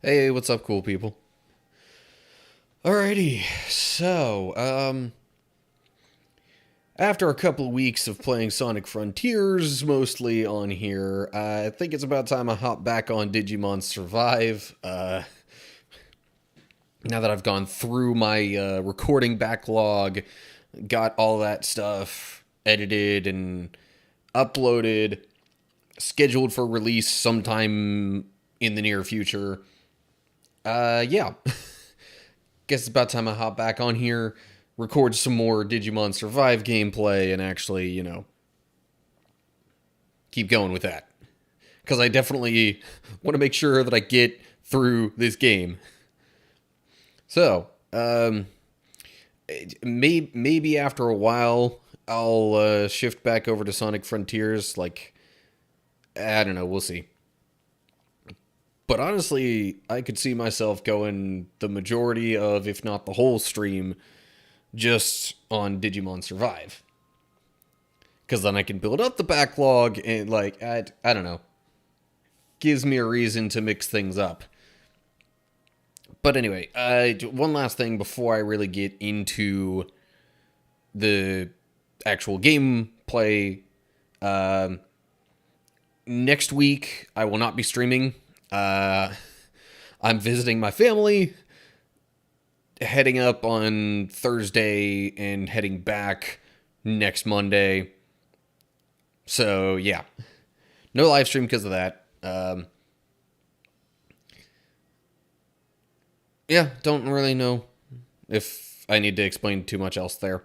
Hey, what's up, cool people? Alrighty, so, after a couple of weeks of playing Sonic Frontiers, mostly on here, I think it's about time I hop back on Digimon Survive. Now that I've gone through my recording backlog, got all that stuff edited and uploaded, scheduled for release sometime in the near future. Yeah. Guess it's about time I hop back on here, record some more Digimon Survive gameplay, and actually, keep going with that. Because I definitely want to make sure that I get through this game. So, maybe after a while, I'll shift back over to Sonic Frontiers. Like, I don't know, we'll see. But honestly, I could see myself going the majority of, if not the whole stream, just on Digimon Survive. Because then I can build up the backlog and, like, I don't know. Gives me a reason to mix things up. But anyway, one last thing before I really get into the actual gameplay. Next week, I will not be streaming. I'm visiting my family, heading up on Thursday and heading back next Monday. So, yeah. No live stream because of that. Yeah, don't really know if I need to explain too much else there.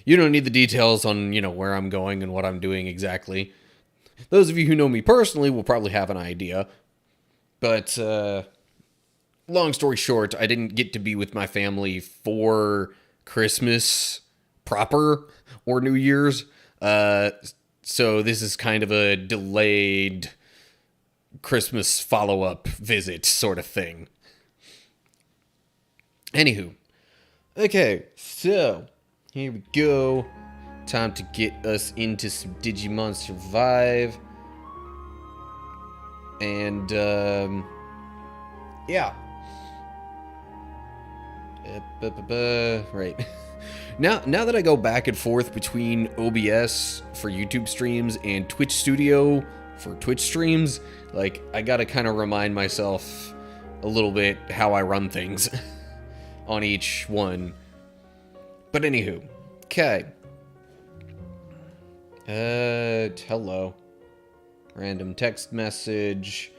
You don't need the details on, where I'm going and what I'm doing exactly. Those of you who know me personally will probably have an idea. But, long story short, I didn't get to be with my family for Christmas proper or New Year's. So this is kind of a delayed Christmas follow-up visit sort of thing. Anywho. Okay, so here we go. Time to get us into some Digimon Survive. And, yeah. Right. Now that I go back and forth between OBS for YouTube streams and Twitch Studio for Twitch streams, like, I gotta kind of remind myself a little bit how I run things on each one. But anywho, okay. Hello. Random text message.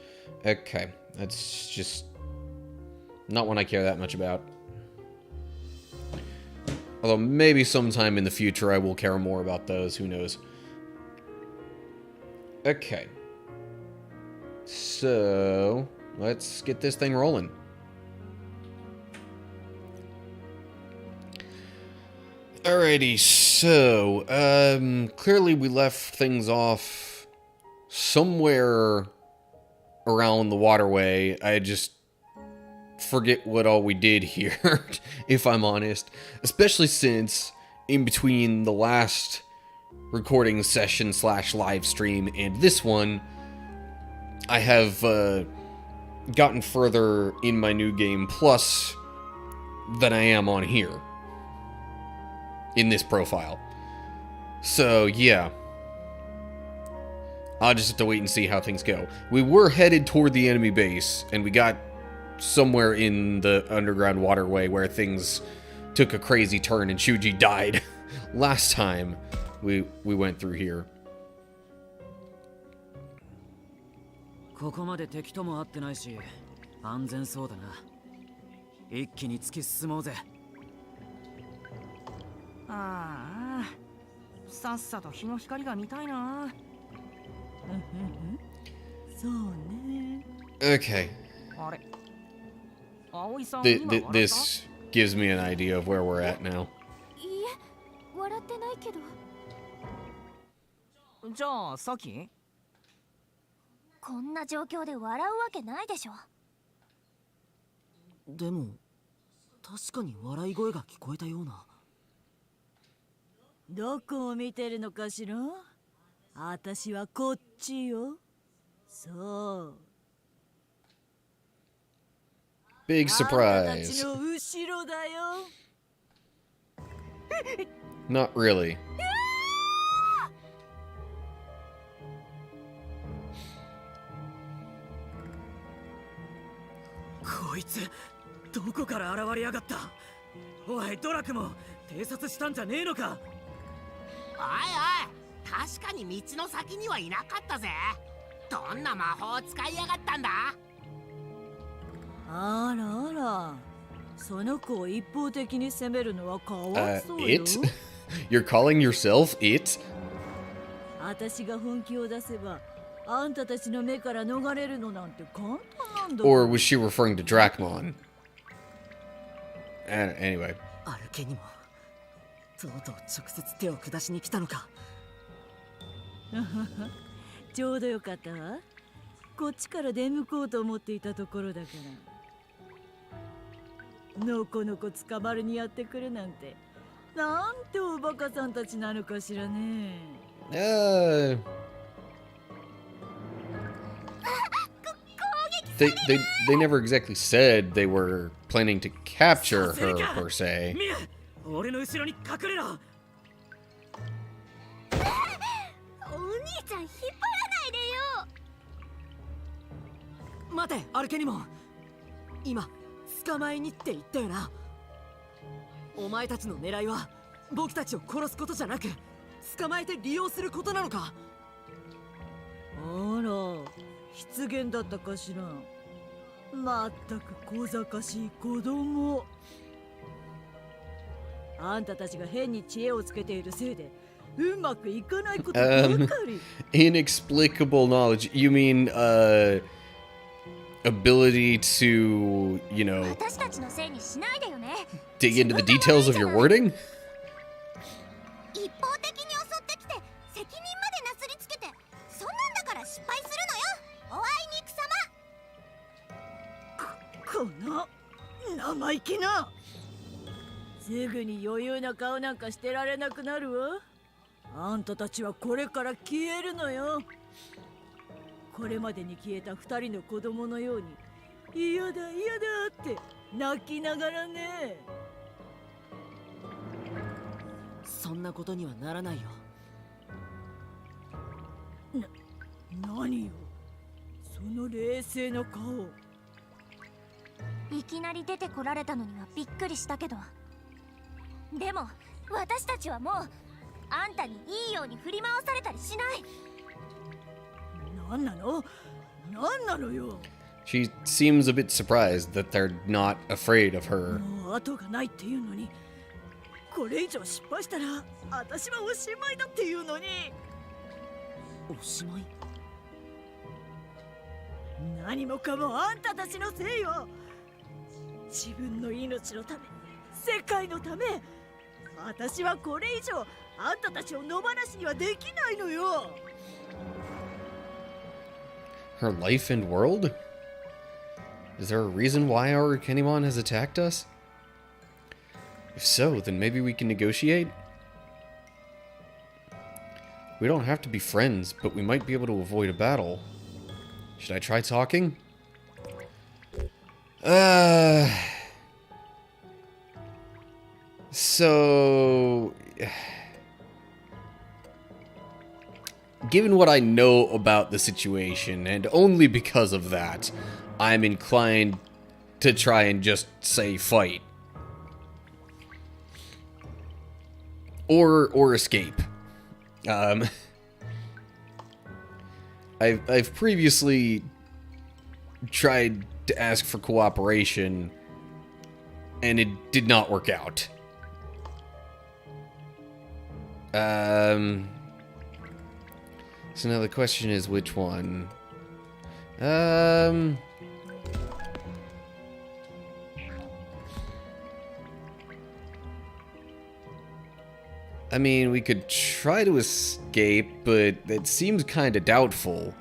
Okay, that's just not one I care that much about. Although maybe sometime in the future I will care more about those, who knows. Okay. So, let's get this thing rolling. Alrighty, so, clearly we left things off somewhere around the waterway. I just forget what all we did here, if I'm honest. Especially since, in between the last recording session / live stream and this one, I have gotten further in my new game plus than I am on here. In this profile. So, yeah. I'll just have to wait and see how things go. We were headed toward the enemy base, and we got somewhere in the underground waterway where things took a crazy turn and Shuji died last time we went through here. ここまで敵とも会ってないし、安全そうだな。一気に突き進もうぜ。ああ、さっさと日の光が見たいな。そうね。Okay. あれ。葵さん、This gives me an idea of where we're at now. いいえ、笑ってないけど。じゃあ、さき？こんな状況で笑うわけないでしょ。でも、確かに笑い声が聞こえたような。どこを見てるのかしら？あたしはこっちよ。そう。Big あんたたち surprise. の後ろだよ。 Not really. こいつどこから現れやがった。おいドラクも偵察したんじゃねえのか。おいおい、確かに道の先にはいなかったぜ。どんな魔法を使いやがったんだ。あらあら、その子を一方的に責めるのはかわいそうよ。 It? You're calling yourself it? 私が本気を出せばあんたたちの目から逃れるのなんて簡単なんだ。 Or was she referring to Dracmon? Anyway. アルケにもとうとう直接手を下しに来たのか。ちょうどよかったわ。こっちから出向こうと思っていたところだから。のこのこ捕まるにやってくるなんて、なんておバカさんたちなのかしらね。They never exactly said they were planning to capture her per se. ミュウ、俺の後ろに隠れろ。お兄ちゃん引っ張らないでよ。待てアルケにも、今捕まえにって言ったよな。お前たちの狙いは僕たちを殺すことじゃなく捕まえて利用することなのか。あら、失言だったかしら。まったく小賢しい子供。あんたたちが変に知恵をつけているせいでうまくいかないことばかり。Inexplicable knowledge. You mean, ability to, you know, 私たちのせいにしないでよね。 dig into the details of your wording? 一方的に襲ってきて責任までなすりつけて、そんなんだから失敗するのよ。おあいにくさこの生意気な。すぐに余裕な顔なんかしてられなくなるわ。あんたたちはこれから消えるのよ。これまでに消えた二人の子供のように嫌だ嫌だって泣きながらね。そんなことにはならないよ。何よその冷静な顔。いきなり出てこられたのにはびっくりしたけど、でも私たちはもうあんたにいいように振り回されたりしない。何なの何なのよ。 She seems a bit surprised that they're not afraid of her. もう後がないっていうのに、これ以上失敗したら私はおしまいだっていうのに。おしまい。何もかもあんたたちのせいよ。自分の命のため、世界のため、私はこれ以上あんたたちを野放しにはできないのよ。 Her life and world? Is there a reason why our Kenimon has attacked us? If so, then maybe we can negotiate? We don't have to be friends, but we might be able to avoid a battle. Should I try talking? So... Given what I know about the situation, and only because of that, I'm inclined to try and just say fight. Or escape. I've previously tried to ask for cooperation, and it did not work out. So now the question is which one? I mean, we could try to escape, but it seems kind of doubtful.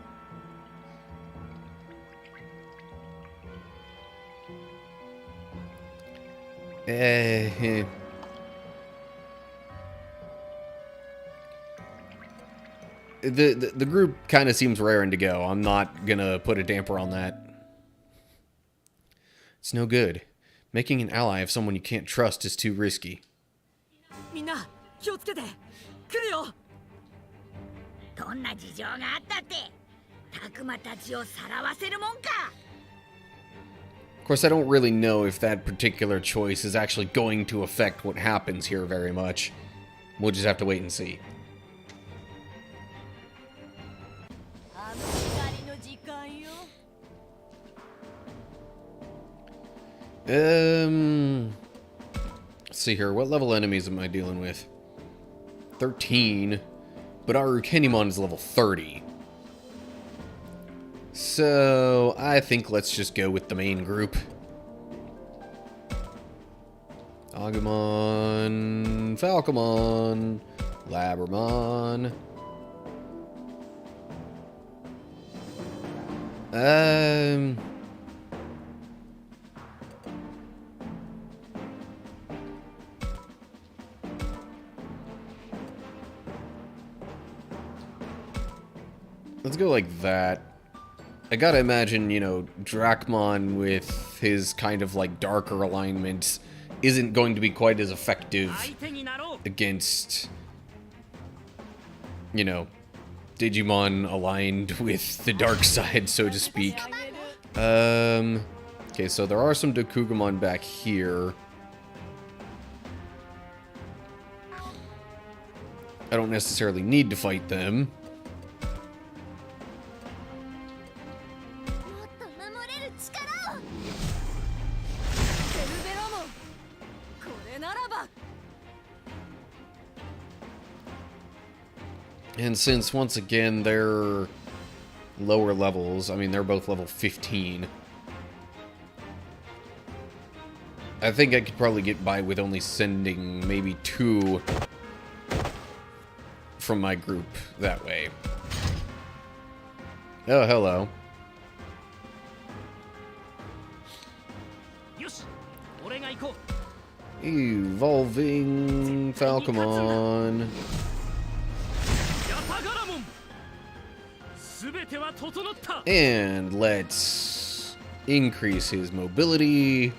The group kind of seems raring to go. I'm not gonna put a damper on that. It's no good. Making an ally of someone you can't trust is too risky. みんな気をつけて。来るよ。どんな事情があったってタクマたちをさらわせるもんか。 Of course, I don't really know if that particular choice is actually going to affect what happens here very much. We'll just have to wait and see. あの光の時間よ。Let's see here. What level enemies am I dealing with? 13. But our Ukenimon is level 30. So, I think let's just go with the main group. Agumon, Falcomon, Labramon. Let's go like that. I gotta imagine, you know, Drachmon with his kind of like darker alignments isn't going to be quite as effective against, you know, Digimon aligned with the dark side, so to speak. Okay, so there are some Dokugamon back here. I don't necessarily need to fight them. もっと守れる力を。セルベロモン。これならば。 And since, once again, they're lower levels, I mean, they're both level 15. I think I could probably get by with only sending maybe 2 from my group that way. Oh, hello. Evolving Falcomon. And let's increase his mobility.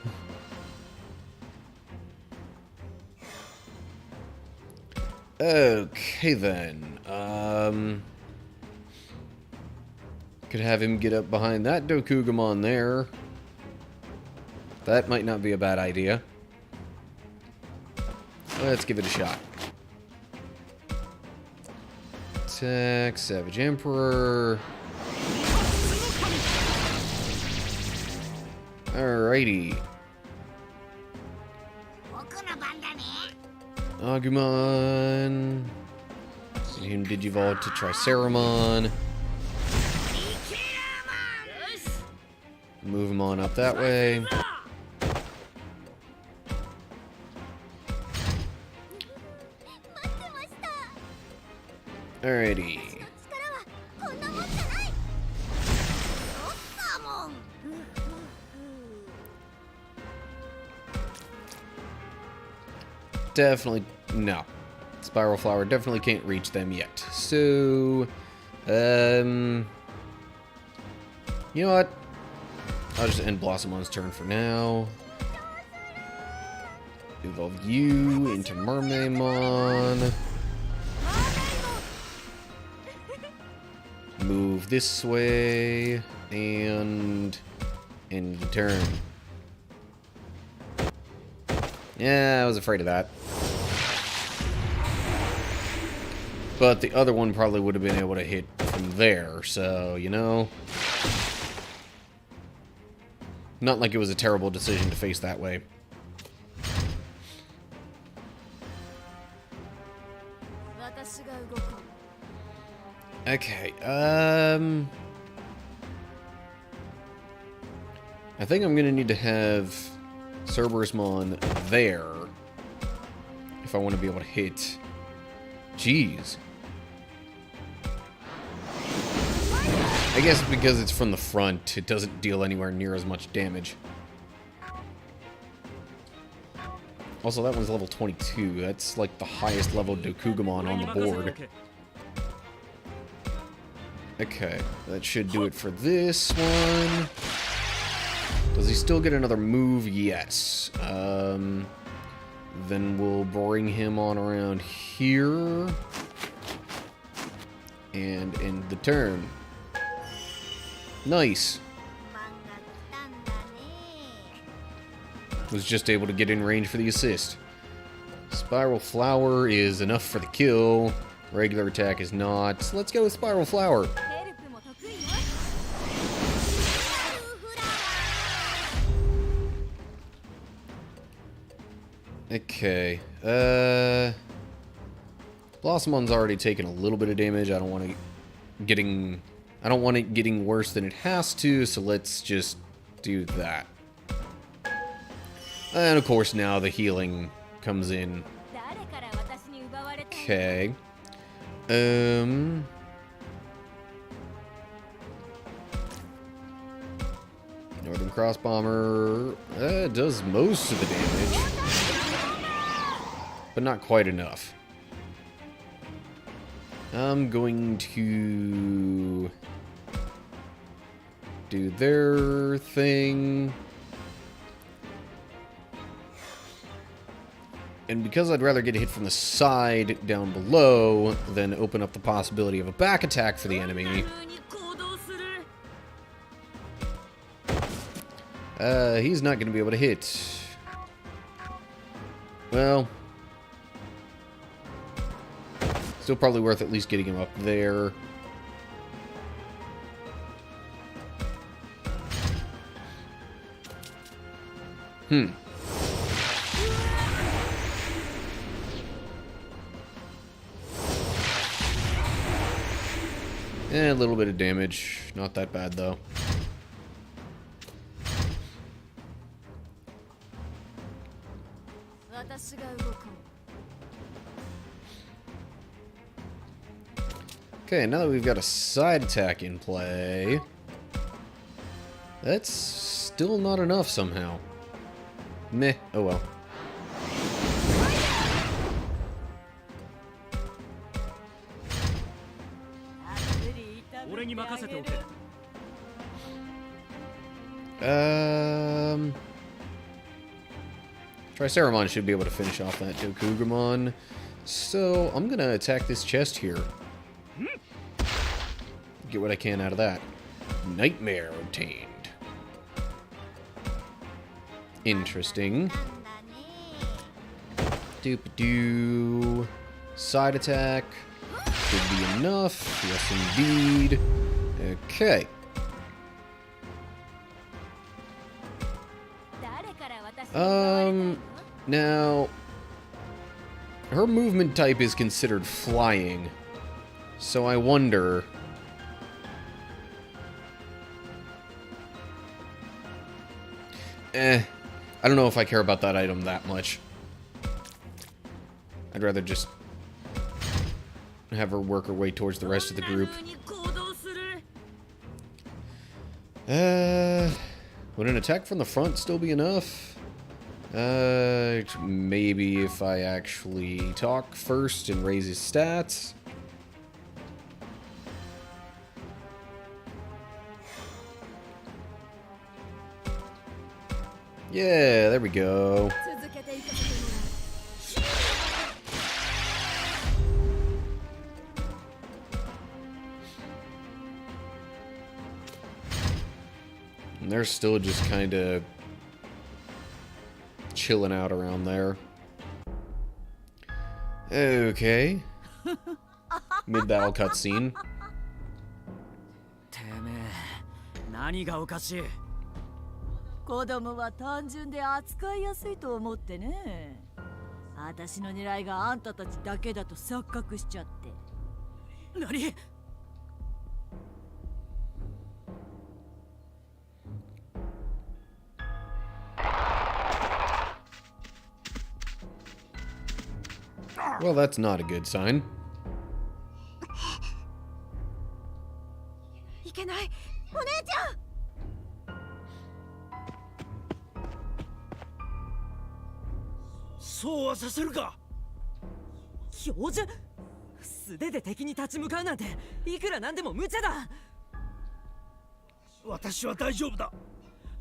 Okay then. Could have him get up behind that Dokugamon there. That might not be a bad idea. Let's give it a shot. Attack, Savage Emperor. Alrighty. 僕の番だね。 Agumon. See him digivolve to Triceramon. Move him on up that way. Alrighty. 力はこんなもんじゃない。そんなもん。 Definitely, no. Spiral Flower definitely can't reach them yet. So, you know what? I'll just end Blossomon's turn for now. Evolve you into Mermaimon. Move this way, and end the turn. Yeah, I was afraid of that. But the other one probably would have been able to hit from there, so, you know. Not like it was a terrible decision to face that way. Okay, I think I'm gonna need to have Cerberusmon there if I want to be able to hit. Jeez. I guess because it's from the front, it doesn't deal anywhere near as much damage. Also, that one's level 22. That's like the highest level Dokugamon on the board. Okay, that should do it for this one. Does he still get another move? Yes. Then we'll bring him on around here. And end the turn. Nice. Was just able to get in range for the assist. Spiral Flower is enough for the kill. Regular attack is not. So let's go with Spiral Flower. Okay. Blossomon's already taken a little bit of damage. I don't want it getting worse than it has to, so let's just do that. And of course now the healing comes in. Okay. Northern Cross Bomber does most of the damage, but not quite enough. I'm going to do their thing. And because I'd rather get hit from the side down below than open up the possibility of a back attack for the enemy, he's not going to be able to hit. Well, still probably worth at least getting him up there. A little bit of damage. Not that bad, though. Okay, now that we've got a side attack in play, that's still not enough somehow. Meh. Oh well. Triceramon should be able to finish off that Dokugramon. So, I'm gonna attack this chest here. Get what I can out of that. Nightmare obtained. Interesting. Doop-a-doo. Side attack. Should be enough. Yes, indeed. Okay. Now, her movement type is considered flying, so I wonder. I don't know if I care about that item that much. I'd rather just have her work her way towards the rest of the group. Would an attack from the front still be enough? Maybe if I actually talk first and raise his stats. Yeah, there we go. And they're still just kind of chilling out around there. Okay. Mid-battle cutscene. てめえ、何がおかしい？子供は単純で扱いやすいと思ってね。私の狙いがあんたたちだけだと錯覚しちゃって。何？ Well, that's not a good sign. いけない、お姉ちゃん。そうはさせるか。標準？素手で敵に立ち向かうなんていくらなんでも無茶だ。私は大丈夫だ。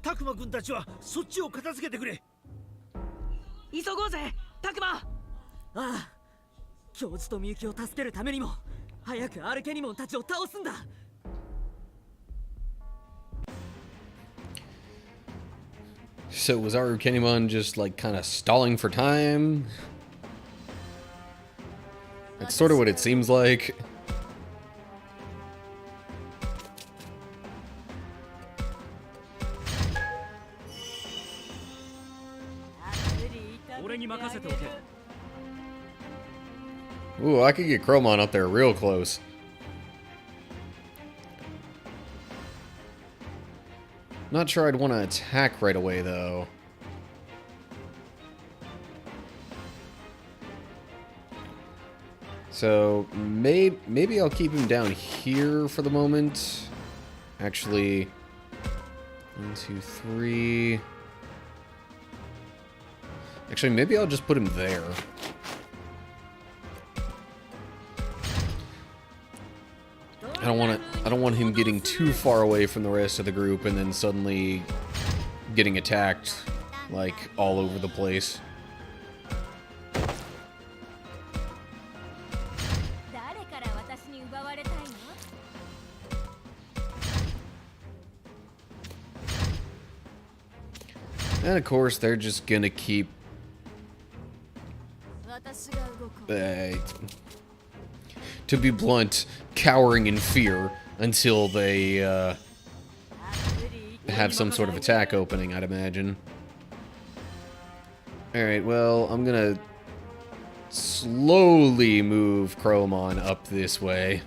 たくまくんたちはそっちを片付けてくれ。急ごうぜタクマ。ああ、教授とみゆきを助けるためにも早くアルケニモンたちを倒すんだ。So was Arukenimon just like kind of stalling for time? That's sort of what it seems like. Ooh, I could get Chromon up there real close. Not sure I'd want to attack right away, though. So, maybe I'll keep him down here for the moment. Actually, 1, 2, 3... Actually, maybe I'll just put him there. I don't want him getting too far away from the rest of the group and then suddenly getting attacked like all over the place. And of course, they're just gonna keep to be blunt, cowering in fear until they have some sort of attack opening, I'd imagine. Alright, well, I'm gonna slowly move Chromon up this way.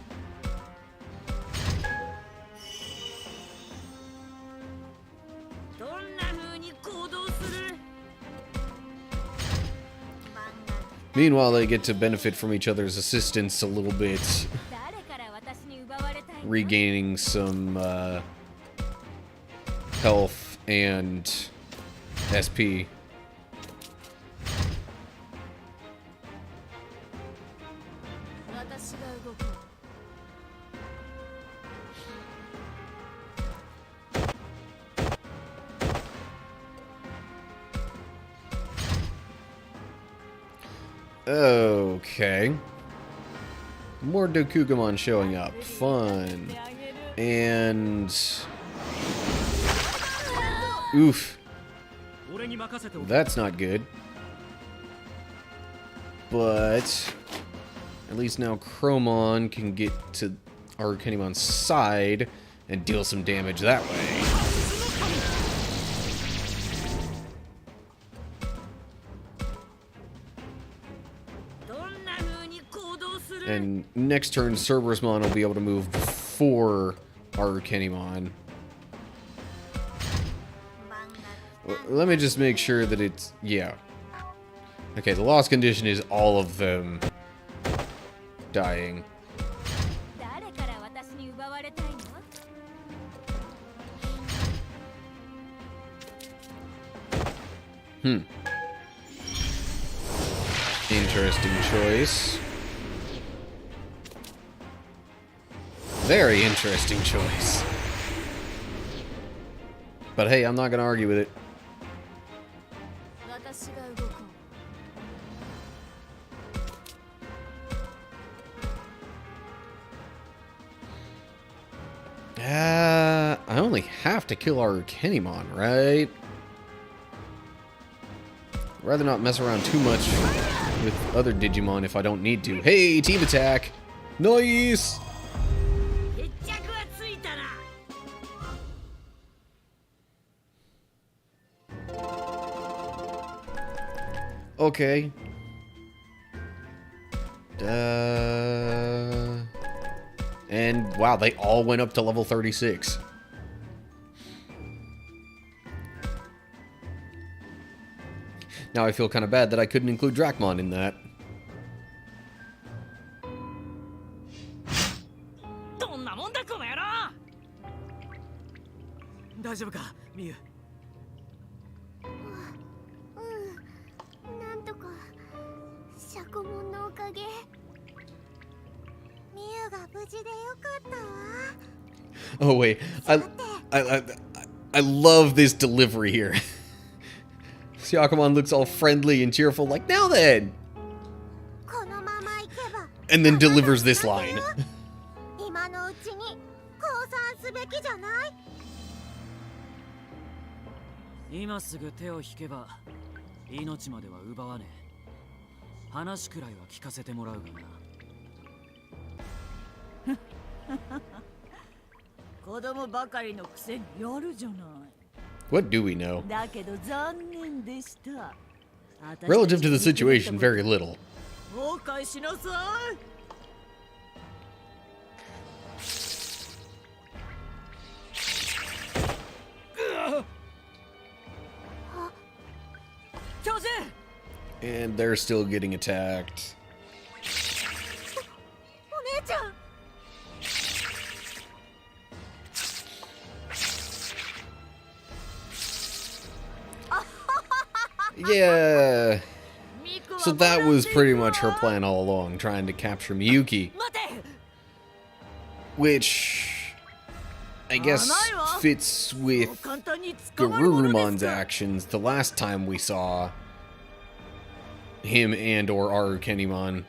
Meanwhile, they get to benefit from each other's assistance a little bit, regaining some health and SP. Okay. More Dokugamon showing up. Fun. And... oof. That's not good. But... at least now Chromon can get to Arcanimon's side and deal some damage that way. And next turn, Cerberusmon will be able to move before Arcanimon. Let me just make sure that it's... yeah. Okay, the lost condition is all of them dying. Interesting choice. Very interesting choice. But hey, I'm not gonna argue with it. I only have to kill our Arcanimon, right? I'd rather not mess around too much with other Digimon if I don't need to. Hey, team attack! Nice! Okay. And wow, they all went up to level 36. Now I feel kind of bad that I couldn't include Dracmon in that. Oh wait, I love this delivery here. Yakumon looks all friendly and cheerful, like, now then! このまま行けば And then delivers this line. 今のうちに降参すべきじゃない？今すぐ手を引けば命までは奪わねえ。話くらいは聞かせてもらうがな。子供ばかりのくせにやるじゃない。 What do we know? だけど残念でした。 Relative to the situation, very little. 後悔しなさい。巨人！ And they're still getting attacked. お姉ちゃん！ Yeah. So that was pretty much her plan all along, trying to capture Miyuki. 待て！ Which I guess fits with 簡単に捕まるものです Garurumon's か。 actions the last time we saw him and or Arukenimon.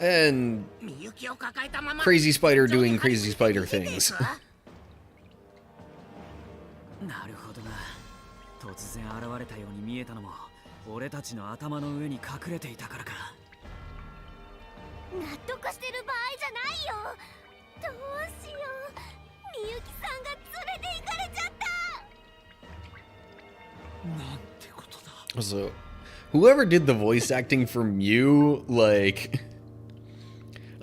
And みゆきを抱えたまま Crazy Spider doing Crazy Spider things. なるほどな。突然現れたように見えたのも俺たちの頭の上に隠れていたからか。納得してる場合じゃないよ。どうしよう。みゆきさんが連れて行かれちゃった。なんてことだ。 So, whoever did the voice acting for Mew, like,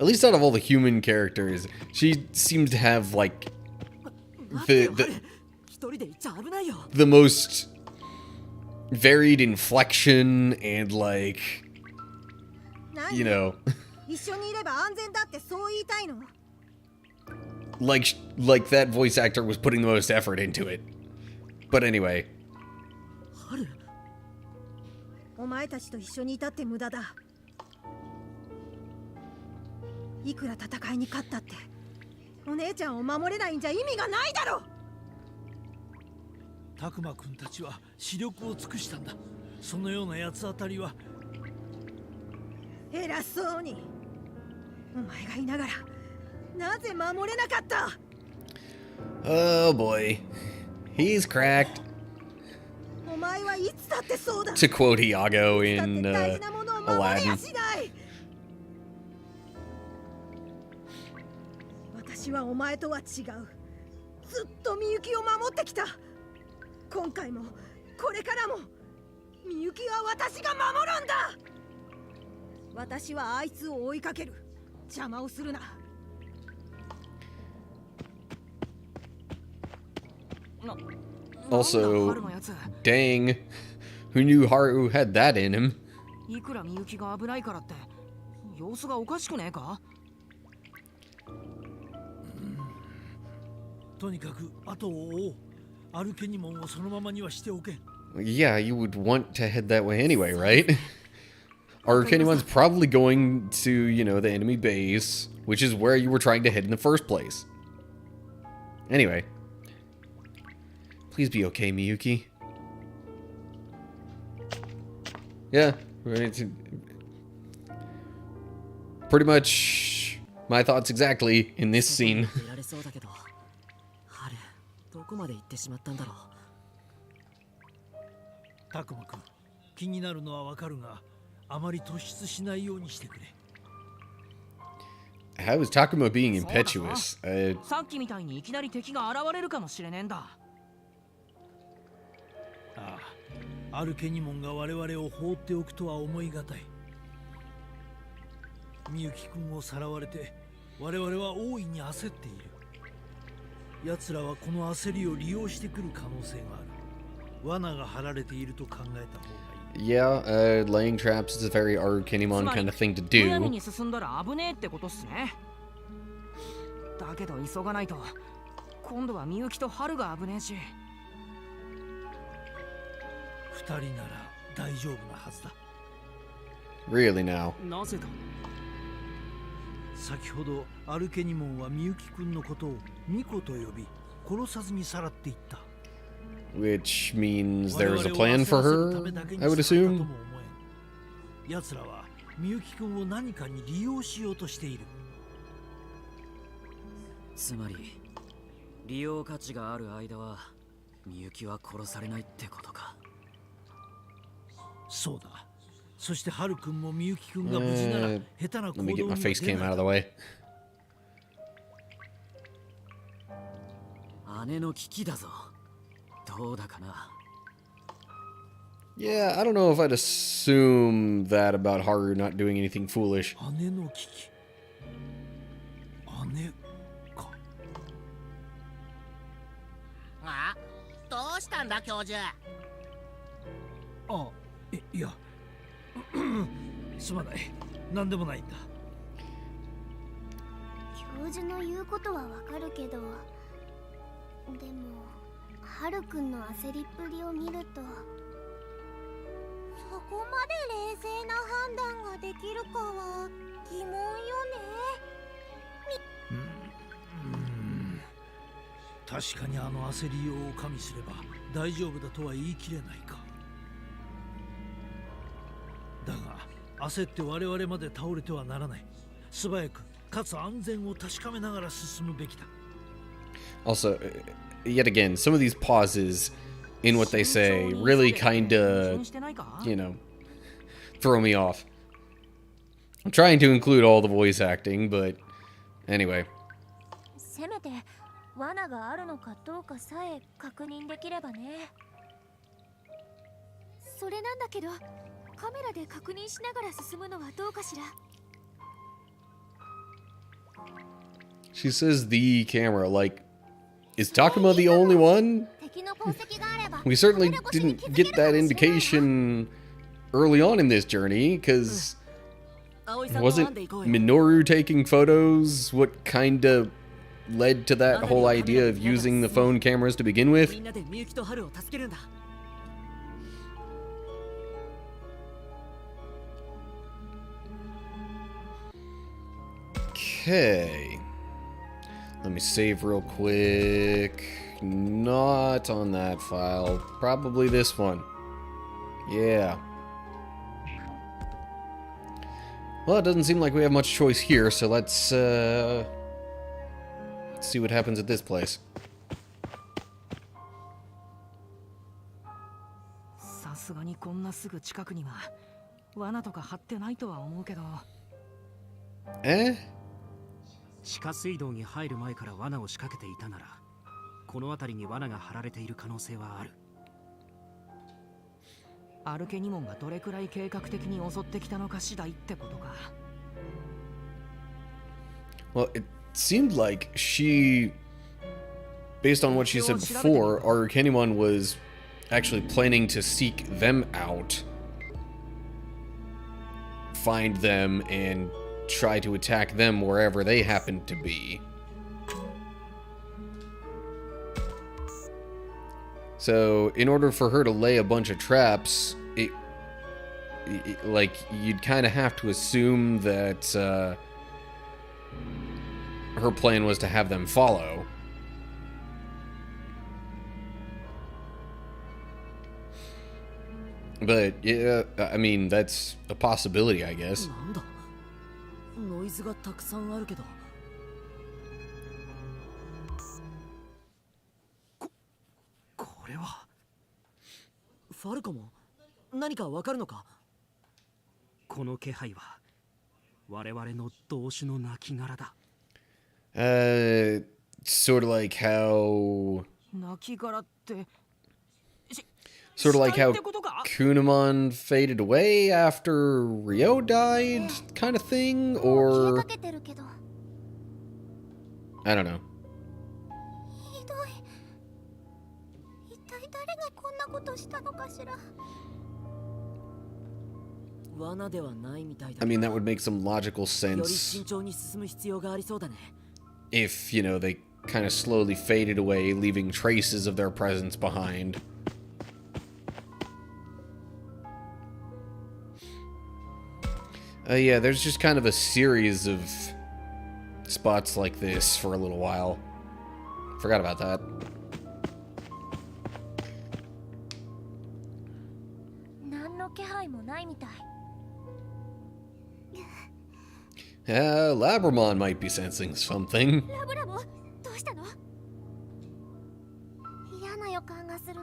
at least out of all the human characters, she seems to have like 待てよ、 the 一人で行っちゃ危ないよ。 the most varied inflection and like, you know, 一緒にいれば安全だってそう言いたいの？ like that voice actor was putting the most effort into it. But anyway, 春？お前たちと一緒にいたって無駄だ。いくら戦いに勝ったってお姉ちゃんを守れないんじゃ意味がないだろ。たくまくんたちは視力を尽くしたんだ。そのような八つ当たりは。偉そうに。お前がいながらなぜ守れなかった？ oh boy, he's cracked. お前はいつだってそうだ。 To quote Iago だって in 大事なものを守れや Aladdin. しない。私はお前とは違う。ずっとみゆきを守ってきた。今回もこれからもみゆきは私が守るんだ。私はあいつを追いかける。邪魔をするな。 Also, 春のやつ。 dang, who knew Haru had that in him? いくらみゆきが危ないからって様子がおかしくねえか？とにかく後を追おう。アルケニモンをそのままにはしておけん。 Yeah, you would want to head that way anyway, right? Arcanimon's probably going to, you know, the enemy base, which is where you were trying to head in the first place. Anyway. Please be okay, Miyuki. Yeah, pretty much my thoughts exactly in this scene. 出られそうだけど、春、どこまで行ってしまったんだろう。たくまくん、気になるのはわかるが、あまり突出しないようにしてくれ。 How is Takuma being impetuous? さっきみたいにいきなり敵が現れるかもしれねえんだ。ああ、アルケニモンが我々を放っておくとは思いがたい。みゆきくんをさらわれて我々は大いに焦っている。奴らはこの焦りを利用してくる可能性がある。罠が張られていると考えた方がいい。 Yeah, laying traps is a very Arukenimon kind of thing to むやみ do. に進んだら危ねえってことっすね。だけど急がないと今度はみゆきと春が危ねえし。二人なら大丈夫なはずだ。 Really now. なぜだ？先ほどアルケニモンはみゆきくんのことをミコと呼び殺さずにさらっていった。 Which means there was a plan for her, I would assume. 奴らはみゆきくんを何かに利用しようとしている。つまり利用価値がある間はみゆきは殺されないってことか。そうだ。そしてハルくんもみゆきくんが無事なら下手な行動 Let me に get は my face 出 cam ない out of the way. 姉の危機だぞ。どうだかな。 Yeah, I don't know if I'd assume that about Haru not doing anything foolish. 姉の危機。姉か。あ、どうしたんだ教授。あ、いやすまない。何でもないんだ。教授の言うことはわかるけど、でもハルくんの焦りっぷりを見ると、そこまで冷静な判断ができるかは疑問よね。確かにあの焦りようを加味すれば大丈夫だとは言い切れないか。だが焦って我々まで倒れてはならない。素早くかつ安全を確かめながら進むべきだ。 Also, yet again, some of these pauses in what they say really kind of, throw me off. I'm trying to include all the voice acting, but anyway. せめて罠があるのかどうかさえ確認できればね。それなんだけど、カメラで確認しながら進むのはどうかしら。 She says the camera, like, is Takuma the only one? We certainly didn't get that indication early on in this journey, because wasn't Minoru taking photos what kind of led to that whole idea of using the phone cameras to begin with? Okay. Let me save real quick. Not on that file. Probably this one. Yeah. Well, it doesn't seem like we have much choice here, so let's see what happens at this place. さすがにこんなすぐ近くには罠とか張ってないとは思うけど。地下水道に入る前から罠を仕掛けていたなら、この辺りに罠が張られている可能性はある。アルケニモンがどれくらい計画的に襲ってきたのか次第ってことか。Well, it seemed like she, based on what she said before, Arcanimon was actually planning to seek them out, find them, and try to attack them wherever they happen to be. So, in order for her to lay a bunch of traps, like, you'd kind of have to assume that her plan was to have them follow. But, yeah, I mean, that's a possibility, I guess. ノイズがたくさんあるけど。これはファルコも何かわかるのか。この気配は我々の同種の亡骸だ。Sort of like how... 亡骸って。Sort of like how Kunamon faded away after Ryo died, kind of thing, or... I don't know. I mean, that would make some logical sense if, you know, they kind of slowly faded away, leaving traces of their presence behind. Yeah, there's just kind of a series of spots like this for a little while. Forgot about that. 何の気配もないみたい。 Labramon might be sensing something. ラブラボ、どうしたの？嫌な予感がするの。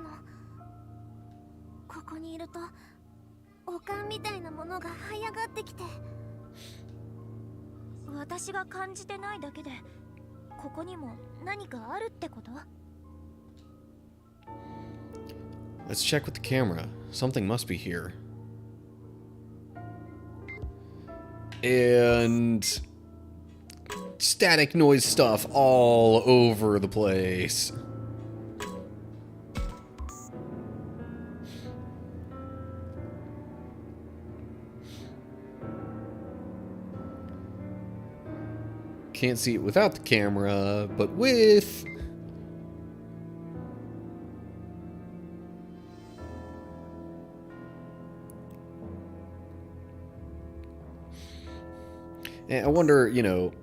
ここにいるとおかんみたいなものが這い上がってきて、私が感じてないだけでここにも何かあるってこと？ Let's check with the camera. Something must be here. And static noise stuff all over the place. Can't see it without the camera, but with... And I wonder, you know,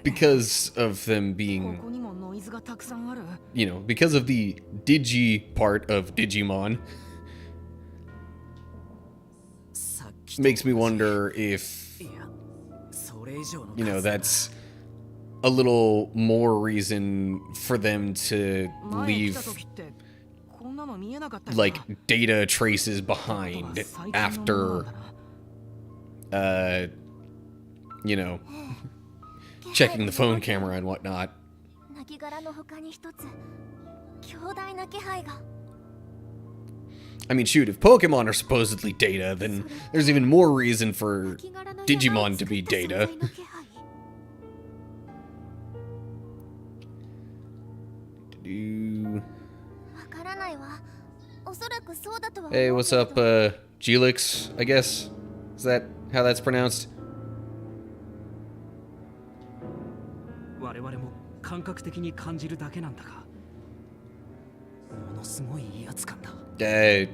because of them こ being, こにもノイズがたくさんある。 you know, because of the Digi part of Digimon, さっきと makes me wonder if, いや、それ以上の you know, 数だ。 that's a little more reason for them to 前来 leave, た時ってこんなの見えなかったよな。 like, data traces あとは behind 最近のものなん after, だな。 you know, checking the phone camera and whatnot. 亡骸の他に一つ強大な気配が。 I mean, shoot, if Pokemon are supposedly data, then there's even more reason for 亡骸の Digimon to be 山を作った data. 存在の気配。 Do- わからないわ。おそらくそうだとは思う Hey, け what's ど up, Gelix, I guess? Is that how that's pronounced? 我々も感覚的に感じるだけなんだが、ものすごい威圧感だ。 Okay,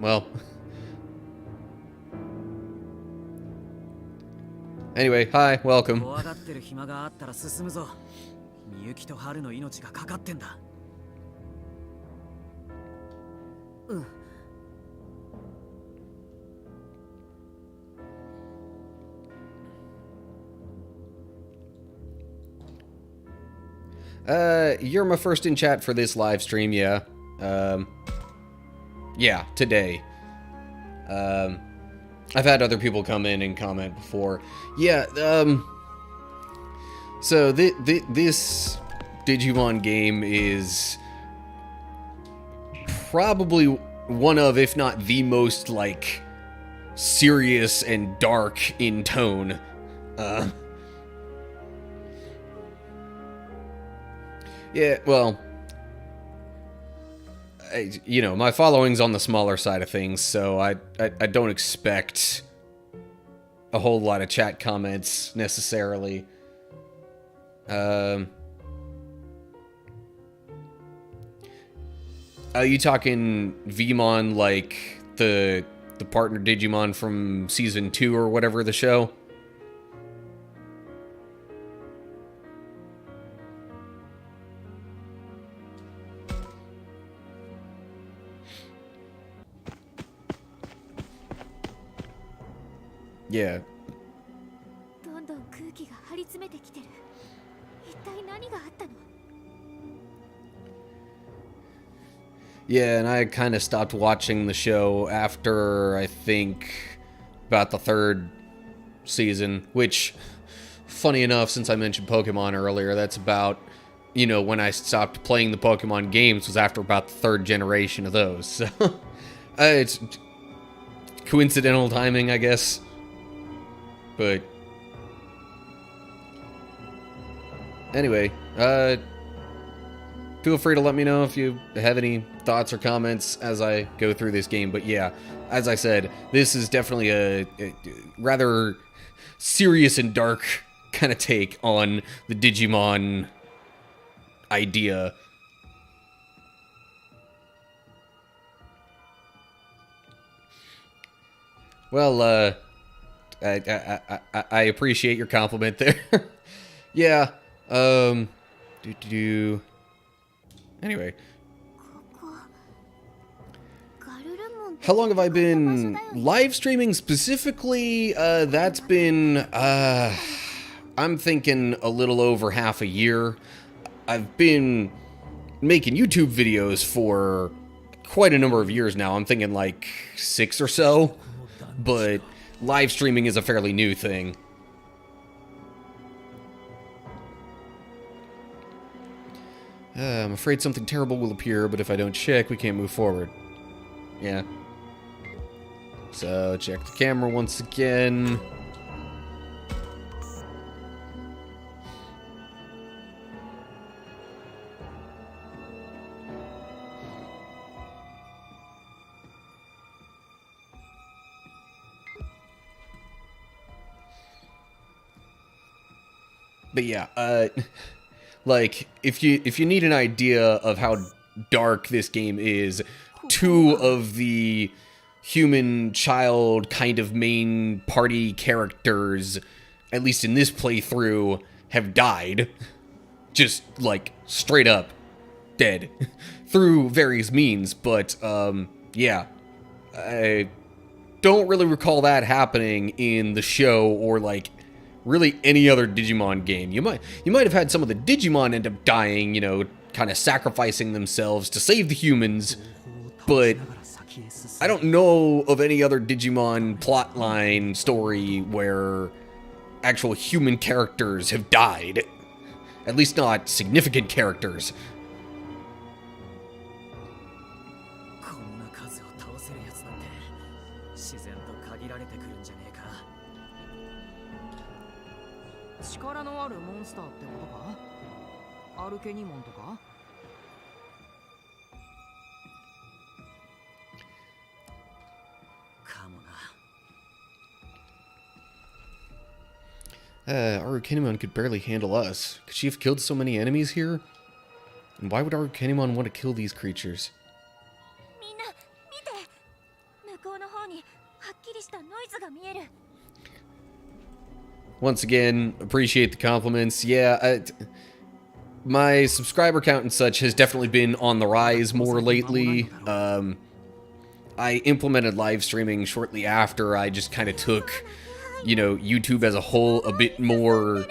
well. Anyway, hi, welcome. 怖がってる暇があったら進むぞ。みゆきと春の命がかかってんだ。うん。 You're my first in chat for this live stream, yeah. Yeah, today. I've had other people come in and comment before. Yeah, so this Digimon game is probably one of, if not the most, like, serious and dark in tone. Yeah, well, you know, my following's on the smaller side of things, so I don't expect a whole lot of chat comments necessarily. Are you talking Vmon, like the partner Digimon from season 2 or whatever the show? Yeah. どんどん空気が張り詰めてきてる。一体何があったの？ Yeah, and I kind of stopped watching the show after, I think, about the 3rd season, which, funny enough, since I mentioned Pokemon earlier, that's about, you know, when I stopped playing the Pokemon games was after about the 3rd generation of those, so, it's coincidental timing, I guess, but, anyway, feel free to let me know if you have any thoughts or comments as I go through this game. But yeah, as I said, this is definitely a rather serious and dark kind of take on the Digimon idea. Well, I appreciate your compliment there. Yeah. Anyway, ガルルモンって how long have I 戦った場所 been だよね live streaming specifically? That's been, I'm thinking a little over half a year. I've been making YouTube videos for quite a number of years now. I'm thinking like 6 or so, but live streaming is a fairly new thing. I'm afraid something terrible will appear, but if I don't check, we can't move forward. Yeah. So, check the camera once again. But yeah, like if you need an idea of how dark this game is, 2 of the human child kind of main party characters, at least in this playthrough, have died. Just like straight up dead through various means, but yeah. I don't really recall that happening in the show or like really any other Digimon game. You might have had some of the Digimon end up dying, you know, kind of sacrificing themselves to save the humans, but I don't know of any other Digimon plotline story where actual human characters have died. At least not significant characters. こんな数を倒せるやつなんて自然と限られてくるんじゃねえか。力のあるモンスターってことか？アルケニモンとか？ かもな。 Arukenimon could barely handle us. Could she have killed so many enemies here? And why would Arukenimon want to kill these creatures? みんな見て、向こうの方にはっきりしたノイズが見える。 Once again, appreciate the compliments. Yeah, my subscriber count and such has definitely been on the rise more lately. I implemented live streaming shortly after I just kind of took, you know, YouTube as a whole a bit more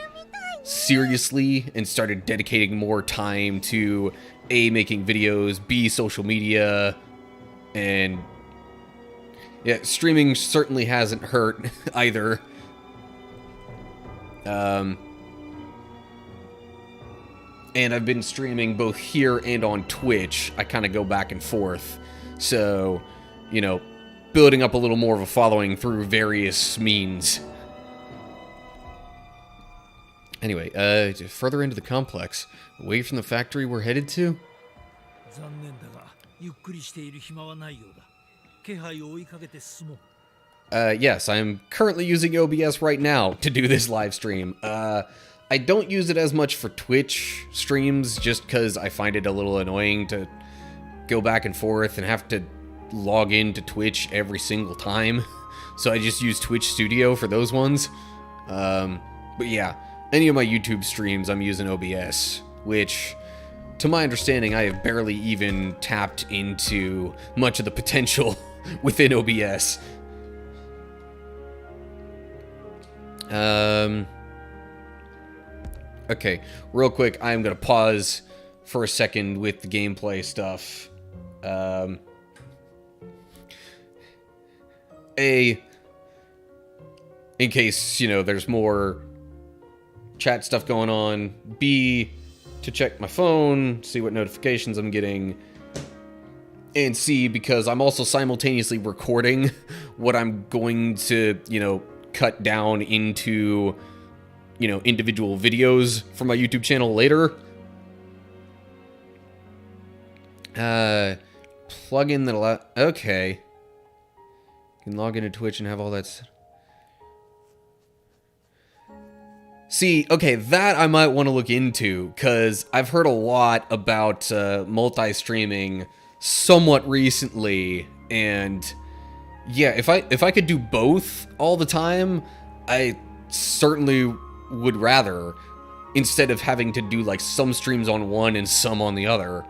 seriously and started dedicating more time to A, making videos, B, social media, and yeah, streaming certainly hasn't hurt either. And I've been streaming both here and on Twitch. I kind of go back and forth. So, you know, building up a little more of a following through various means. Anyway, further into the complex, away from the factory we're headed to? 残念だが、ゆっくりしている暇はないようだ。気配を追いかけて進もう。Yes, I'm currently using OBS right now to do this live stream. I don't use it as much for Twitch streams just because I find it a little annoying to go back and forth and have to log into Twitch every single time. So I just use Twitch Studio for those ones. But yeah, any of my YouTube streams I'm using OBS, which, to my understanding, I have barely even tapped into much of the potential within OBS. Okay, real quick, I'm gonna pause for a second with the gameplay stuff. A, in case, you know, there's more chat stuff going on. B, to check my phone, see what notifications I'm getting. And C, because I'm also simultaneously recording what I'm going to, you know, cut down into, you know, individual videos for my YouTube channel later. Plug in the okay. You can log into Twitch and have all that. See, okay, that I might want to look into, because I've heard a lot about multi-streaming somewhat recently, and Yeah, if I could do both all the time, I certainly would rather, instead of having to do like some streams on one and some on the other.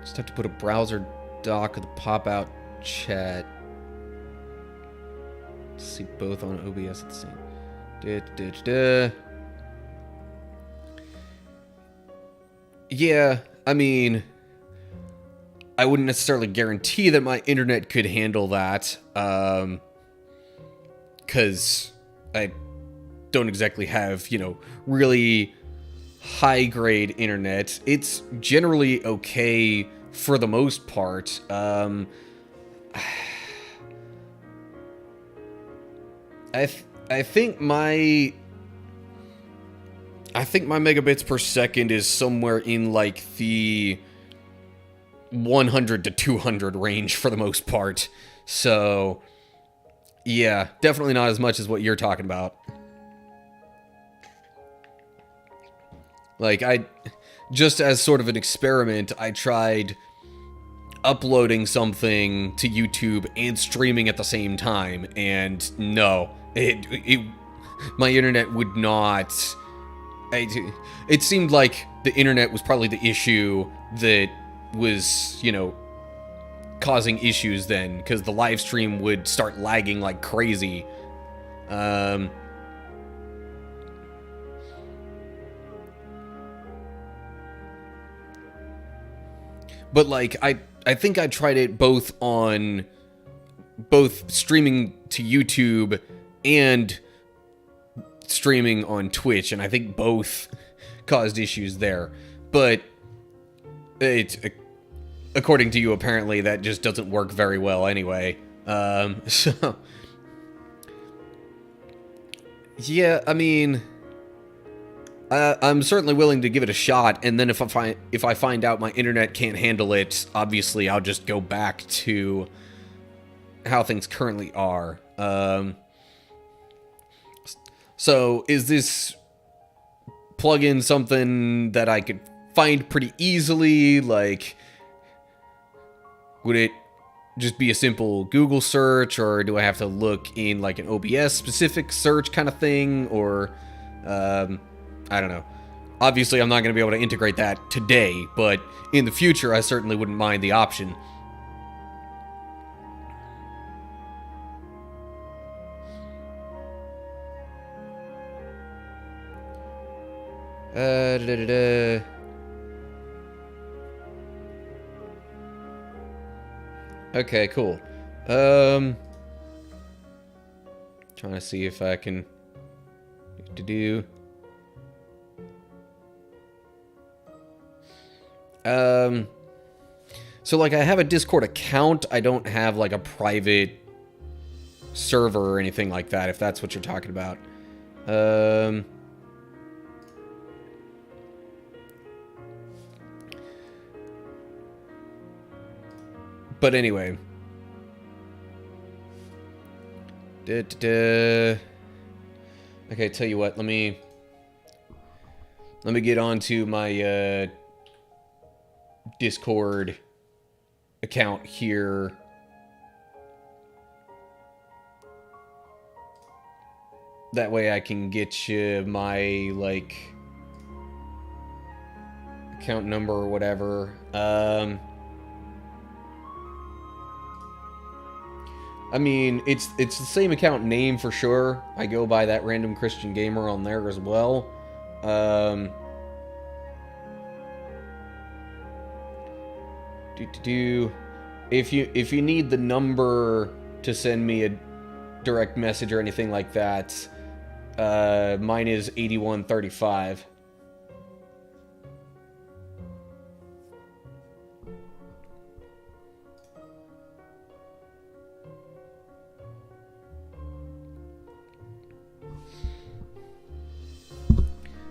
Just have to put a browser dock of the pop-out chat. See both on OBS at the same. Yeah, I mean, I wouldn't necessarily guarantee that my internet could handle that, because I don't exactly have, you know, really high-grade internet. It's generally okay for the most part. I think my megabits per second is somewhere in like the 100 to 200 range for the most part. So, yeah, definitely not as much as what you're talking about. Like, just as sort of an experiment, I tried uploading something to YouTube and streaming at the same time, and no, my internet would not. It seemed like the internet was probably the issue that was, you know, causing issues then, because the live stream would start lagging like crazy. But like, I think I tried it both streaming to YouTube and streaming on Twitch, and I think both caused issues there. But according to you, apparently that just doesn't work very well anyway. So yeah, I mean, I'm certainly willing to give it a shot, and then if I find out my internet can't handle it, obviously I'll just go back to how things currently are. So is this plugin something that I could find pretty easily? Like, would it just be a simple Google search, or do I have to look in like an OBS specific search kind of thing, or I don't know. Obviously, I'm not going to be able to integrate that today, but in the future, I certainly wouldn't mind the option. Okay, cool. Trying to see if I can do. So like I have a Discord account, I don't have like a private server or anything like that, if that's what you're talking about. But anyway. Okay, tell you what, let me get onto my Discord account here. That way I can get you my, like, account number or whatever. I mean, it's the same account name for sure. I go by that Random Christian Gamer on there as well. If you need the number to send me a direct message or anything like that, mine is 8135.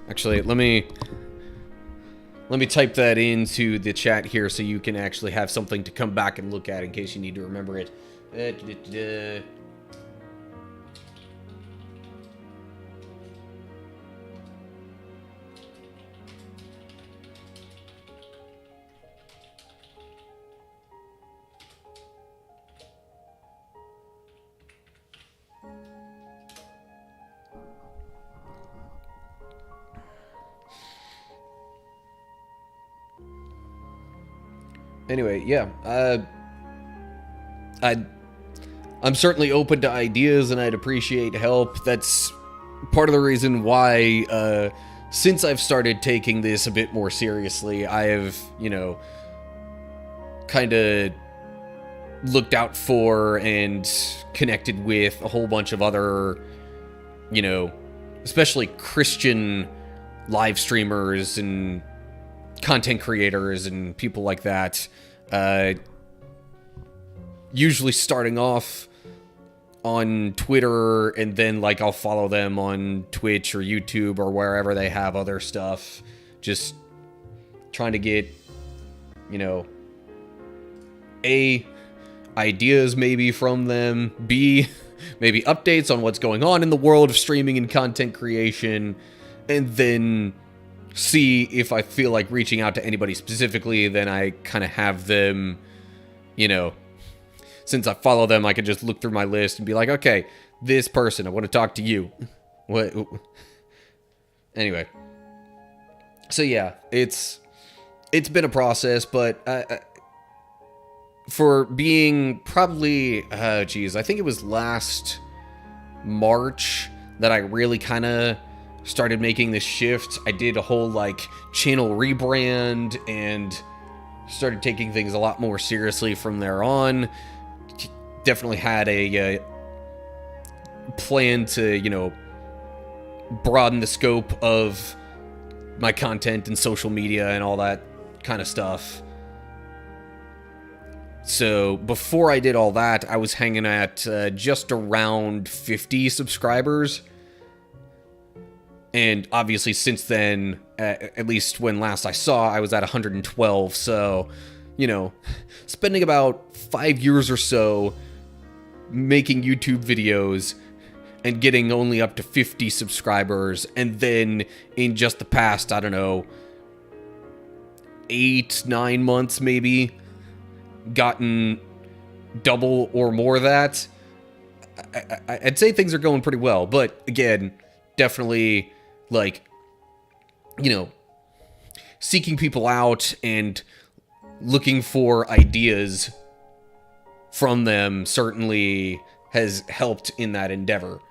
Actually, let me type that into the chat here so you can actually have something to come back and look at in case you need to remember it. Anyway, yeah. I'm certainly open to ideas, and I'd appreciate help. That's part of the reason why, since I've started taking this a bit more seriously, I have, kind of looked out for and connected with a whole bunch of other, especially Christian live streamers and content creators and people like that. Usually starting off on Twitter, and then I'll follow them on Twitch or YouTube or wherever they have other stuff. Just trying to get, A, ideas maybe from them, B, maybe updates on what's going on in the world of streaming and content creation, and then C, if I feel like reaching out to anybody specifically, then I kind of have them, since I follow them, I can just look through my list and be like, okay, this person, I want to talk to you. What? Anyway. So yeah, it's been a process, but for being probably, I think it was last March that I really kind of started making this shift. I did a whole channel rebrand and started taking things a lot more seriously from there on. Definitely had a plan to, broaden the scope of my content and social media and all that kind of stuff. So before I did all that, I was hanging at just around 50 subscribers. And obviously since then, at least when last I saw, I was at 112. So, spending about 5 years or so making YouTube videos and getting only up to 50 subscribers, and then in just the past, I don't know, 8-9 months maybe, gotten double or more of that. I'd say things are going pretty well, but again, definitely seeking people out and looking for ideas from them certainly has helped in that endeavor.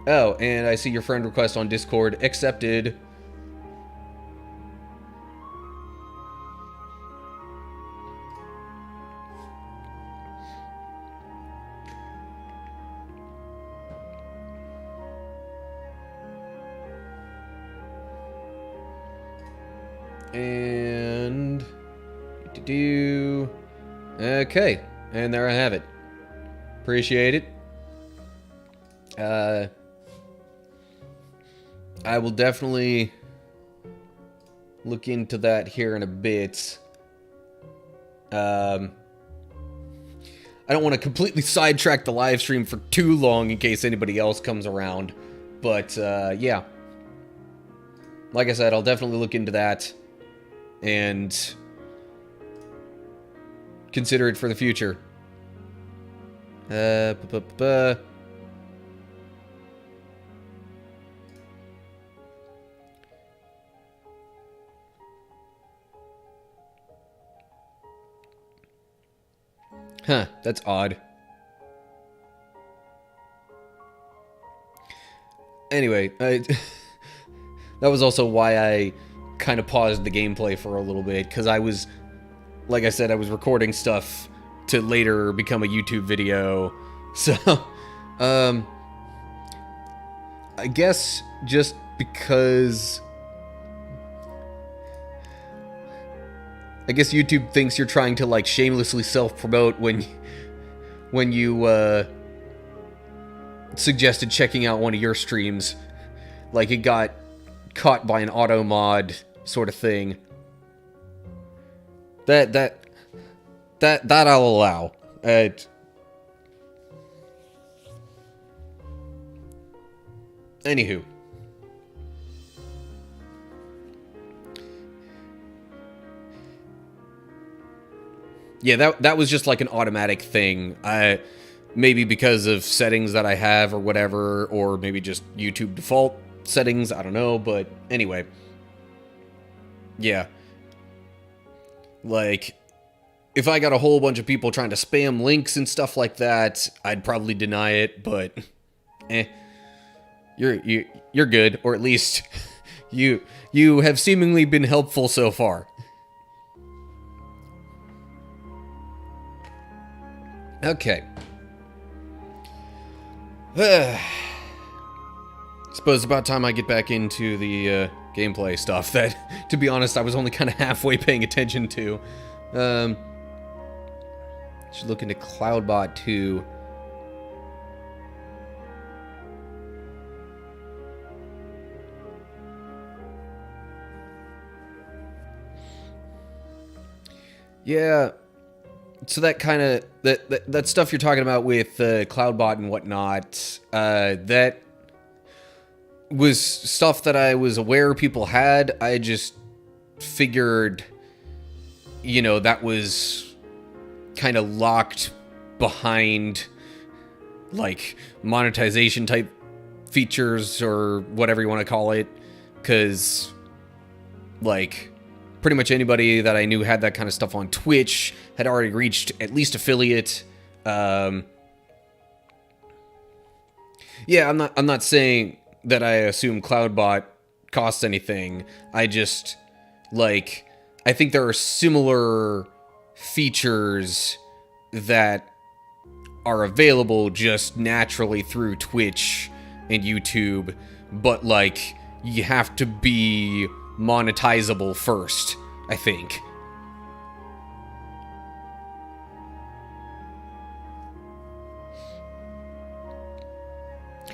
Oh, and I see your friend request on Discord accepted. And okay, and there I have it. Appreciate it. I will definitely look into that here in a bit. I don't want to completely sidetrack the live stream for too long in case anybody else comes around, but yeah. Like I said, I'll definitely look into that and consider it for the future. Huh, that's odd. Anyway, that was also why I kind of paused the gameplay for a little bit, because I was, like I said, I was recording stuff to later become a YouTube video. So, I guess just because I guess YouTube thinks you're trying to shamelessly self-promote when you suggested checking out one of your streams. It got caught by an auto mod sort of thing. That I'll allow. Anywho. Yeah, that was just an automatic thing. Maybe because of settings that I have or whatever, or maybe just YouTube default settings, I don't know, but anyway. Yeah. Like, if I got a whole bunch of people trying to spam links and stuff like that, I'd probably deny it, but you're good, or at least you have seemingly been helpful so far. Okay. Suppose it's about time I get back into the gameplay stuff that, to be honest, I was only kind of halfway paying attention to. Should look into Cloudbot 2. Yeah. So that kind of that stuff you're talking about with Cloudbot and whatnot, that was stuff that I was aware people had. I just figured, you know, that was kind of locked behind like monetization type features or whatever you want to call it, because like pretty much anybody that I knew had that kind of stuff on Twitch had already reached at least affiliate. Yeah, I'm not saying that I assume Cloudbot costs anything. I just, like, I think there are similar features that are available just naturally through Twitch and YouTube, but like you have to be monetizable first, I think.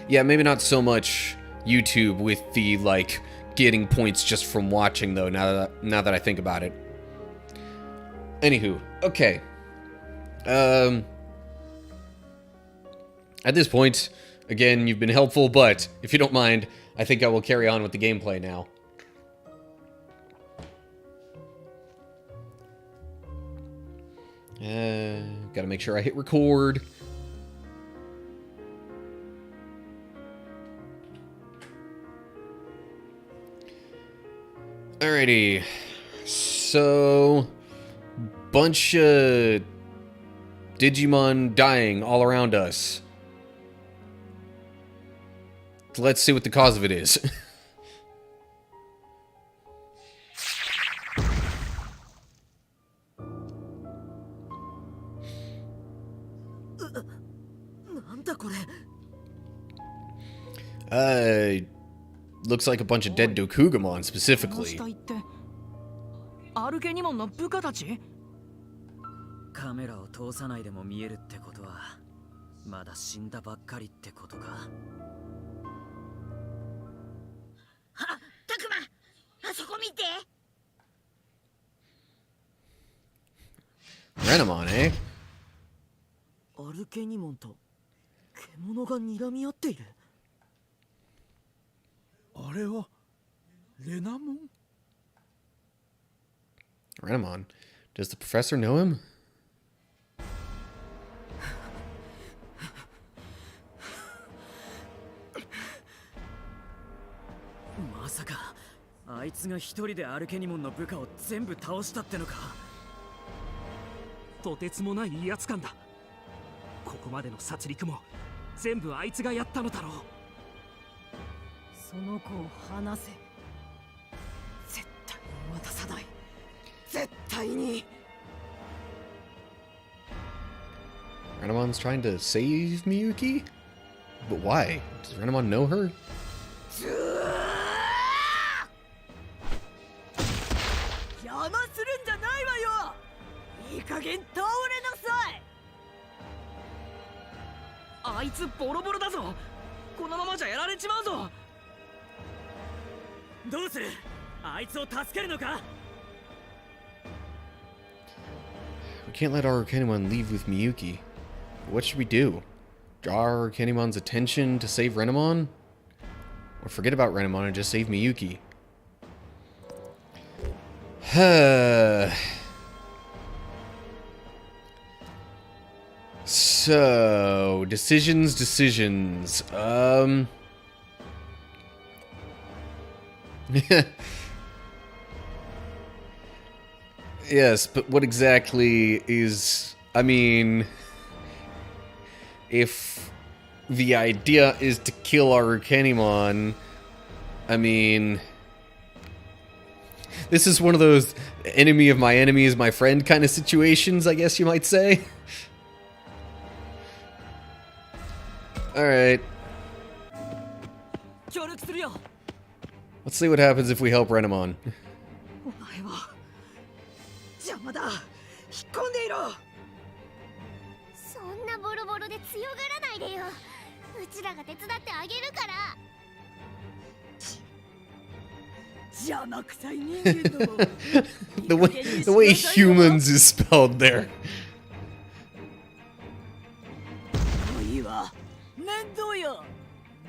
Yeah, maybe not so much YouTube with the like getting points just from watching though, now that I think about it. Anywho, okay. At this point, again, you've been helpful, but if you don't mind, I think I will carry on with the gameplay now. Gotta make sure I hit record. Alrighty. So, bunch of Digimon dying all around us. Let's see what the cause of it is. Looks like a bunch of dead Dokugamon specifically. アルケニモンの部下たち？カメラを通さないでも見えるってことはまだ死んだばっかりってことか。あ、タクマ、あそこ見て。Renamon, eh? アルケニモンと獣が睨み合っている。あれはレナモン？ Renamon. Does the professor know him? まさかあいつが一人でアルケニモンの部下を全部倒したってのか。とてつもない威圧感だ。ここまでの殺戮も全部あいつがやったのだろう。その子を離せ。絶対に渡さない。絶対に。Renamon's trying to save Miyuki? But why? Does Renamon know her? 邪魔するんじゃないわよ。いい加減倒れなさい。あいつボロボロだぞ。このままじゃやられちまうぞ。どうする？あいつを助けるのか？ We can't let our Arcanimon leave with Miyuki. What should we do? Draw our Arcanimon's attention to save Renamon? Or forget about Renamon and just save Miyuki? So, decisions. Yes, but what exactly is... I mean... If the idea is to kill Arukenimon, I mean... This is one of those enemy of my enemy is my friend kind of situations, I guess you might say. Alright. 協力するよ Let's see what happens if we help Renamon. お前は邪魔だ。引っ込んでいろ。そんなボロボロで強がらないでよ。うちらが手伝ってあげるから。邪魔くさい人間ども。 The way humans is spelled there. もういいわ。面倒よ。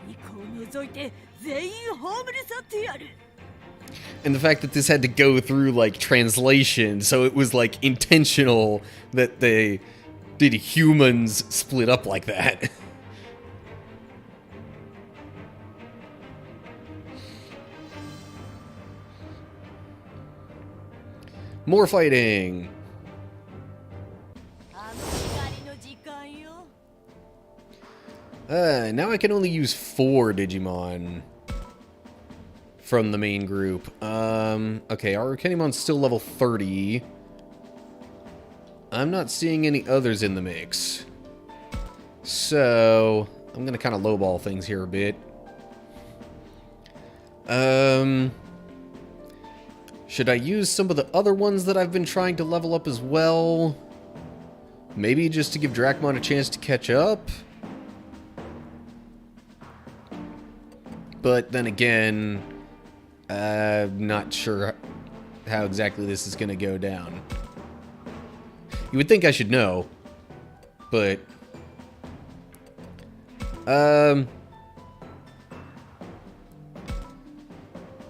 ニコを除いて全員葬り去ってやる。 And the fact that this had to go through, like, translation, so it was, like, intentional that they did humans split up like that. More fighting! あの光の時間よ。 Now I can only use 4 Digimon from the main group. Okay, our Arcanimon's still level 30. I'm not seeing any others in the mix. So, I'm gonna kind of lowball things here a bit. Should I use some of the other ones that I've been trying to level up as well? Maybe just to give Dracmon a chance to catch up? But then again, I'm not sure how exactly this is going to go down. You would think I should know, but...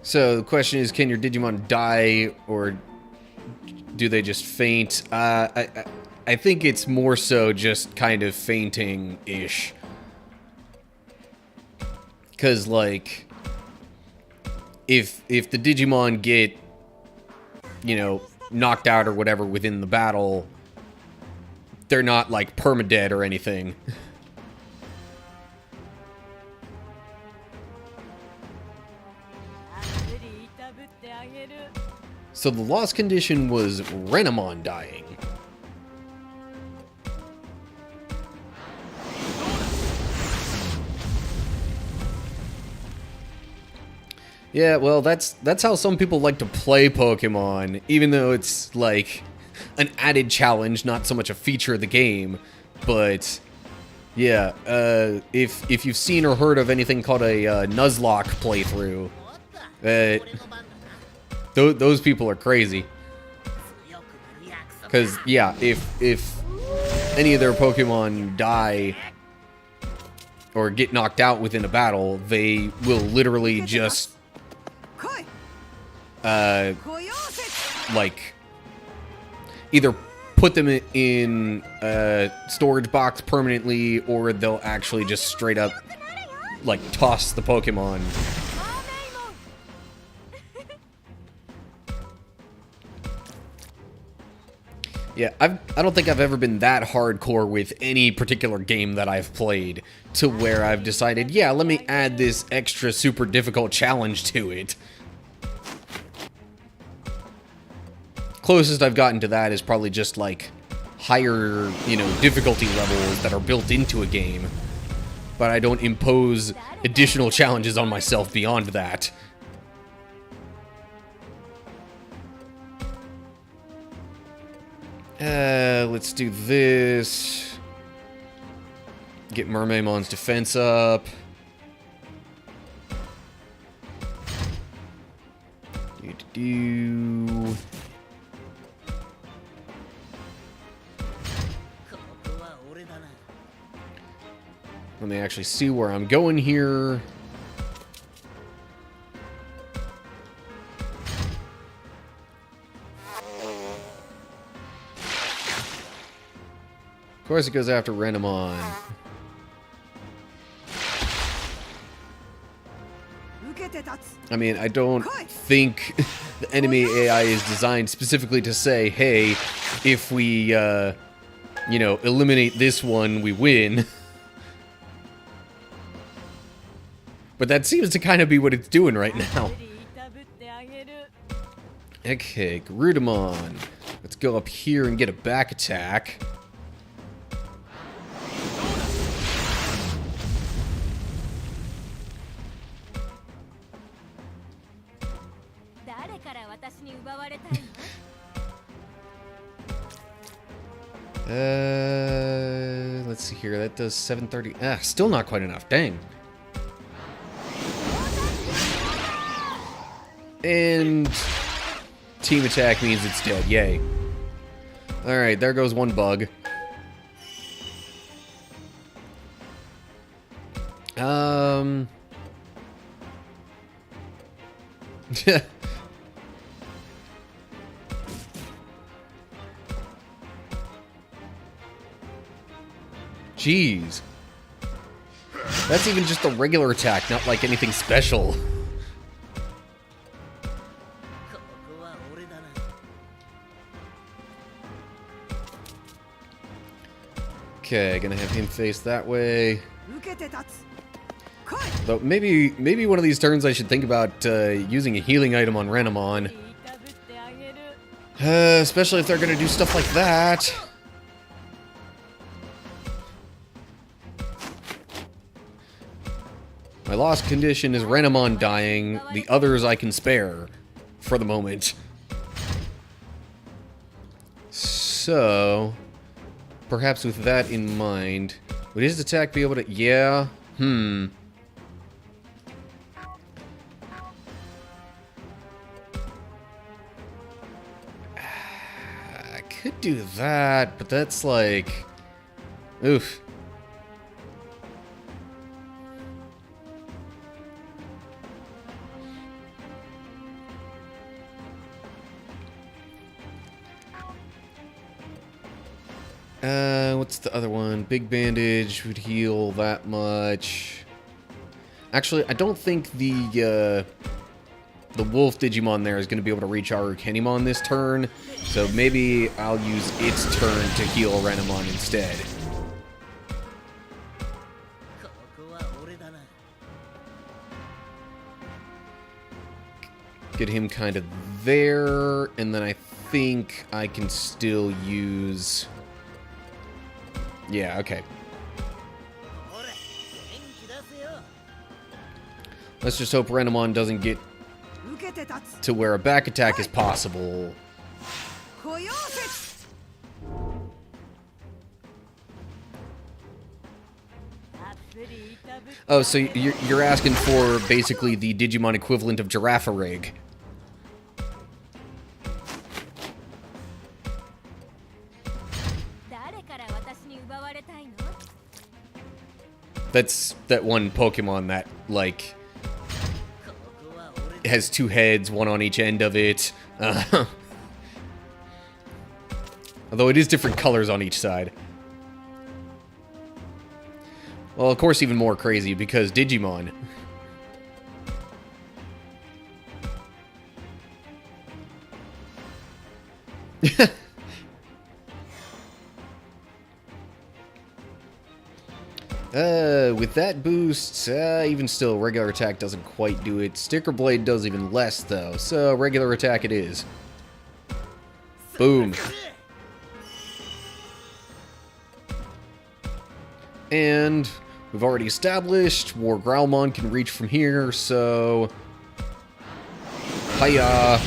So the question is, can your Digimon die, or do they just faint? I think it's more so just kind of fainting-ish. Because, like, if the Digimon get, you know, knocked out or whatever within the battle, they're not, like, permadead or anything. So the lost condition was Renamon dying. Yeah, well, that's how some people like to play Pokemon, even though it's like an added challenge, not so much a feature of the game. But yeah, if you've seen or heard of anything called a Nuzlocke playthrough, those people are crazy. Because yeah, if any of their Pokemon die or get knocked out within a battle, they will literally just like either put them in a storage box permanently, or they'll actually just straight up like toss the Pokemon. Yeah, I don't think I've ever been that hardcore with any particular game that I've played to where I've decided, yeah, let me add this extra super difficult challenge to it. Closest I've gotten to that is probably just like higher, you know, difficulty levels that are built into a game. But I don't impose additional challenges on myself beyond that. Let's do this. Get Mermaimon's defense up. Do. Let me actually see where I'm going here. Of course it goes after Renamon. I mean, I don't think the enemy AI is designed specifically to say, hey, if we, you know, eliminate this one, we win. But that seems to kind of be what it's doing right now. Okay, Garudamon. Let's go up here and get a back attack. Let's see here. That does 730. Ah, still not quite enough. Dang. And team attack means it's dead. Yay. Alright, there goes one bug. Jeez. That's even just a regular attack, not like anything special. Okay, gonna have him face that way. Though maybe one of these turns I should think about using a healing item on Renamon. Especially if they're gonna do stuff like that. My lost condition is Renamon dying. The others I can spare for the moment. So, perhaps with that in mind, would his attack be able to... Yeah. I could do that, but that's like... Oof. What's the other one? Big Bandage would heal that much. Actually, I don't think the Wolf Digimon there is going to be able to reach Arukenimon this turn, so maybe I'll use its turn to heal Renamon instead. Get him kind of there, and then I think I can still use... Yeah, okay. Let's just hope Renamon doesn't get to where a back attack is possible. Oh, so you're asking for basically the Digimon equivalent of Giraffe Rig. That's that one Pokemon that, like, has two heads, one on each end of it. Although it is different colors on each side. Well, of course, even more crazy because Digimon. With that boost, even still, regular attack doesn't quite do it. Sticker Blade does even less, though, so regular attack it is. Boom. And we've already established War Growlmon can reach from here, so... Hiya!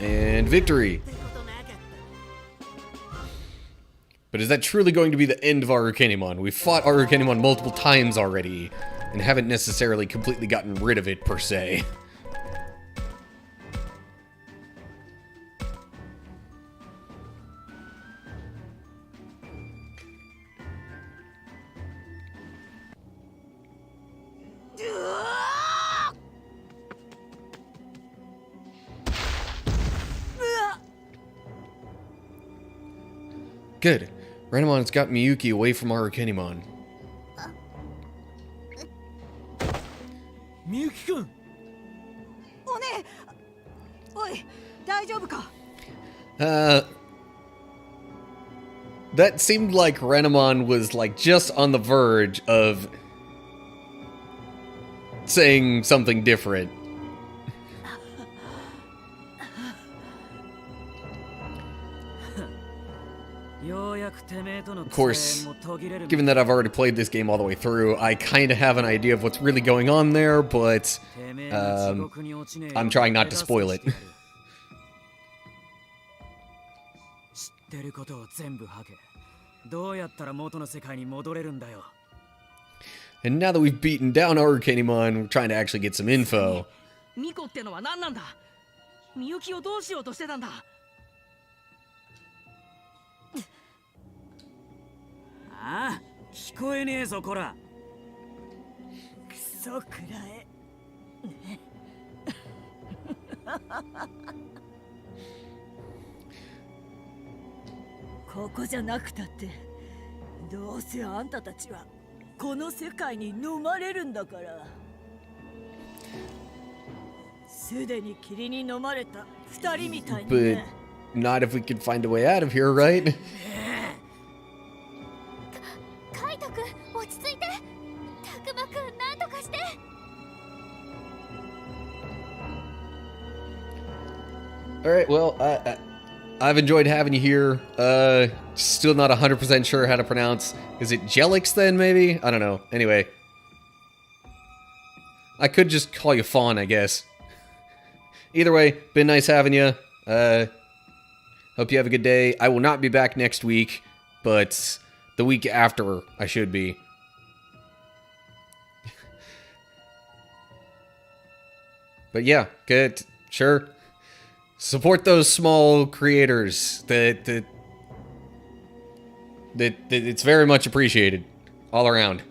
And victory! But is that truly going to be the end of Arukenimon? We've fought Arukenimon multiple times already, and haven't necessarily completely gotten rid of it, per se. Good. Renamon's got Miyuki away from Arukenimon. みゆきくん。おねおい、大丈夫か？ That seemed like Renamon was like just on the verge of saying something different. Of course, given that I've already played this game all the way through, I kind of have an idea of what's really going on there, but I'm trying not to spoil it. 知ってることを全部吐け。どうやったら元の世界に戻れるんだよ。 And now that we've beaten down Arukenimon, we're trying to actually get some info. ミコってのは何なんだ。みゆきをどうしようとしてたんだ。ああ、聞こえねえぞこら。クソくらえ。ここじゃなくたってどうせあんたたちはこの世界に飲まれるんだから。すでに霧に飲まれた二人みたいに But ね。 not if we could find a way out of here, right? カイトくん落ち着いて。たくまくんなんとかして。 All right, well, I've enjoyed having you here. Still not 100% sure how to pronounce. Is it Jelix then, maybe? I don't know. Anyway. I could just call you Fawn, I guess. Either way, been nice having you. Hope you have a good day. I will not be back next week, but the week after I should be. But yeah, good. Sure. Support those small creators. That it's very much appreciated all around.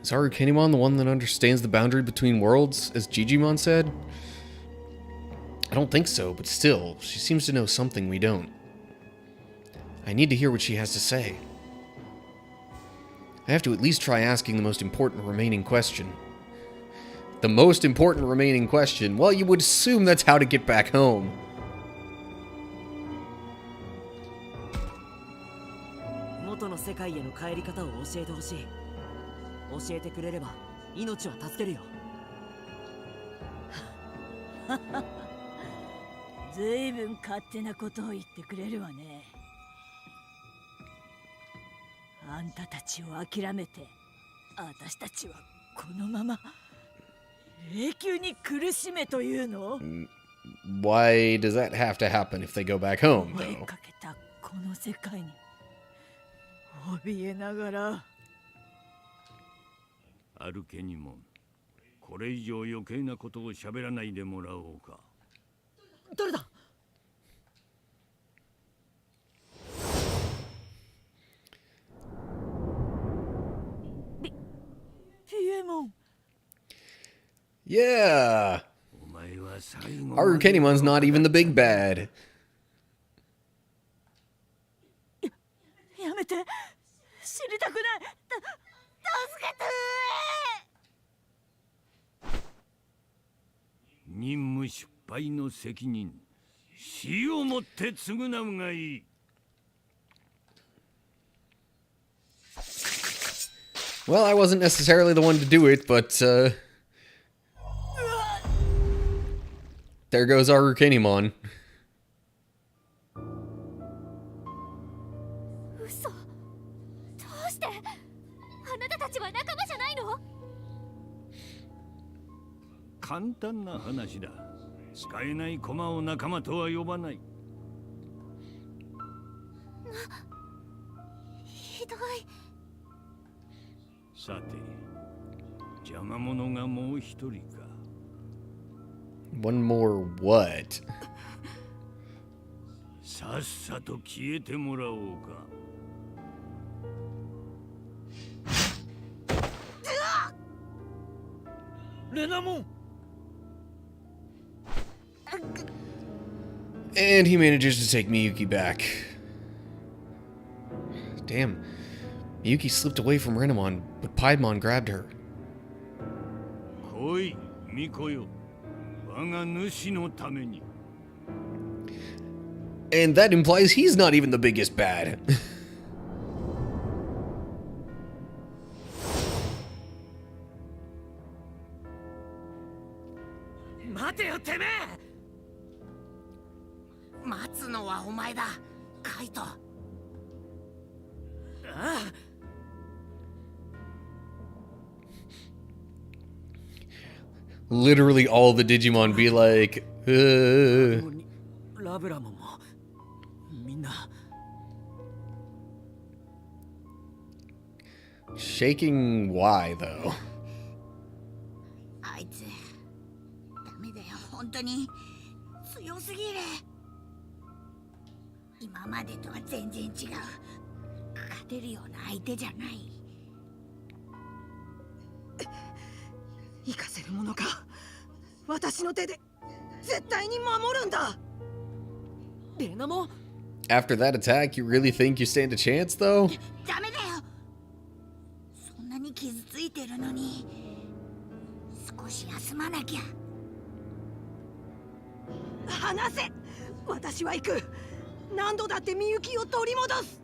Is Arukenimon the one that understands the boundary between worlds, as Jijimon said? I don't think so, but still, she seems to know something we don't. I need to hear what she has to say. I have to at least try asking the most important remaining question. The most important remaining question? Well, you would assume that's how to get back home. 元の世界への帰り方を教えてほしい。教えてくれれば命は助けるよ。ずいぶん勝手なことを言ってくれるわね。あんたたちを諦めて、私たちはこのまま永久に苦しめというの？ Why does that have to happen if they go back home, 追い though? かけたこの世界に怯えながら。アルケニモン、これ以上余計なことを喋らないでもらおうか。誰だ？ピエモン。 Yeah! お前は最後 Arukenimon's not even the big bad. やめて、死にたくない。助けて。任務失敗の責任、死をもって償うがいい。Well, I wasn't necessarily the one to do it, but, there goes Arukenimon. 嘘。どうして？あなたたちは仲間じゃないの？簡単な話だ。使えない駒を仲間とは呼ばない。ひどい。さて、邪魔者がもう一人か。One more what? さっさと消えてもらおうか。レナモン。 And he manages to take Miyuki back. Damn. Yuki slipped away from Renamon, but Piedmon grabbed her. 来い、巫女よ。我が主のために。 And that implies he's not even the biggest bad. 待てよてめえ。待つのはお前だ、カイト。ああ。 Literally all the Digimon be like, ラブラモンもみんな shaking why though? あいつダメだよ、本当に強すぎる。今までとは全然違う。勝てるような相手じゃない。行かせるものか。私の手で絶対に守るんだ。レナも After that attack, you really think you stand a chance though? ダメだよ。そんなに傷ついてるのに少し休まなきゃ。離せ。私は行く。何度だってみゆきを取り戻す。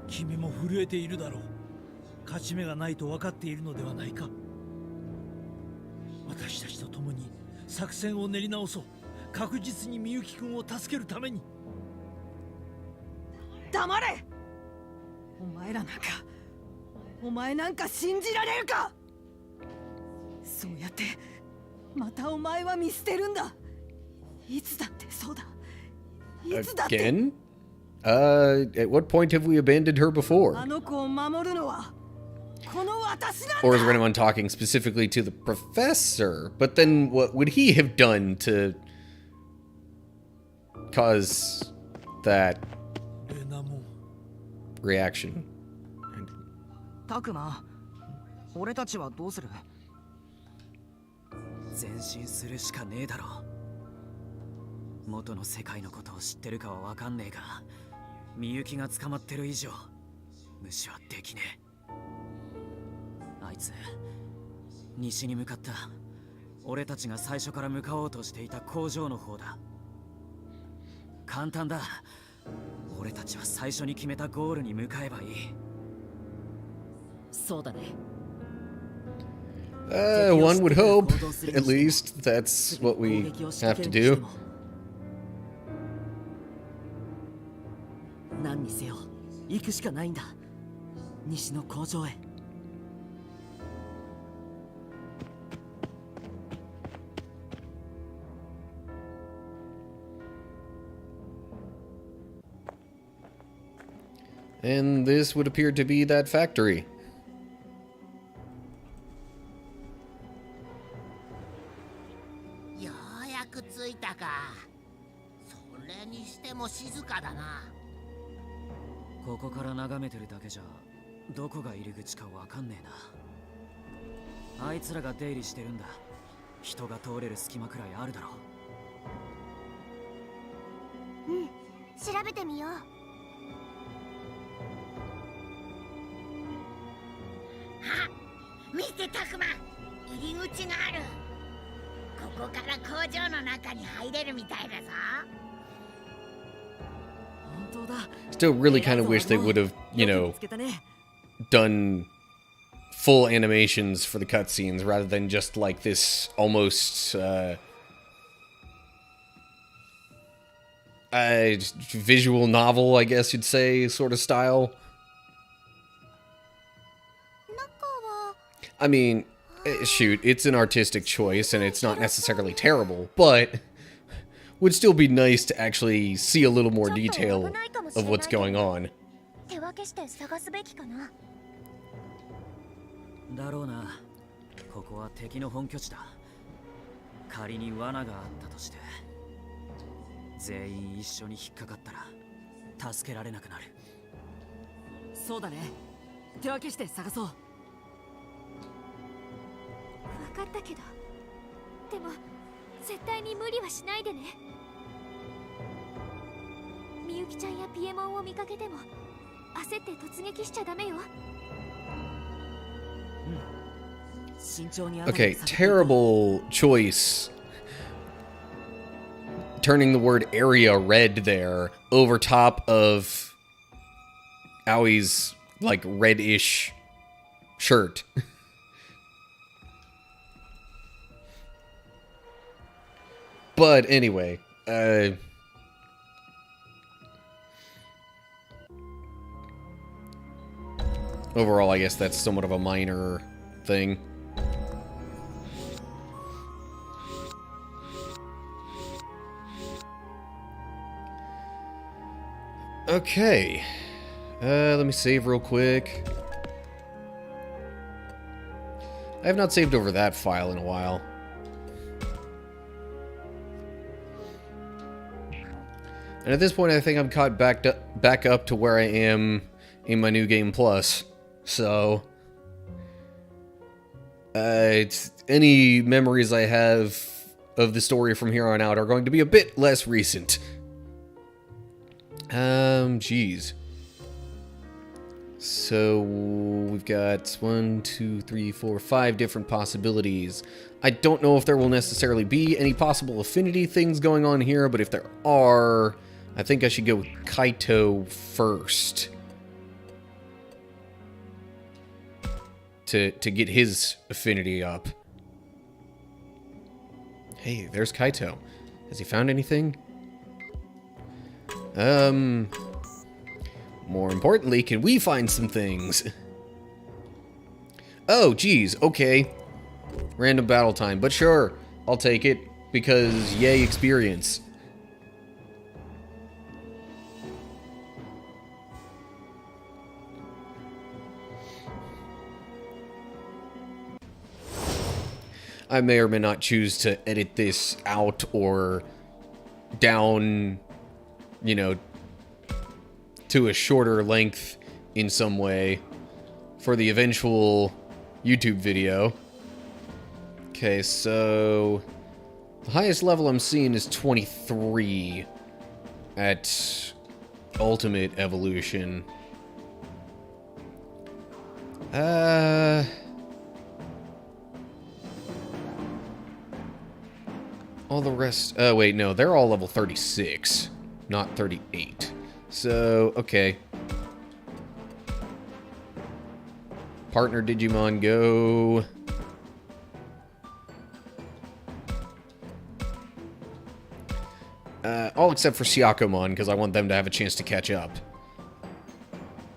君も震えているだろう。勝ち目がないと分かっているのではないか。私たちと共に作戦を練り直そう。確実にみゆきくんを助けるために。黙れ。お前なんか信じられるか。そうやってまたお前は見捨てるんだ。いつだってそうだ。いつだって。 Again? At what point have we abandoned her before? あの子を守るのはこの私なんだ。 Or is Renamon talking specifically to the professor? But then what would he have done to cause that reaction? タクマ、俺たちはどうする？前進するしかねえだろ。元の世界のことを知ってるかはわかんねえが、みゆきが捕まってる以上無視はできねえ。あいつ西に向かった。俺たちが最初から向かおうとしていた工場の方だ。簡単だ。俺たちは最初に決めたゴールに向かえばいい。そうだね。One would hope, at least, that's what we have to do. 何にせよ行くしかないんだ。西の工場へ。And this would appear to be that factory. ようやく着いたか。それにしても静かだな。ここから眺めてるだけじゃどこが入り口かわかんねえな。あいつらが出入りしてるんだ。人が通れる隙間くらいあるだろう。うん、調べてみよう。あ、見てタクマ、入り口がある。ここから工場の中に入れるみたいだぞ。 Still really kind of wish they would have, you know, done full animations for the cutscenes rather than just like this almost visual novel, I guess you'd say, sort of style. I mean, shoot, it's an artistic choice and it's not necessarily terrible, but would still be nice to actually see a little more detail of what's going on. 手分けして探すべきかな。だろうな。ここは敵の本拠地だ。仮に罠があったとして、全員一緒に引っかかったら助けられなくなる。そうだね。手分けして探そう。分かったけど、でも絶対に無理はしないでね。みゆきちゃんやピエモンを見かけても焦って突撃しちゃダメよ。Okay, terrible choice. Turning the word area red there over top of Aui's, like, reddish shirt. But anyway, overall, I guess that's somewhat of a minor thing. Okay. Let me save real quick. I have not saved over that file in a while. And at this point, I think I'm caught back up to where I am in my New Game Plus. So, it's any memories I have of the story from here on out are going to be a bit less recent. Geez. So, we've got 1, 2, 3, 4, 5 different possibilities. I don't know if there will necessarily be any possible affinity things going on here, but if there are, I think I should go with Kaito first. To get his affinity up. Hey, there's Kaito. Has he found anything? More importantly, can we find some things? Oh, geez, okay. Random battle time, but sure, I'll take it, because yay experience. I may or may not choose to edit this out or down, you know, to a shorter length in some way for the eventual YouTube video. Okay, so the highest level I'm seeing is 23 at Ultimate Evolution. All the rest... wait, no, they're all level 36, not 38. So, okay. Partner Digimon, go. All except for Syakomon, because I want them to have a chance to catch up.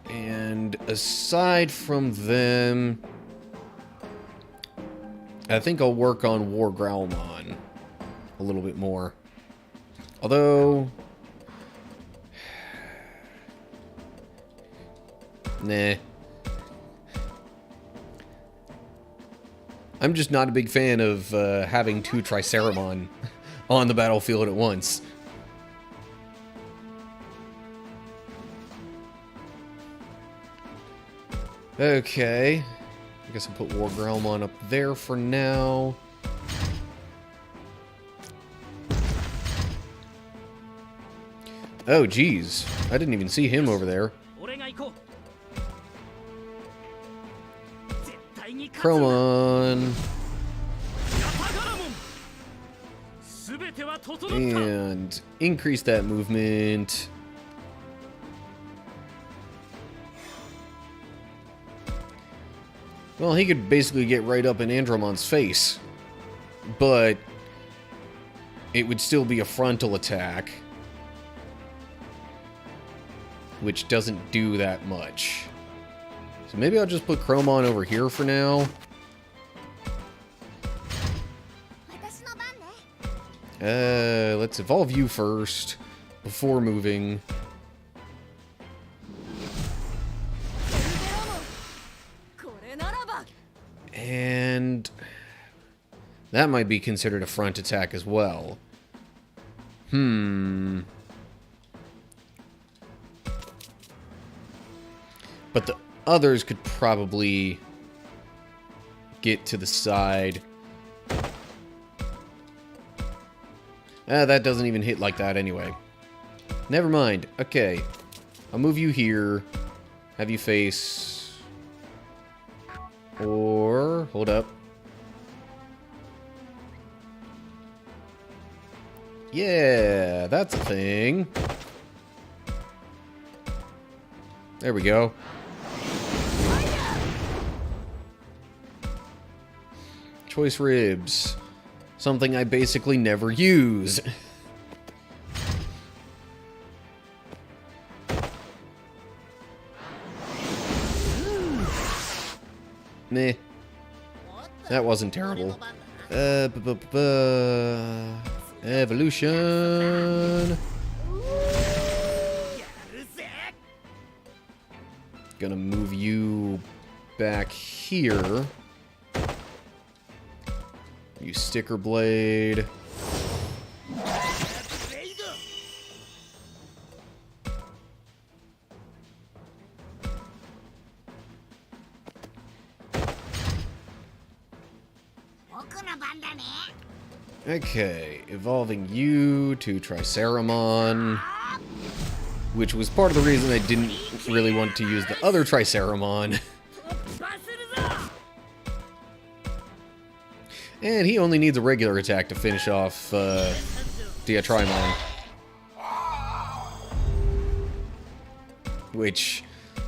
And aside from them... I think I'll work on War Growlmon a little bit more. Although... Nah. I'm just not a big fan of having two Triceramon on the battlefield at once. Okay. I guess I'll put War Growlmon up there for now. Oh, geez. I didn't even see him over there. Chromon. And increase that movement. Well, he could basically get right up in Andromon's face. But it would still be a frontal attack. Which doesn't do that much. So maybe I'll just put Chromon over here for now. Let's evolve you first, before moving. And that might be considered a front attack as well. But the others could probably get to the side. That doesn't even hit like that anyway. Never mind. Okay. I'll move you here. have you face... Or... Hold up. Yeah, that's a thing. There we go. Choice ribs. Something I basically never use. Meh. That wasn't terrible. Evolution. Gonna move you back here. Use sticker blade. Okay, evolving you to Triceramon, which was part of the reason I didn't really want to use the other Triceramon. And he only needs a regular attack to finish off Diatrimon. Which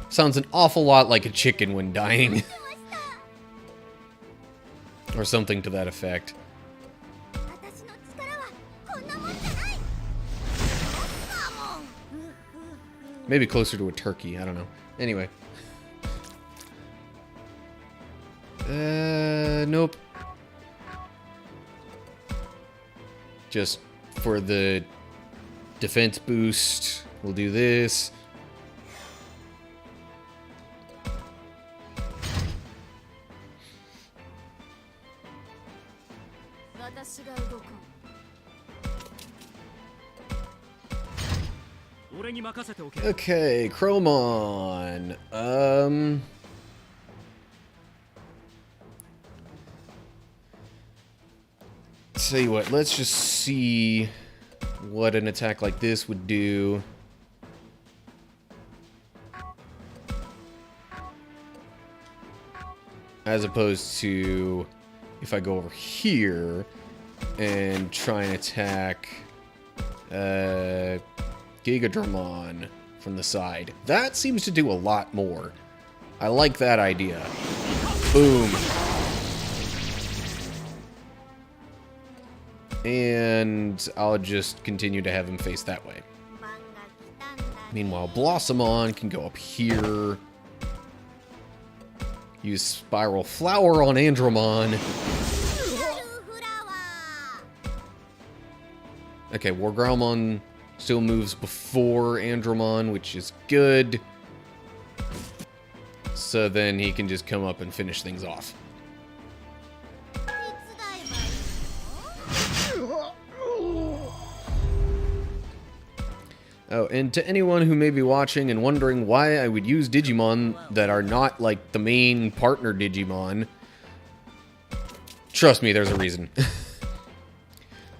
sounds an awful lot like a chicken when dying. Or something to that effect. Maybe closer to a turkey, I don't know. Anyway. Nope. Just for the defense boost, we'll do this. Okay, Chromon. Tell you what, let's just see what an attack like this would do. As opposed to if I go over here and try and attack Gigadramon from the side. That seems to do a lot more. I like that idea. Boom. And I'll just continue to have him face that way. Meanwhile, Blossomon can go up here. Use Spiral Flower on Andromon. Okay, Wargrowlmon still moves before Andromon, which is good. So then he can just come up and finish things off. Oh, and to anyone who may be watching and wondering why I would use Digimon that are not, like, the main partner Digimon, trust me, there's a reason.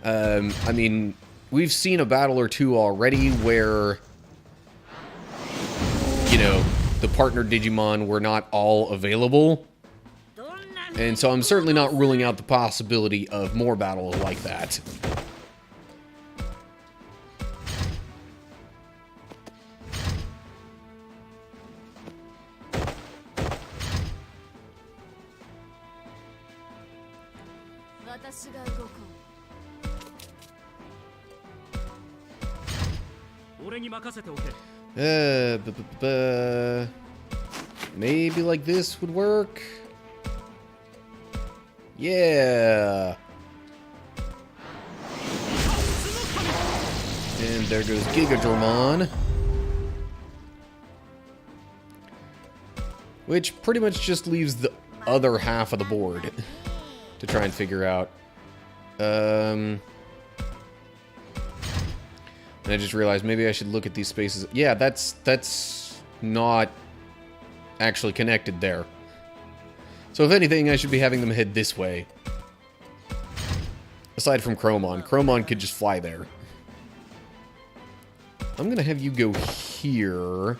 I mean, we've seen a battle or two already where, you know, the partner Digimon were not all available. And so I'm certainly not ruling out the possibility of more battles like that. Maybe like this would work. Yeah. And there goes Gigadramon. Which pretty much just leaves the other half of the board to try and figure out. And I just realized maybe I should look at these spaces. Yeah, that's not actually connected there. So if anything, I should be having them head this way. Aside from Chromon. Chromon could just fly there. I'm gonna have you go here.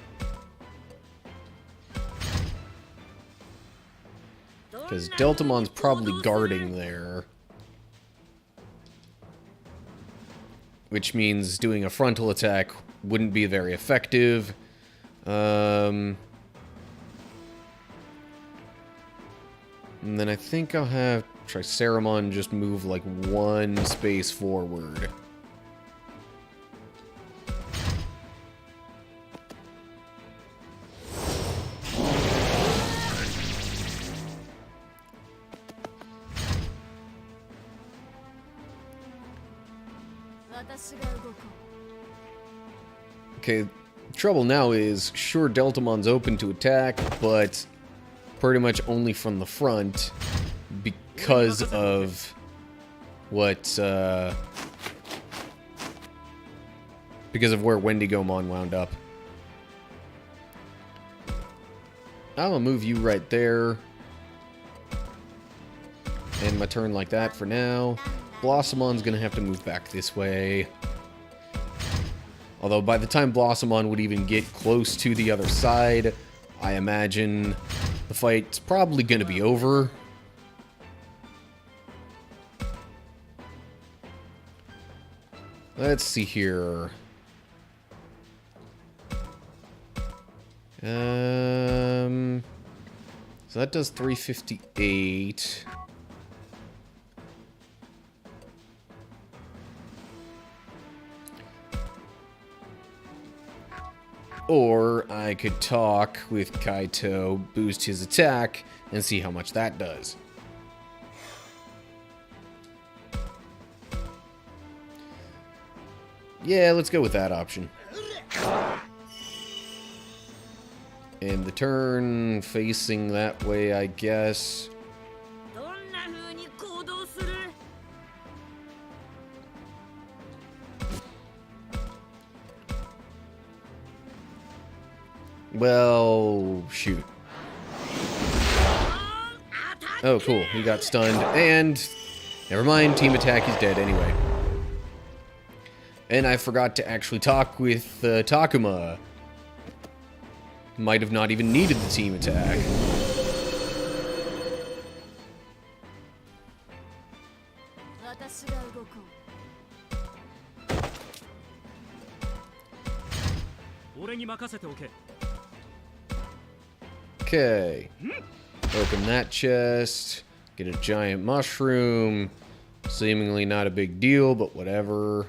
Because Deltamon's probably guarding there. Which means doing a frontal attack wouldn't be very effective. And then I think I'll have Triceramon just move like one space forward. Okay, trouble now is, sure, Deltamon's open to attack, but pretty much only from the front because of what, because of where Wendigomon wound up. I'm gonna move you right there. End my turn like that for now. Blossomon's gonna have to move back this way. Although by the time Blossomon would even get close to the other side, I imagine the fight's probably gonna be over. Let's see here. So that does 358. Or I could talk with Kaito, boost his attack, and see how much that does. Yeah, let's go with that option. And the turn facing that way, I guess. Well, shoot. Oh, cool. He got stunned. And never mind, team attack is dead anyway. And I forgot to actually talk with Takuma. Might have not even needed the team attack. Okay. Open that chest. Get a giant mushroom. Seemingly not a big deal, but whatever.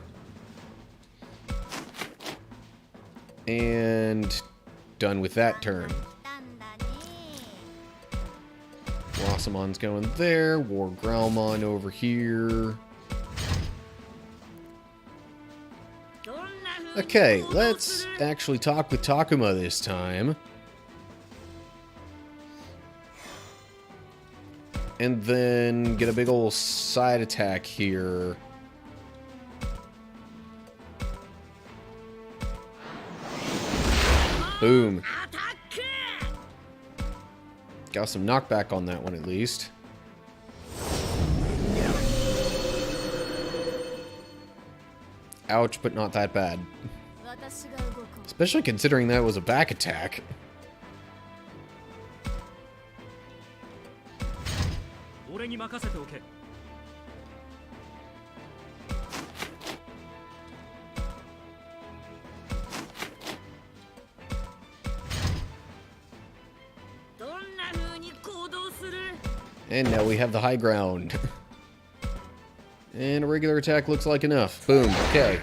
And done with that turn. Blossomon's going there. War Growlmon over here. Okay, let's actually talk with Takuma this time. And then get a big ol' side attack here. Boom. Got some knockback on that one at least. Ouch, but not that bad. Especially considering that was a back attack. And now we have the high ground. And a regular attack looks like enough. Boom. Okay.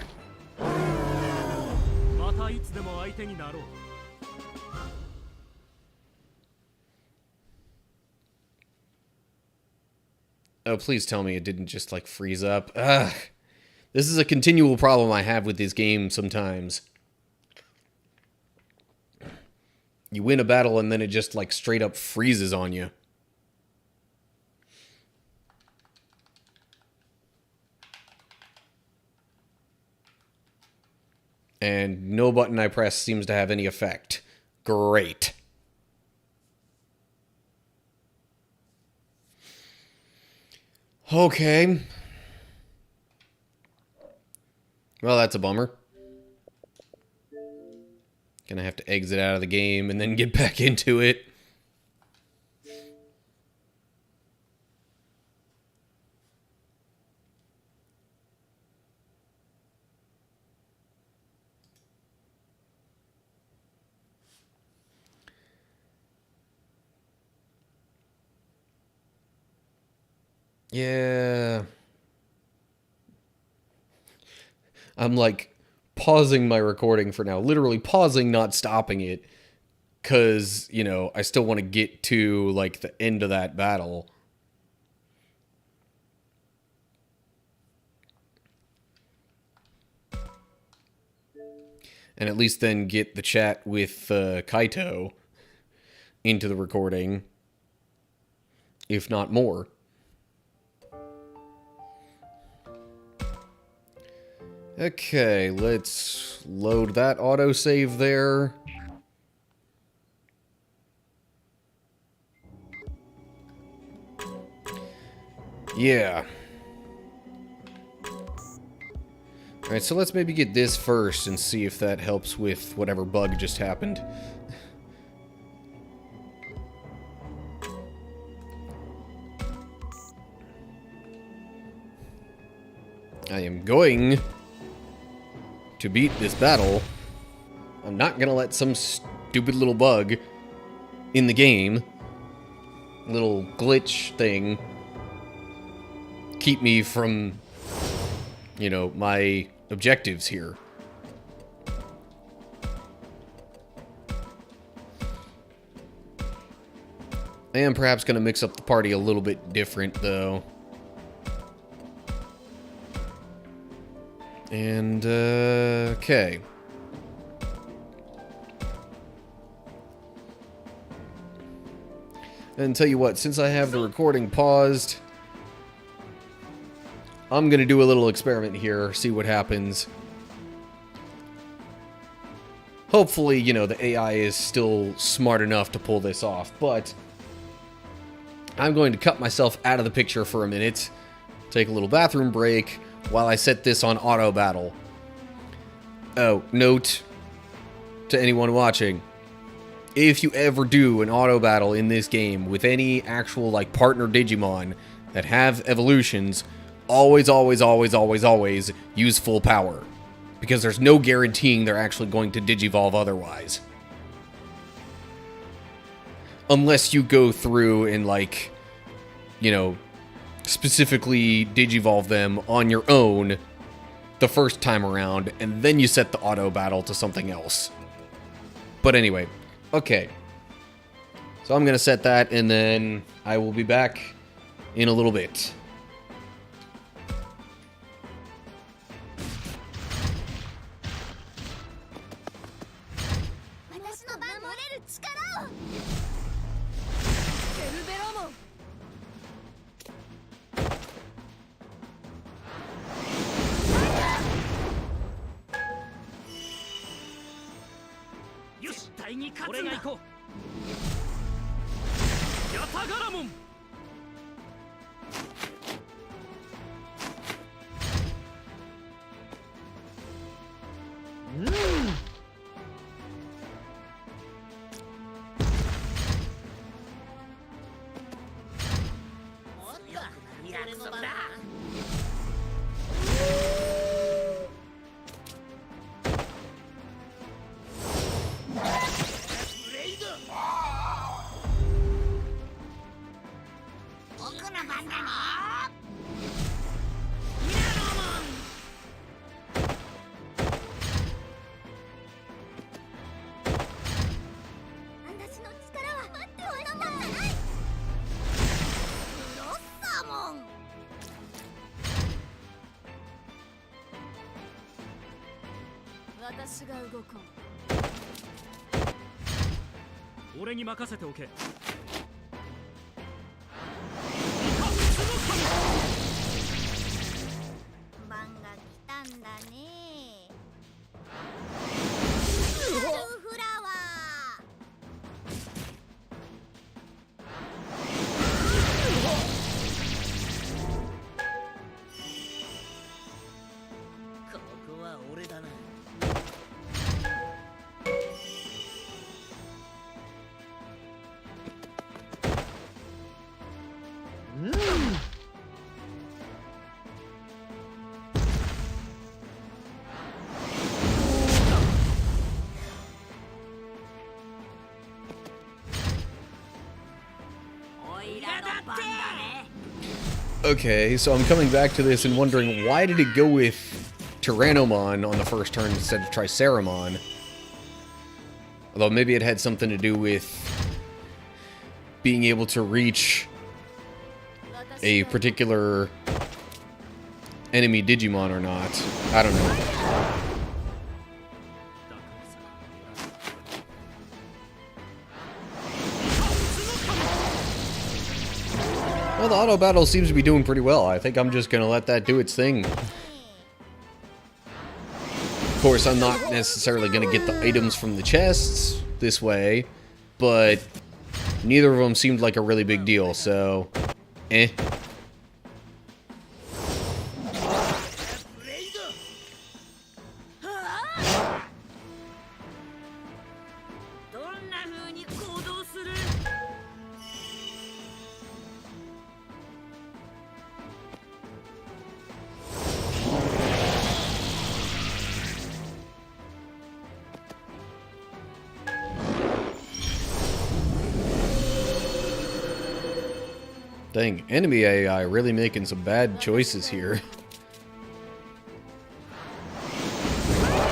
Oh, please tell me it didn't just, like, freeze up. Ugh. This is a continual problem I have with this game sometimes. You win a battle and then it just, like, straight up freezes on you. And no button I press seems to have any effect. Great. Okay. Well, that's a bummer. Gonna have to exit out of the game and then get back into it. Yeah. I'm like pausing my recording for now. Literally pausing, not stopping it. Because, you know, I still want to get to, like, the end of that battle. And at least then get the chat with Kaito into the recording. If not more. Okay, let's load that autosave there. Yeah. Alright, so let's maybe get this first and see if that helps with whatever bug just happened. I am going to beat this battle. I'm not gonna let some stupid little bug in the game, little glitch thing, keep me from, you know, my objectives here. I am perhaps going to mix up the party a little bit different, though. And, okay. And tell you what, since I have the recording paused, I'm going to do a little experiment here, see what happens. Hopefully, you know, the AI is still smart enough to pull this off, but I'm going to cut myself out of the picture for a minute, take a little bathroom break, while I set this on auto battle. Oh, note to anyone watching. If you ever do an auto battle in this game with any actual, like, partner Digimon that have evolutions, always, always, always, always, always use full power. Because there's no guaranteeing they're actually going to Digivolve otherwise. Unless you go through and, like, you know, specifically Digivolve them on your own the first time around, and then you set the auto battle to something else. But anyway, okay. So I'm going to set that, and then I will be back in a little bit.俺に任せておけ。番が来たんだね。フラワここは俺だな。Okay, so I'm coming back to this and wondering why did it go with Tyrannomon on the first turn instead of Triceramon? Although maybe it had something to do with being able to reach a particular enemy Digimon or not. I don't know. Well, the auto battle seems to be doing pretty well. I think I'm just gonna let that do its thing. Of course, I'm not necessarily gonna get the items from the chests this way, but neither of them seemed like a really big deal, so eh. Dang, enemy AI really making some bad choices here.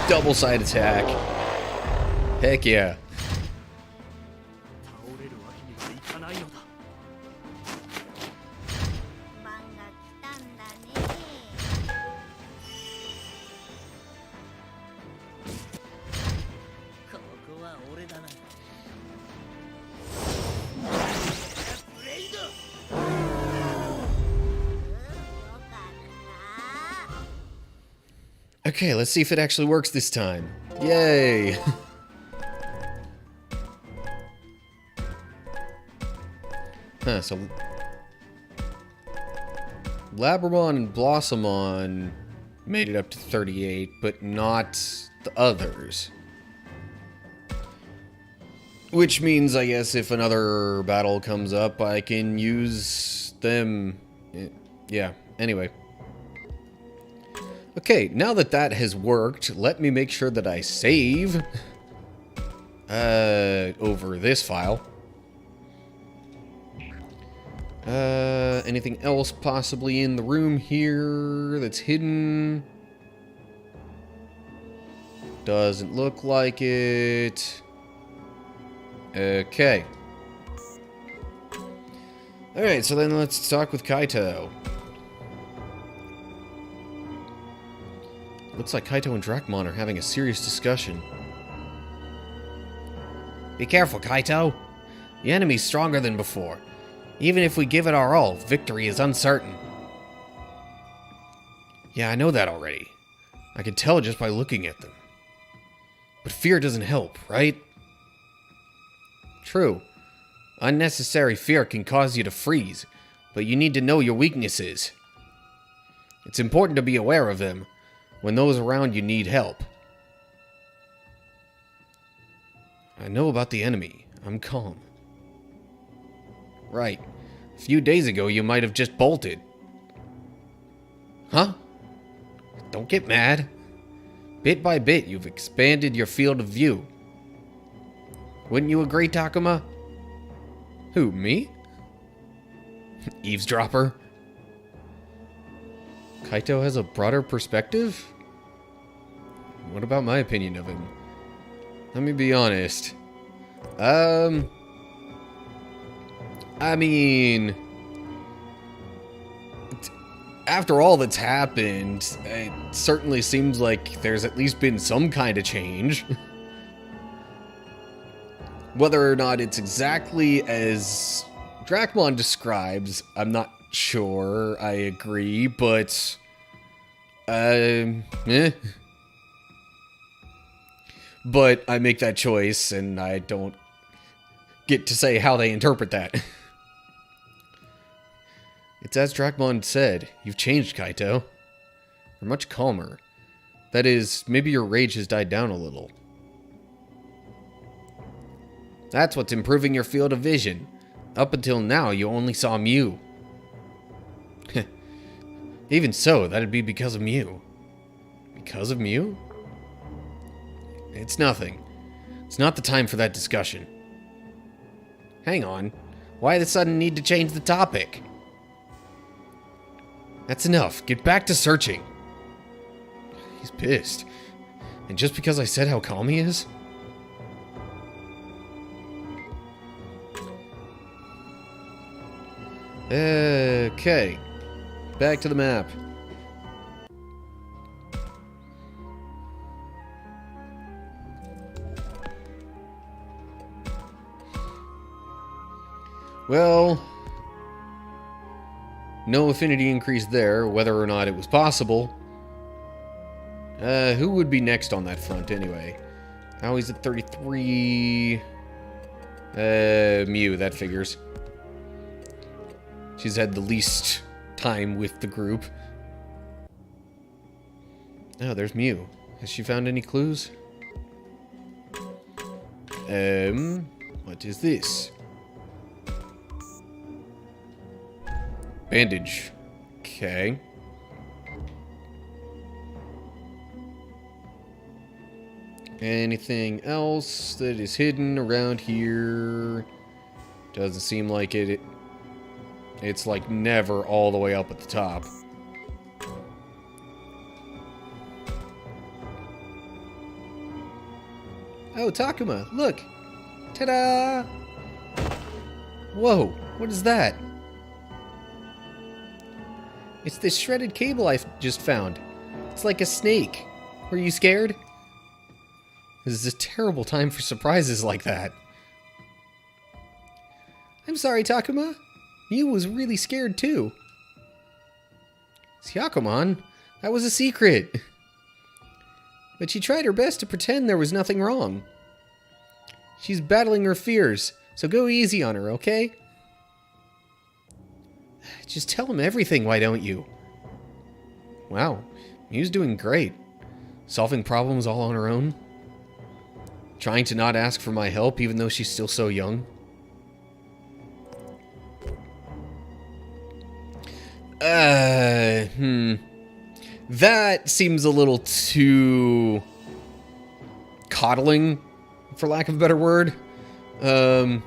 Double side attack. Heck yeah. Okay, let's see if it actually works this time. Yay! Huh, so Labramon and Blossomon made it up to 38, but not the others. Which means, I guess, if another battle comes up, I can use them. Yeah, anyway. Okay, now that that has worked, let me make sure that I save over this file. Anything else possibly in the room here that's hidden? Doesn't look like it. Okay. Alright, so then let's talk with Kaito. Looks like Kaito and Drachmon are having a serious discussion. Be careful, Kaito. The enemy's stronger than before. Even if we give it our all, victory is uncertain. Yeah, I know that already. I can tell just by looking at them. But fear doesn't help, right? True. Unnecessary fear can cause you to freeze, but you need to know your weaknesses. It's important to be aware of them when those around you need help. I know about the enemy. I'm calm. Right. A few days ago, you might have just bolted. Huh? Don't get mad. Bit by bit, you've expanded your field of view. Wouldn't you agree, Takuma? Who, me? Eavesdropper? Kaito has a broader perspective? What about my opinion of him? Let me be honest. I mean, after all that's happened, it certainly seems like there's at least been some kind of change. Whether or not it's exactly as Drachmon describes, I'm not sure. I agree, but But I make that choice, and I don't get to say how they interpret that. It's as Drachmon said, you've changed, Kaito. You're much calmer. That is, maybe your rage has died down a little. That's what's improving your field of vision. Up until now, you only saw Mew. Even so, that'd be because of Mew. Because of Mew? It's nothing. It's not the time for that discussion. Hang on. Why the sudden need to change the topic? That's enough. Get back to searching. He's pissed. And just because I said how calm he is? Okay. Back to the map. Well, no affinity increase there, whether or not it was possible. Who would be next on that front, anyway? Now he's at 33... Mew, that figures. She's had the least time with the group. Oh, there's Mew. Has she found any clues? What is this? Bandage. Okay. Anything else that is hidden around here? Doesn't seem like it. It's like never all the way up at the top. Oh, Takuma, look! Ta-da! Whoa, what is that? It's this shredded cable I just found. It's like a snake. Were you scared? This is a terrible time for surprises like that. I'm sorry, Takuma. Mew was really scared too. Hyakumon, that was a secret. But she tried her best to pretend there was nothing wrong. She's battling her fears, so go easy on her, okay? Just tell him everything, why don't you? Wow, Mew's doing great. Solving problems all on her own. Trying to not ask for my help even though she's still so young. That seems a little too coddling, for lack of a better word. I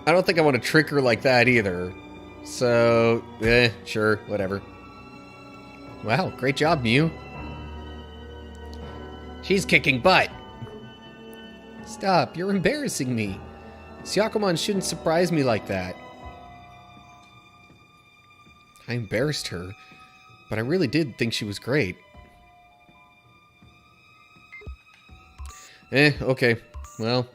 don't think I want to trick her like that either. So, sure, whatever. Wow, great job, Mew. She's kicking butt. Stop, you're embarrassing me. Hyakumon shouldn't surprise me like that. I embarrassed her, but I really did think she was great. Okay. Well.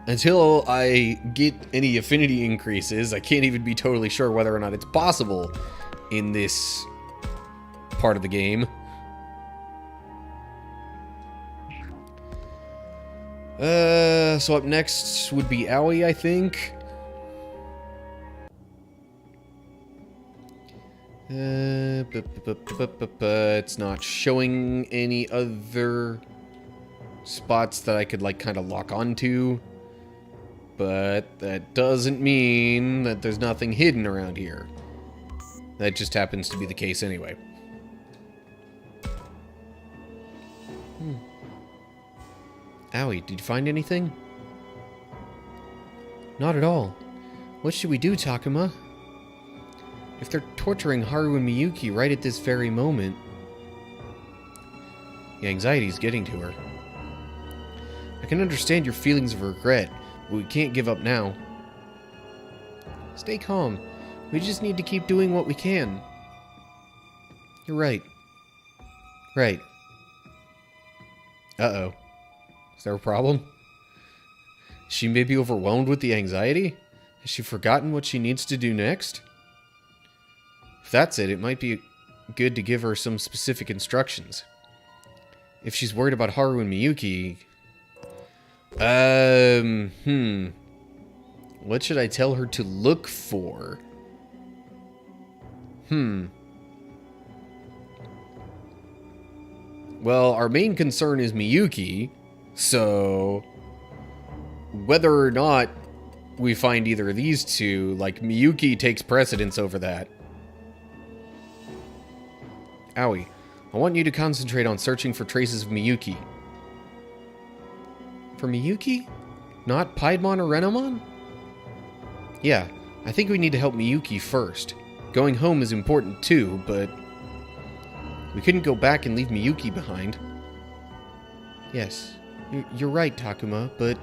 Until I get any affinity increases, I can't even be totally sure whether or not it's possible in this part of the game. So up next would be Aoi, I think. It's not showing any other spots that I could, like, kind of lock onto. But that doesn't mean that there's nothing hidden around here. That just happens to be the case anyway. Aoi, did you find anything? Not at all. What should we do, Takuma? If they're torturing Haru and Miyuki right at this very moment... The anxiety's getting to her. I can understand your feelings of regret, but we can't give up now. Stay calm. We just need to keep doing what we can. You're right. Right. Uh-oh. Is there a problem? She may be overwhelmed with the anxiety? Has she forgotten what she needs to do next? If that's it, it might be good to give her some specific instructions. If she's worried about Haru and Miyuki... What should I tell her to look for? Well, our main concern is Miyuki, so... Whether or not we find either of these two, like, Miyuki takes precedence over that. Aoi, I want you to concentrate on searching for traces of Miyuki. For Miyuki? Not Piedmon or Renamon? Yeah, I think we need to help Miyuki first. Going home is important too, but we couldn't go back and leave Miyuki behind. Yes, you're right, Takuma, but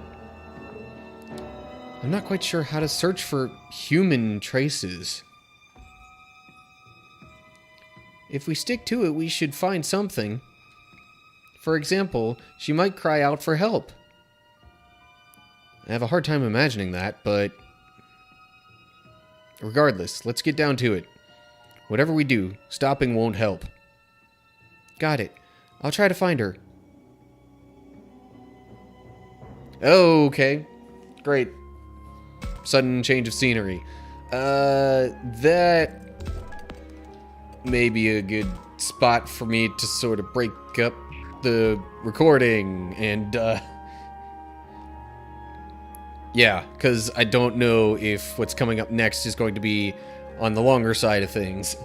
I'm not quite sure how to search for human traces. If we stick to it, we should find something. For example, she might cry out for help. I have a hard time imagining that, but regardless, let's get down to it. Whatever we do, stopping won't help. Got it. I'll try to find her. Okay. Great. Sudden change of scenery. That may be a good spot for me to sort of break up the recording and, yeah, because I don't know if what's coming up next is going to be on the longer side of things.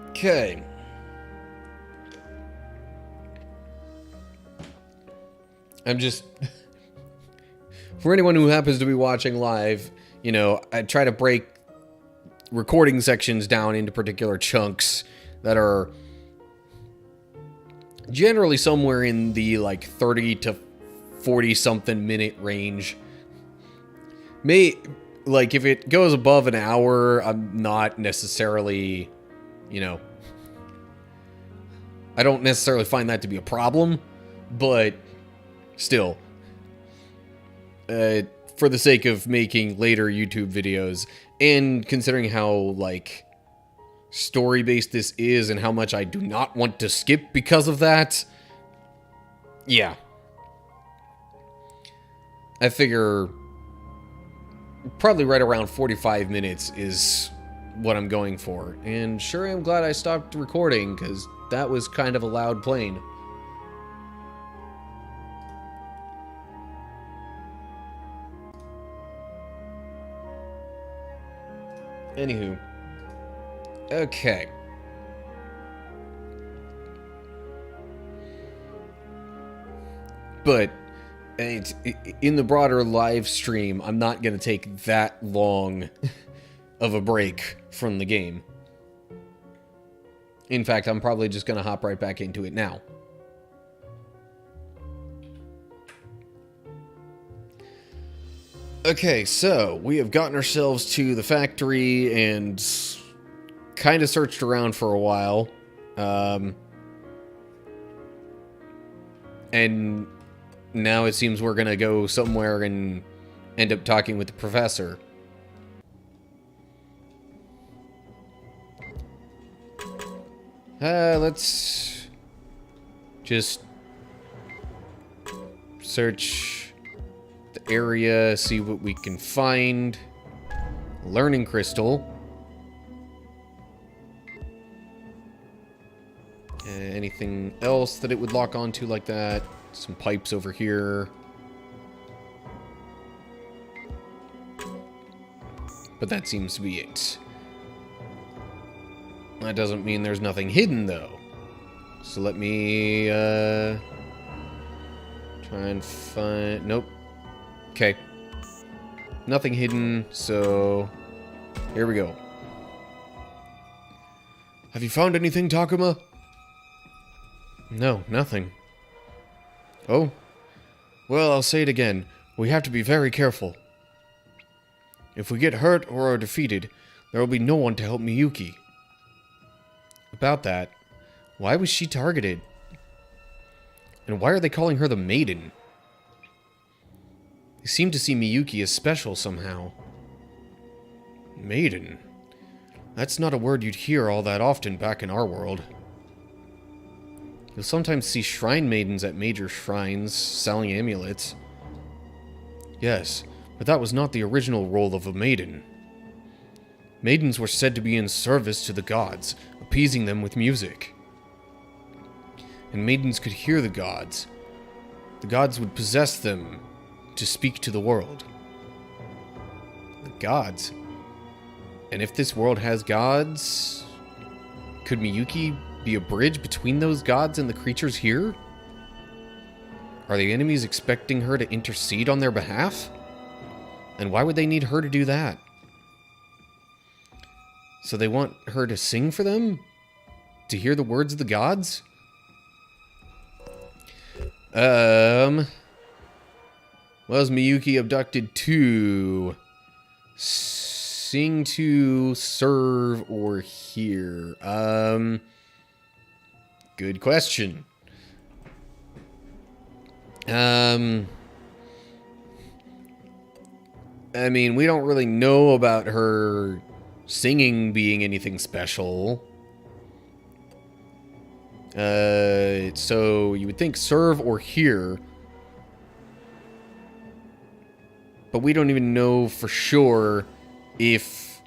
Okay. I'm just... For anyone who happens to be watching live, you know, I try to break recording sections down into particular chunks that are generally somewhere in the, like, 30 to 40-something minute range. Like, if it goes above an hour, I'm not necessarily, you know... I don't necessarily find that to be a problem, but still, for the sake of making later YouTube videos, and considering how, like, story-based this is and how much I do not want to skip because of that, yeah. I figure probably right around 45 minutes is what I'm going for. And sure, I'm glad I stopped recording, because that was kind of a loud plane. Anywho. Okay. But in the broader live stream, I'm not going to take that long of a break from the game. In fact, I'm probably just going to hop right back into it now. Okay, so we have gotten ourselves to the factory and kind of searched around for a while. And now it seems we're going to go somewhere and end up talking with the professor. Let's just search the area, see what we can find. Learning crystal. Anything else that it would lock onto like that? Some pipes over here. But that seems to be it. That doesn't mean there's nothing hidden, though. So let me, try and find... Nope. Okay. Nothing hidden, so... Here we go. Have you found anything, Takuma? No, nothing. Oh? Well, I'll say it again. We have to be very careful. If we get hurt or are defeated, there will be no one to help Miyuki. About that, why was she targeted? And why are they calling her the Maiden? They seem to see Miyuki as special somehow. Maiden? That's not a word you'd hear all that often back in our world. You'll sometimes see shrine maidens at major shrines, selling amulets. Yes, but that was not the original role of a maiden. Maidens were said to be in service to the gods, appeasing them with music. And maidens could hear the gods. The gods would possess them to speak to the world. The gods? And if this world has gods, could Miyuki be a bridge between those gods and the creatures here? Are the enemies expecting her to intercede on their behalf? And why would they need her to do that? So they want her to sing for them? To hear the words of the gods? Was Miyuki abducted to sing to, serve, or hear? Good question. I mean, we don't really know about her singing being anything special. So you would think serve or hear. But we don't even know for sure if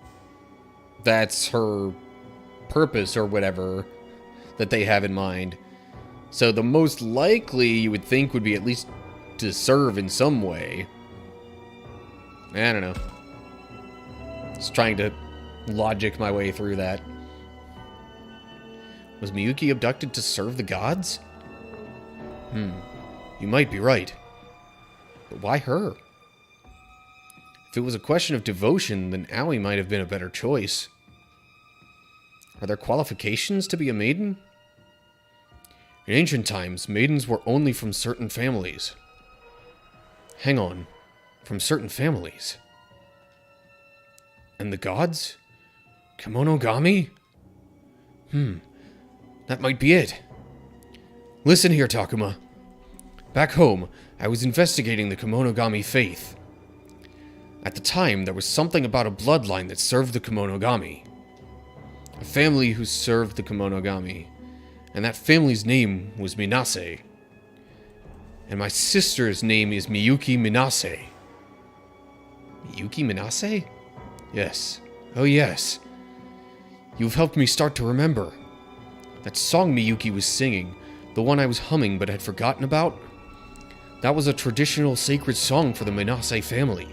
that's her purpose or whatever that they have in mind. So the most likely you would think would be at least to serve in some way. I don't know. Just trying to logic my way through that. Was Miyuki abducted to serve the gods? You might be right. But why her? If it was a question of devotion, then Aoi might have been a better choice. Are there qualifications to be a maiden? In ancient times, maidens were only from certain families. Hang on. From certain families? And the gods? Kemonogami? That might be it. Listen here, Takuma. Back home, I was investigating the Kemonogami faith. At the time, there was something about a bloodline that served the Kemonogami. A family who served the Kemonogami. And that family's name was Minase. And my sister's name is Miyuki Minase. Miyuki Minase? Yes. Oh yes. You've helped me start to remember. That song Miyuki was singing, the one I was humming but had forgotten about, that was a traditional sacred song for the Minase family.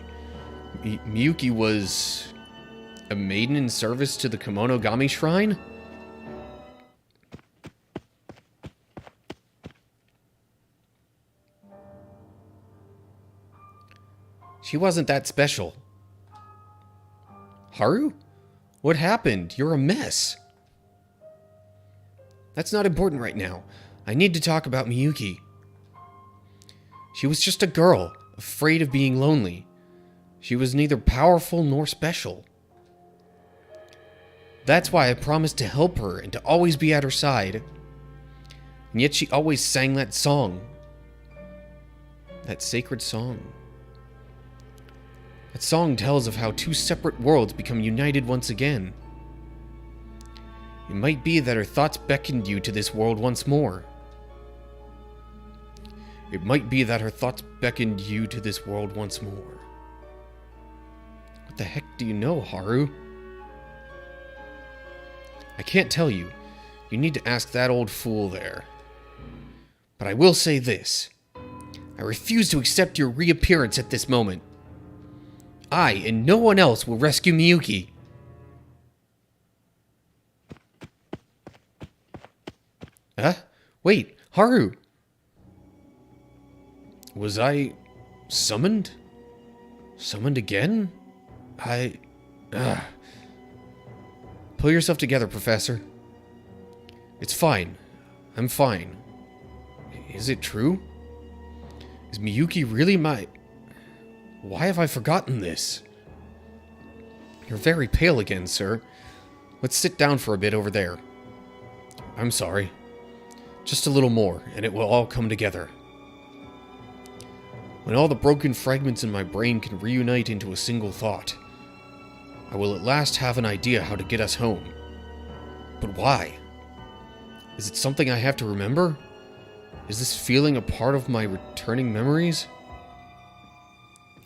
Miyuki was a maiden in service to the Kemonogami shrine? She wasn't that special. Haru? What happened? You're a mess. That's not important right now. I need to talk about Miyuki. She was just a girl, afraid of being lonely. She was neither powerful nor special. That's why I promised to help her and to always be at her side. And yet she always sang that song. That sacred song. That song tells of how two separate worlds become united once again. It might be that her thoughts beckoned you to this world once more. It might be that her thoughts beckoned you to this world once more. What the heck do you know, Haru? I can't tell you. You need to ask that old fool there. But I will say this. I refuse to accept your reappearance at this moment. I and no one else will rescue Miyuki. Wait, Haru! Was I summoned? Summoned again? Pull yourself together, Professor. It's fine. I'm fine. Is it true? Is Miyuki really my... Why have I forgotten this? You're very pale again, sir. Let's sit down for a bit over there. I'm sorry. Just a little more, and it will all come together. When all the broken fragments in my brain can reunite into a single thought, I will at last have an idea how to get us home. But why? Is it something I have to remember? Is this feeling a part of my returning memories?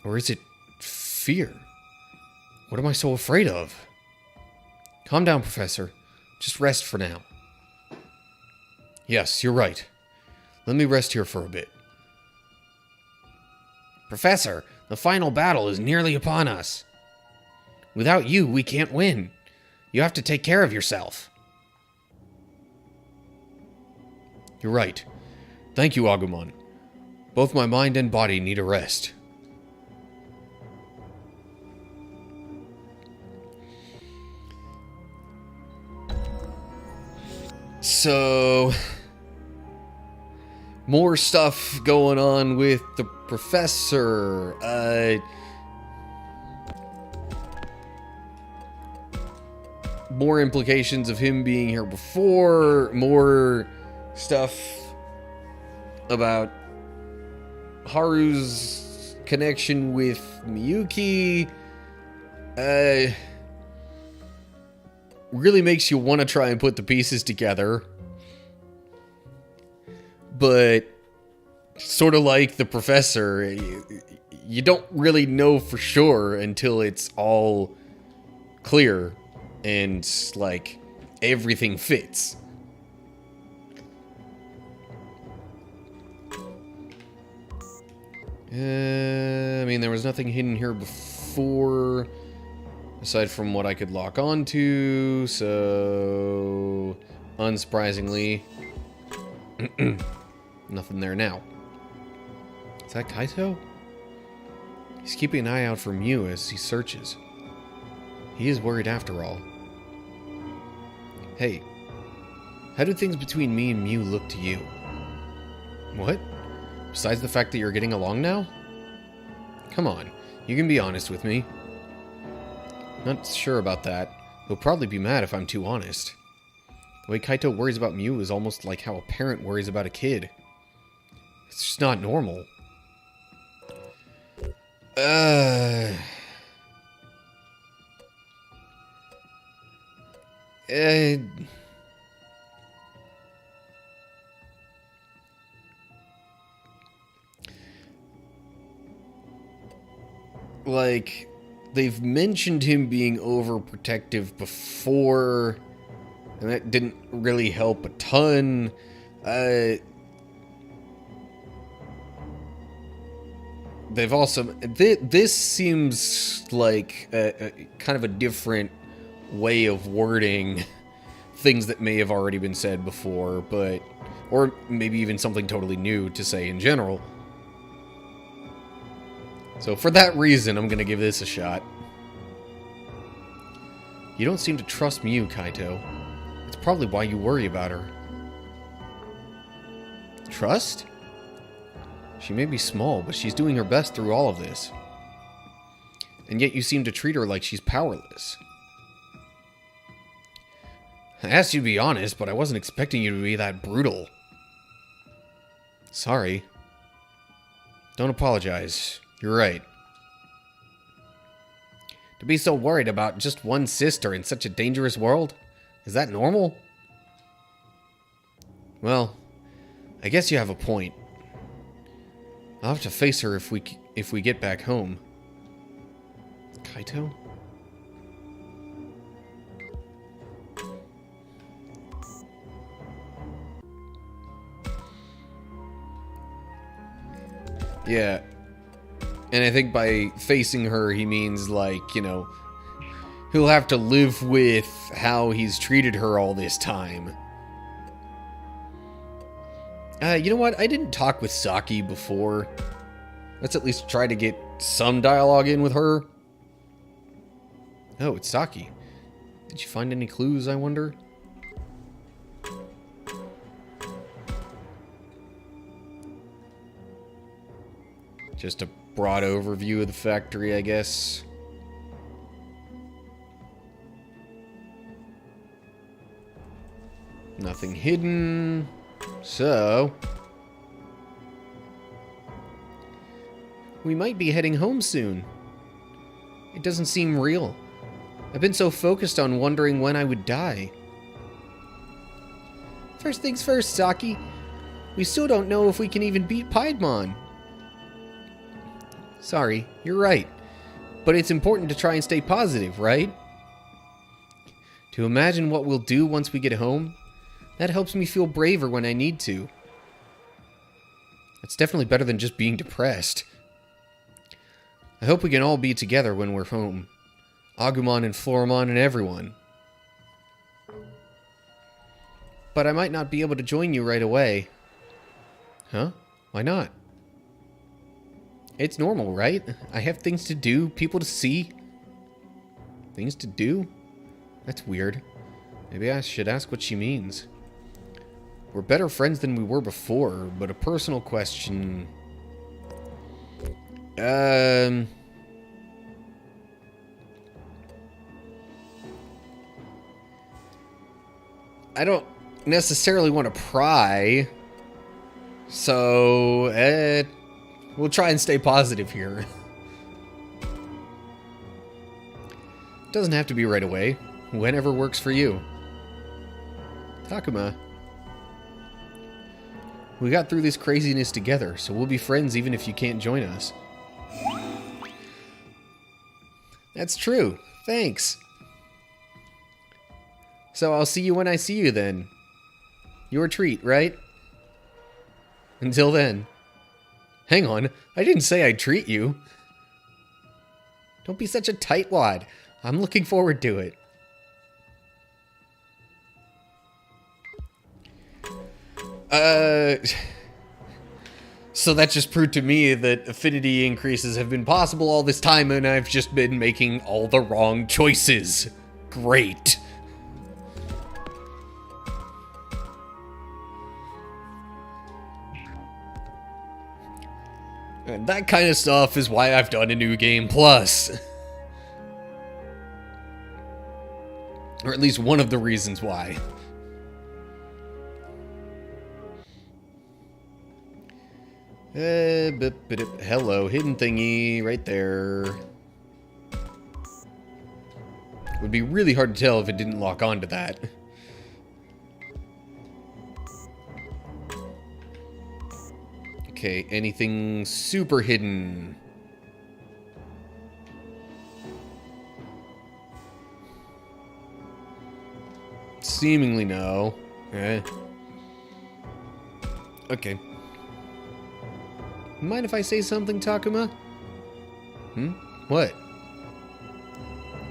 Or is it fear? What am I so afraid of? Calm down, Professor. Just rest for now. Yes, you're right. Let me rest here for a bit. Professor, the final battle is nearly upon us. Without you, we can't win. You have to take care of yourself. You're right. Thank you, Agumon. Both my mind and body need a rest. So, more stuff going on with the professor. More implications of him being here before. More stuff about Haru's connection with Miyuki. Really makes you want to try and put the pieces together. But sort of like the professor, you don't really know for sure until it's all clear and like everything fits. I mean, there was nothing hidden here before, aside from what I could lock onto, so unsurprisingly, nothing there now. Is that Kaito? He's keeping an eye out for Mew as he searches. He is worried after all. Hey, how do things between me and Mew look to you? What? Besides the fact that you're getting along now? Come on, you can be honest with me. Not sure about that. He'll probably be mad if I'm too honest. The way Kaito worries about Mew is almost like how a parent worries about a kid. It's just not normal. Like, they've mentioned him being overprotective before, and that didn't really help a ton. They've also... This seems like a kind of a different way of wording things that may have already been said before, but... Or maybe even something totally new to say in general. So for that reason, I'm gonna give this a shot. You don't seem to trust Mew, Kaito. It's probably why you worry about her. Trust? She may be small, but she's doing her best through all of this. And yet you seem to treat her like she's powerless. I asked you to be honest, but I wasn't expecting you to be that brutal. Sorry. Don't apologize. You're right. To be so worried about just one sister in such a dangerous world? Is that normal? Well, I guess you have a point. I'll have to face her if we get back home. Kaito? Yeah. And I think by facing her, he means, like, you know, he'll have to live with how he's treated her all this time. You know what? I didn't talk with Saki before. Let's at least try to get some dialogue in with her. Oh, it's Saki. Did you find any clues, I wonder? Just a broad overview of the factory, I guess. Nothing hidden. So, we might be heading home soon. It doesn't seem real. I've been so focused on wondering when I would die. First things first, Saki. We still don't know if we can even beat Piedmon. Sorry, you're right. But it's important to try and stay positive, right? To imagine what we'll do once we get home, that helps me feel braver when I need to. It's definitely better than just being depressed. I hope we can all be together when we're home. Agumon and Floramon and everyone. but I might not be able to join you right away. Huh? Why not? It's normal, right? I have things to do, people to see. Things to do? That's weird. Maybe I should ask what she means. We're better friends than we were before, but a personal question... I don't necessarily want to pry, so we'll try and stay positive here. Doesn't have to be right away. Whenever works for you. Takuma. We got through this craziness together, so we'll be friends even if you can't join us. That's true. Thanks. So I'll see you when I see you then. Your treat, right? Until then. Hang on, I didn't say I'd treat you. Don't be such a tightwad. I'm looking forward to it. So that just proved to me that affinity increases have been possible all this time and I've just been making all the wrong choices. Great. And that kind of stuff is why I've done a New Game Plus. Or at least one of the reasons why. Hello, hidden thingy right there. Would be really hard to tell if it didn't lock onto that. Okay, anything super hidden? Seemingly no. Okay. Mind if I say something, Takuma? What?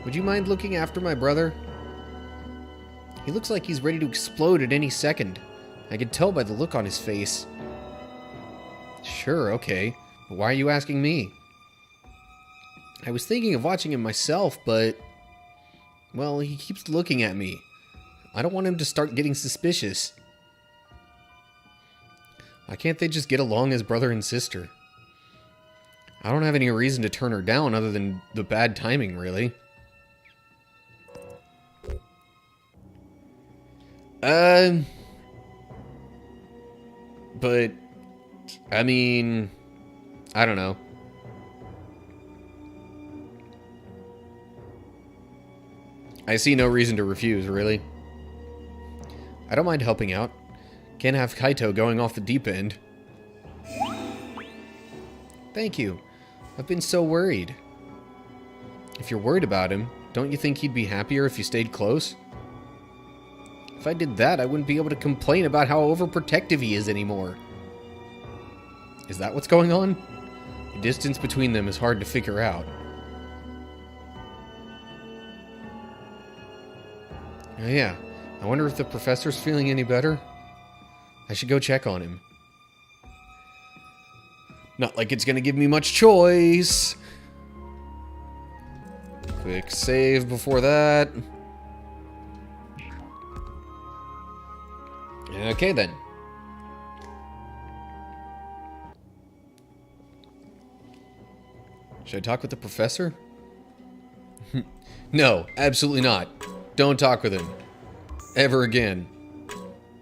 Would you mind looking after my brother? He looks like he's ready to explode at any second. I can tell by the look on his face. Sure, okay. But why are you asking me? I was thinking of watching him myself, but... well, he keeps looking at me. I don't want him to start getting suspicious. Why can't they just get along as brother and sister? I don't have any reason to turn her down other than the bad timing, really. But, I mean, I don't know. I see no reason to refuse, really. I don't mind helping out. Can't have Kaito going off the deep end. Thank you. I've been so worried. If you're worried about him, don't you think he'd be happier if you stayed close? If I did that, I wouldn't be able to complain about how overprotective he is anymore. Is that what's going on? The distance between them is hard to figure out. Oh yeah, I wonder if the professor's feeling any better? I should go check on him. Not like it's gonna give me much choice. Quick save before that. Okay then. Should I talk with the professor? No, absolutely not. Don't talk with him. Ever again.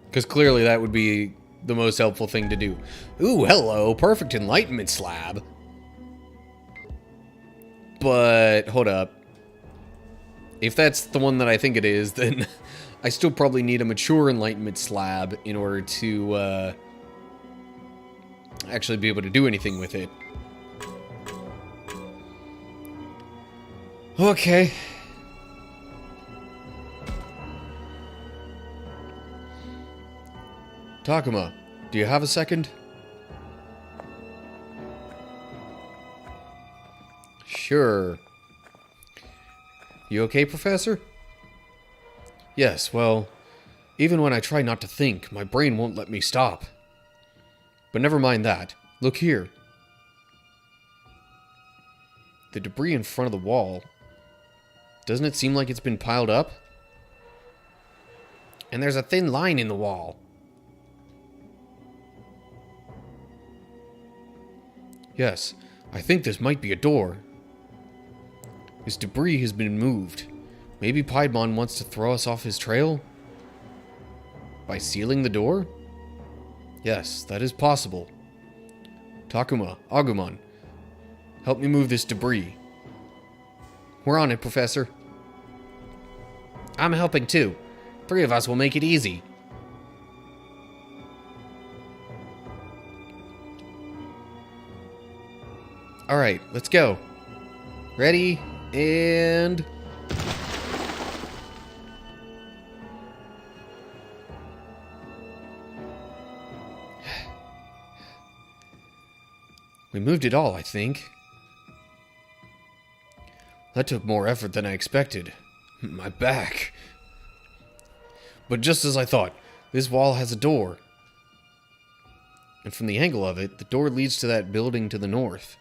Because clearly that would be the most helpful thing to do. Ooh, hello, perfect enlightenment slab. But, hold up. If that's the one that I think it is, then I still probably need a mature enlightenment slab in order to actually be able to do anything with it. Okay. Takuma, do you have a second? Sure. You okay, Professor? Yes, well, Even when I try not to think, my brain won't let me stop. But never mind that. Look here. The debris in front of the wall. Doesn't it seem like it's been piled up? And there's a thin line in the wall. Yes, I think this might be a door. This debris has been moved. Maybe Piedmon wants to throw us off his trail? By sealing the door? Yes, that is possible. Takuma, Agumon, help me move this debris. We're on it, Professor. I'm helping too. 3 of us will make it easy. Alright, let's go. Ready, and... We moved it all, I think. That took more effort than I expected. My back. But just as I thought, this wall has a door. And from the angle of it, the door leads to that building to the north.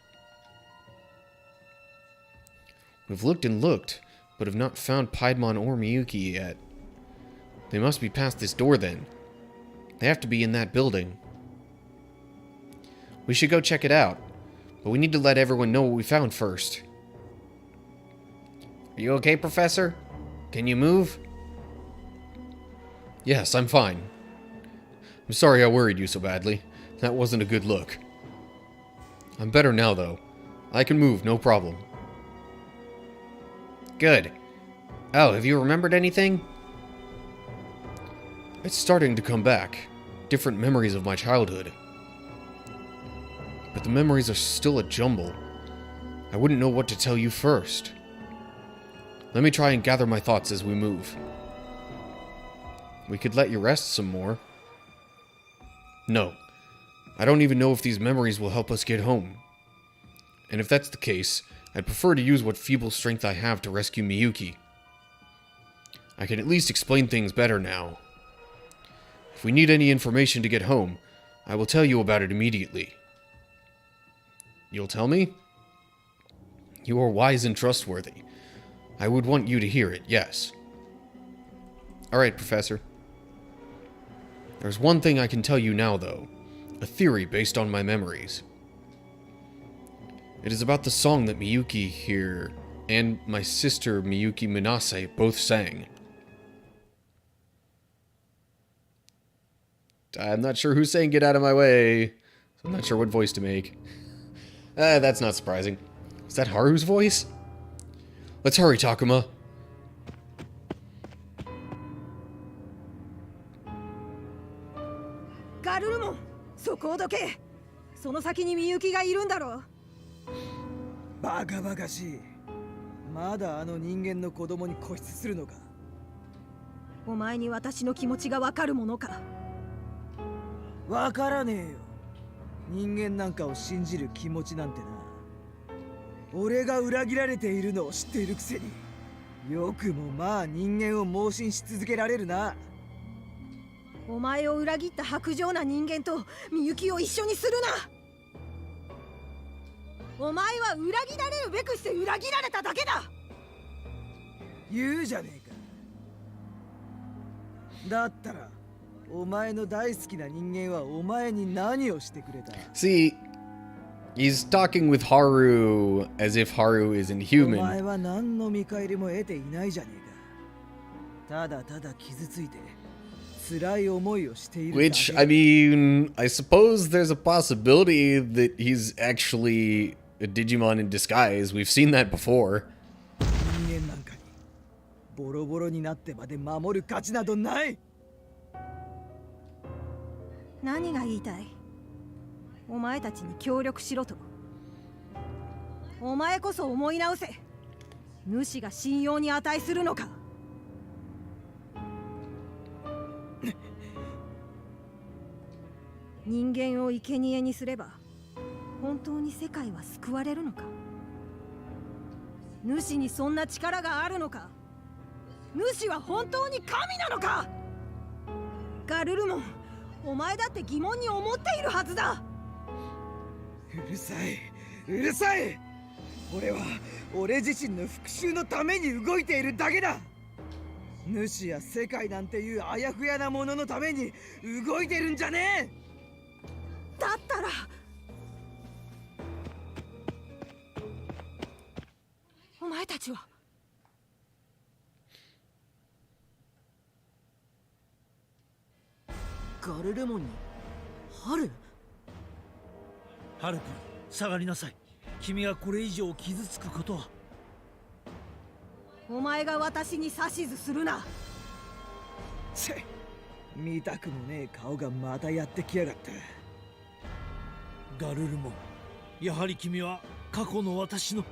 We've looked and looked, but have not found Piedmon or Miyuki yet. They must be past this door then. They have to be in that building. We should go check it out, but we need to let everyone know what we found first. Are you okay, Professor? Can you move? Yes, I'm fine. I'm sorry I worried you so badly. That wasn't a good look. I'm better now, though. I can move, no problem. Good. Oh, have you remembered anything? It's starting to come back. Different memories of my childhood. But the memories are still a jumble. I wouldn't know what to tell you first. Let me try and gather my thoughts as we move. We could let you rest some more. No. I don't even know if these memories will help us get home. And if that's the case, I'd prefer to use what feeble strength I have to rescue Miyuki. I can at least explain things better now. If we need any information to get home, I will tell you about it immediately. You'll tell me? You are wise and trustworthy. I would want you to hear it, yes. Alright, Professor. There's one thing I can tell you now, though. A theory based on my memories. It is about the song that Miyuki here and my sister Miyuki Minase both sang. I'm not sure who's saying "Get out of my way," so I'm not sure what voice to make. That's not surprising. Is that Haru's voice? Let's hurry, Takuma. Garurumon, そこをどけ。その先にみゆきがいるんだろう。バカバカしい。まだあの人間の子供に固執するのか。お前に私の気持ちがわかるものか。わからねえよ。人間なんかを信じる気持ちなんてな。俺が裏切られているのを知っているくせによくもまあ人間を盲信し続けられるな。お前を裏切った薄情な人間とみゆきを一緒にするな。お前は裏切られるべくして裏切られただけだ。言うじゃねえか。だったらお前の大好きな人間はお前に何をしてくれた。 See, he's talking with Haru as if Haru isn't お前 human. は何の見返りも得ていないじゃねえか。ただただ傷ついて辛い思いをしているだけ。 Which, I mean, I suppose there's a possibility that he's actually a Digimon in disguise. We've seen that before. 人間なんかにボロボロになってまで守る価値などない。何が言いたい？お前たちに協力しろと。お前こそ思い直せ。主が信用に値するのか。人間を生贄にすれば本当に世界は救われるのか。主にそんな力があるのか。主は本当に神なのか。ガルルモン、お前だって疑問に思っているはずだ。うるさい、うるさい。俺は俺自身の復讐のために動いているだけだ。主や世界なんていうあやふやなもののために動いてるんじゃねえ。だったらお前たちは。ガルレモンにハル。ハル君、下がりなさい。君がこれ以上傷つくことは。お前が私に指図するな。チェ、見たくもねえ顔がまたやってきやがった。ガルルモン、やはり君は過去の私の。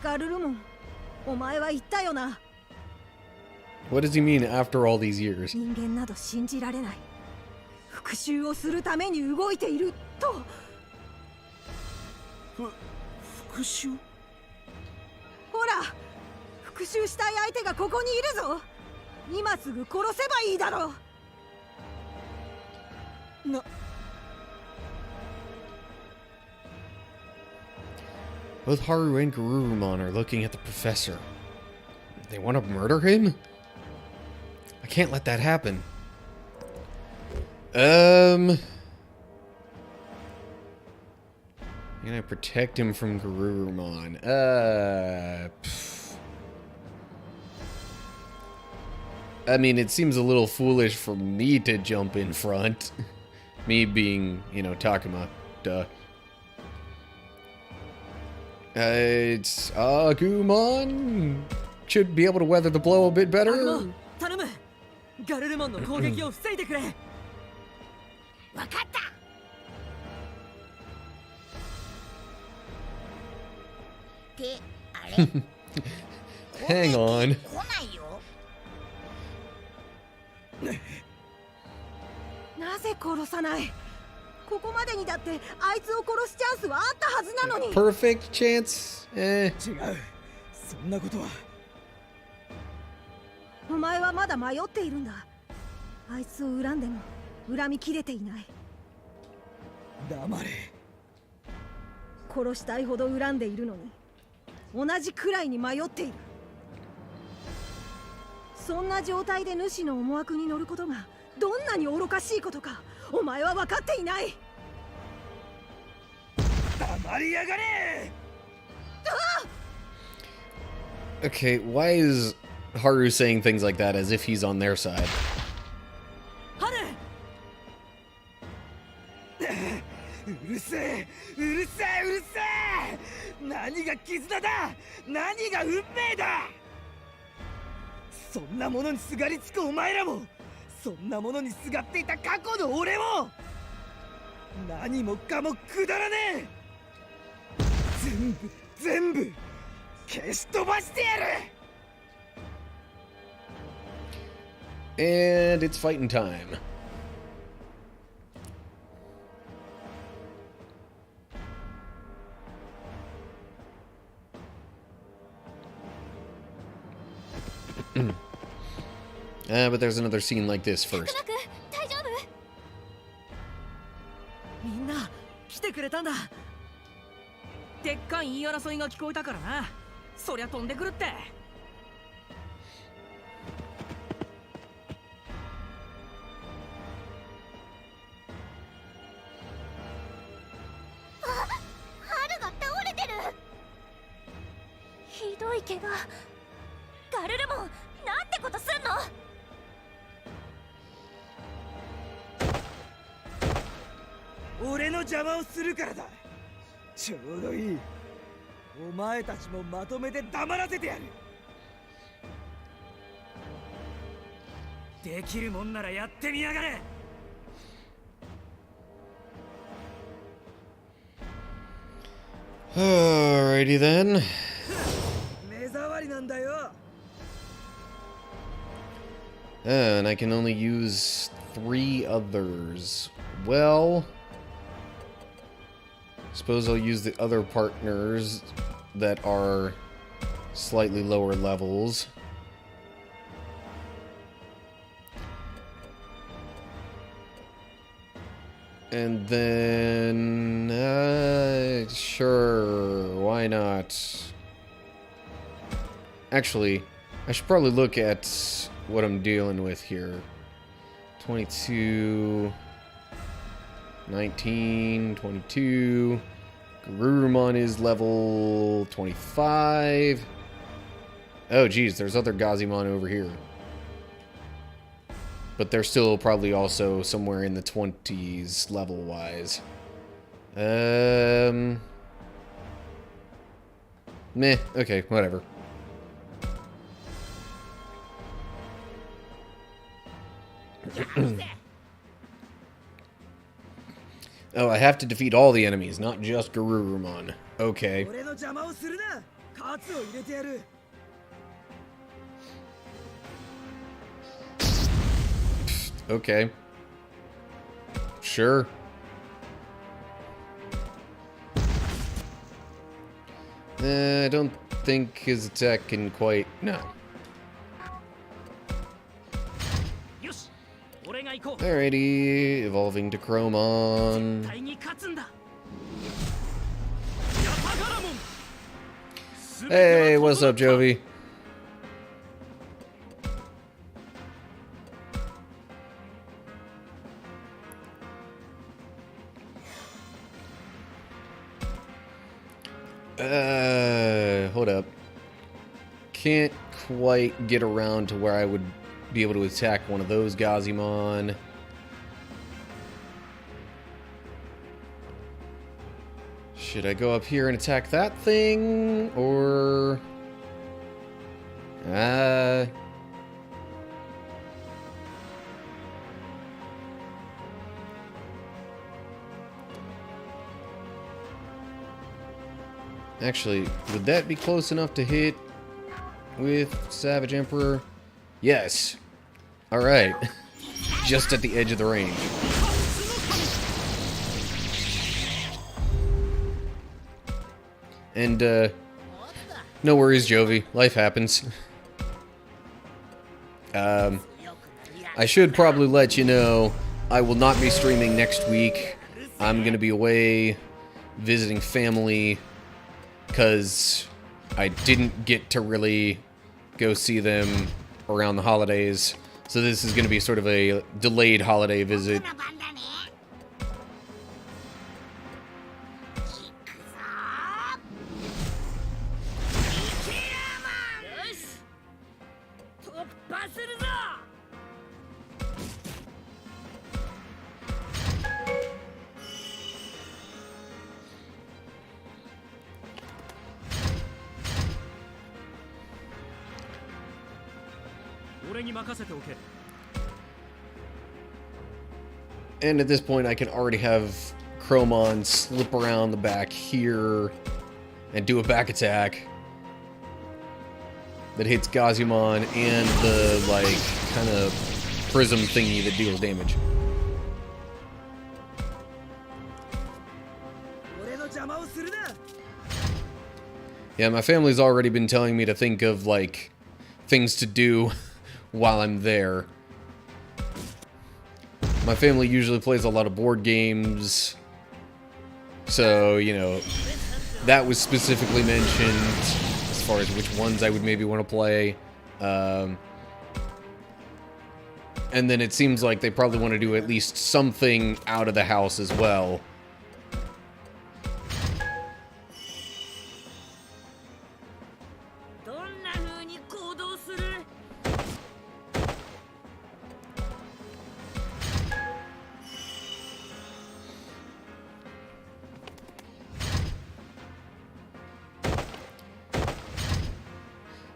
ガルルモン、お前は言ったよな。What does he mean after all these years? 人間など信じられない。復讐をするために動いていると。復讐？ほら、復讐したい相手がここにいるぞ。今すぐ殺せばいいだろう。な。Both Haru and Garurumon are looking at the professor. They want to murder him? I can't let that happen. I'm gonna protect him from Garurumon. I mean, it seems a little foolish for me to jump in front. Me being, you know, Takuma. Duh. It's Agumon should be able to weather the blow a bit better. 頼む。ガルルモンの攻撃を防いでくれ。わかった。ってあれ Hang on. 来ないよ。なぜ殺さない。ここまでにだってあいつを殺すチャンスはあったはずなのに。 Perfect chance? 違う、そんなことは。お前はまだ迷っているんだ。あいつを恨んでも恨みきれていない。黙れ。殺したいほど恨んでいるのに同じくらいに迷っている。そんな状態で主の思惑に乗ることがどんなに愚かしいことかお前は分かっていない。黙りやがれ。 Okay, why is Haru saying things like that as if he's on their side? ハル。うるせえ、うるせえ、うるせえ。何が絆だ、何が運命だ。そんなものにすがりつくお前らも、そんなものにすがっていた過去の俺も、何もかもくだらねえ。全部消し飛ばしてやる。 And it's fighting time. But there's another scene like this first. 大丈夫？みんな来てくれたんだ。でっかい言い争いが聞こえたからな。そりゃ飛んでくるって。春が倒れてる。ひどい怪我。ガルルモン、なんてことすんの。俺の邪魔をするからだ。ちょうどいい。お前たちもまとめて黙らせてやる。できるもんならやってみやがれ。Alrighty then. 目障りなんだよ。 And I can only use 3 others. Well, suppose I'll use the other partners that are slightly lower levels. And then, sure, why not? Actually, I should probably look at what I'm dealing with here. 22, 19, 22. Garurumon is level 25. Oh, geez, there's other Gazimon over here. But they're still probably also somewhere in the 20s level-wise. Meh, okay, whatever. Oh, I have to defeat all the enemies, not just Garurumon. Okay. Okay. Sure. I don't think his attack can quite... No. Alrighty, evolving to Chromon. Hey, what's up, Jovi? Hold up. Can't quite get around to where I would be able to attack one of those Gazimon. Should I go up here and attack that thing? Or... Actually, would that be close enough to hit with Savage Emperor? Yes. Alright. Just at the edge of the range. And, no worries, Jovi. Life happens. I should probably let you know, I will not be streaming next week. I'm gonna be away visiting family, because I didn't get to really go see them around the holidays. So this is going to be sort of a delayed holiday visit. And at this point, I can already have Chromon slip around the back here and do a back attack that hits Gazimon and the, like, kind of prism thingy that deals damage. Yeah, my family's already been telling me to think of, like, things to do while I'm there. My family usually plays a lot of board games, so, you know, that was specifically mentioned as far as which ones I would maybe want to play. And then it seems like they probably want to do at least something out of the house as well.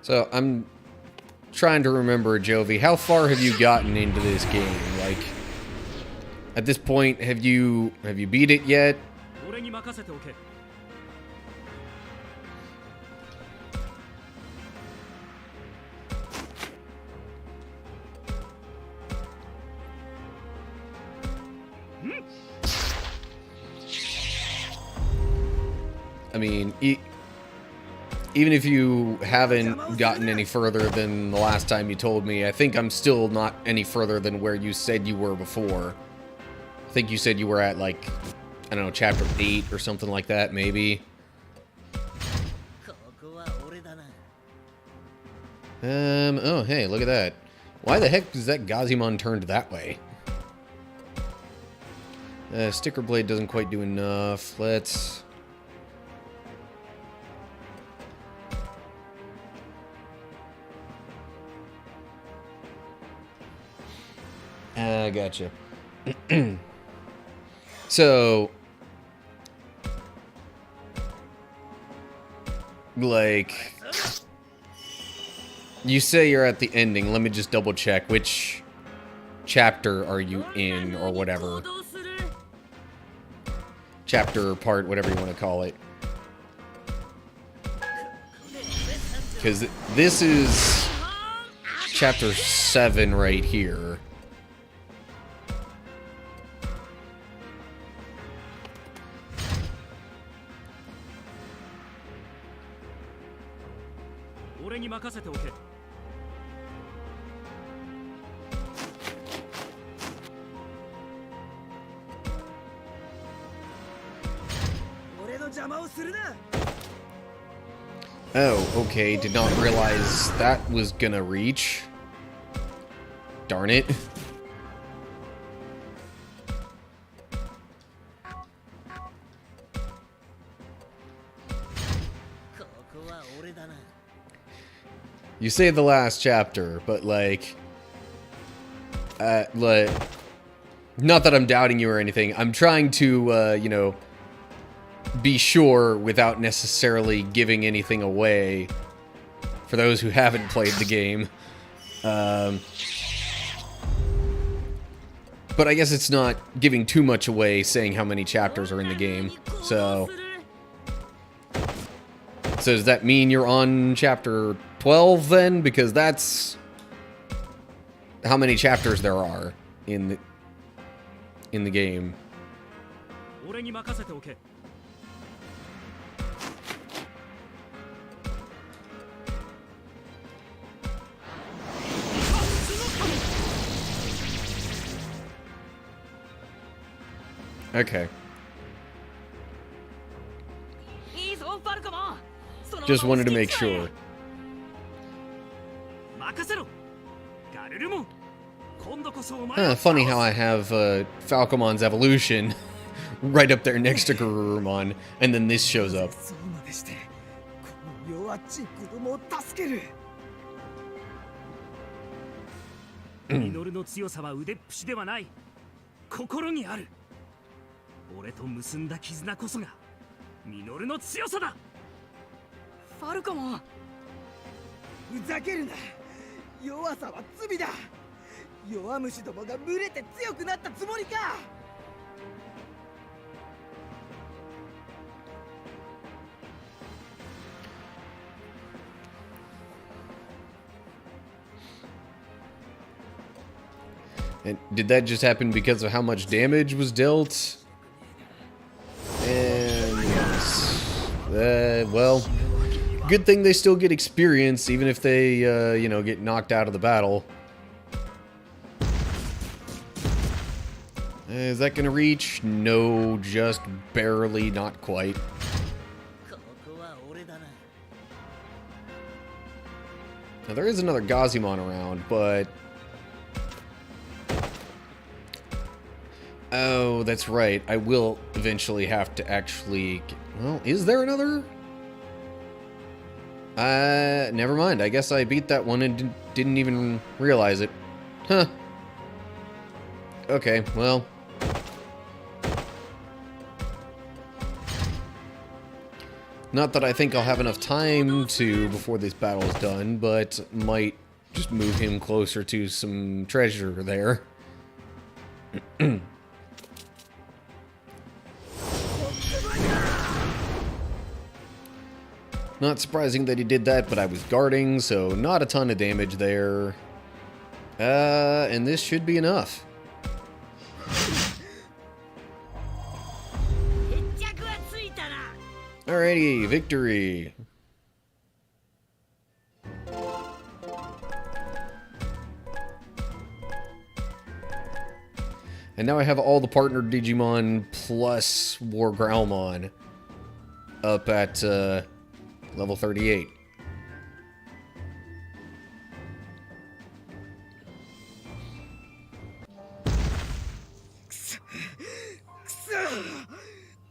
So, I'm trying to remember, Jovi, how far have you gotten into this game? Like, at this point, have you beat it yet? I mean, even if you haven't gotten any further than the last time you told me, I think I'm still not any further than where you said you were before. I think you said you were at, like, I don't know, chapter 8 or something like that, maybe. Oh, hey, look at that. Why the heck is that Gazimon turned that way? Sticker blade doesn't quite do enough. Let's... gotcha. So... like... You say you're at the ending. Let me just double check. Which chapter are you in, or whatever? Chapter, part, whatever you want to call it. Because this is chapter 7 right here. Oh, okay. Did not realize that was gonna reach. Darn it. You say the last chapter, but like, not that I'm doubting you or anything. I'm trying to, you know, be sure without necessarily giving anything away for those who haven't played the game. But I guess it's not giving too much away saying how many chapters are in the game. So does that mean you're on chapter 12 then? Because that's how many chapters there are in the game. Okay. Just wanted to make sure. Funny how I have Falcomon's evolution right up there next to Garurumon, and then this shows up. ミノルの強さは腕っぷしではない。心にある。俺と結んだ絆こそがミノルの強さだ。ファルコモン。ふざけるな。弱さは罪だ。弱虫どもが群れて強くなったつもりか。And did that just happen because of how much damage was dealt? And well, good thing they still get experience, even if they, you know, get knocked out of the battle. Is that gonna reach? No, just barely, not quite. Now there is another Gazimon around, but... Oh, that's right. I will eventually have to actually... Well, is there another? Never mind. I guess I beat that one and didn't even realize it. Huh. Okay, well... Not that I think I'll have enough time to before this battle is done, but might just move him closer to some treasure there. Not surprising that he did that, but I was guarding, so not a ton of damage there. And this should be enough. Alrighty, victory. And now I have all the partner Digimon plus War Growlmon up at level 38.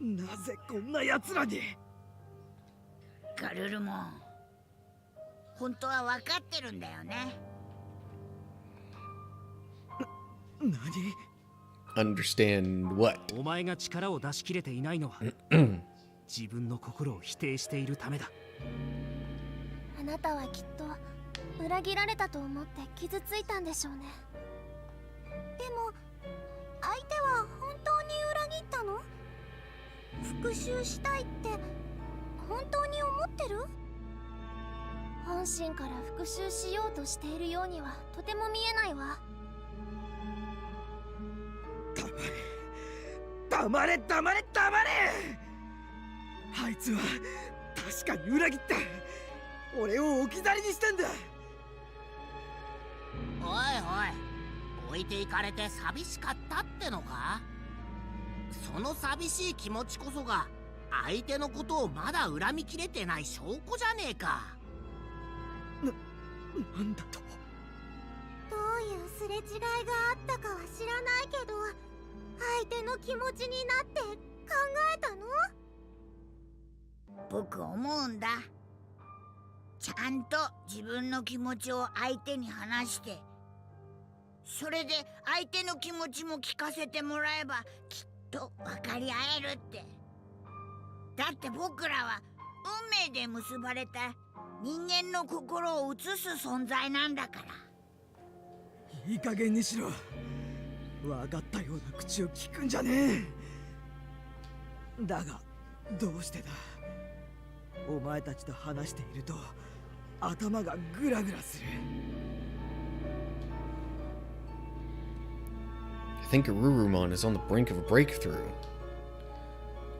なぜこんな奴らに。ガルルモン、本当は分かってるんだよね。何？ Understand what? お前が力を出し切れていないのは自分の心を否定しているためだ。あなたはきっと裏切られたと思って傷ついたんでしょうね。でも相手は本当に裏切ったの？復讐したいって本当に思ってる？本心から復讐しようとしているようにはとても見えないわ。黙れ黙れ黙れ。あいつは確かに裏切った。俺を置き去りにしたんだ。おいおい、置いていかれて寂しかったってのか？その寂しい気持ちこそが相手のことをまだ恨みきれてない証拠じゃねえか。なんだと？どういうすれ違いがあったかは知らないけど、相手の気持ちになって考えたの？僕思うんだ。ちゃんと自分の気持ちを相手に話して、それで相手の気持ちも聞かせてもらえばきっと分かり合えるって。だって僕らは運命で結ばれた人間の心を映す存在なんだから。いい加減にしろ。分かったような口を聞くんじゃねえ。だがどうしてだ？お前たちと話していると頭がグラグラする。I think Garurumon is on the brink of a breakthrough.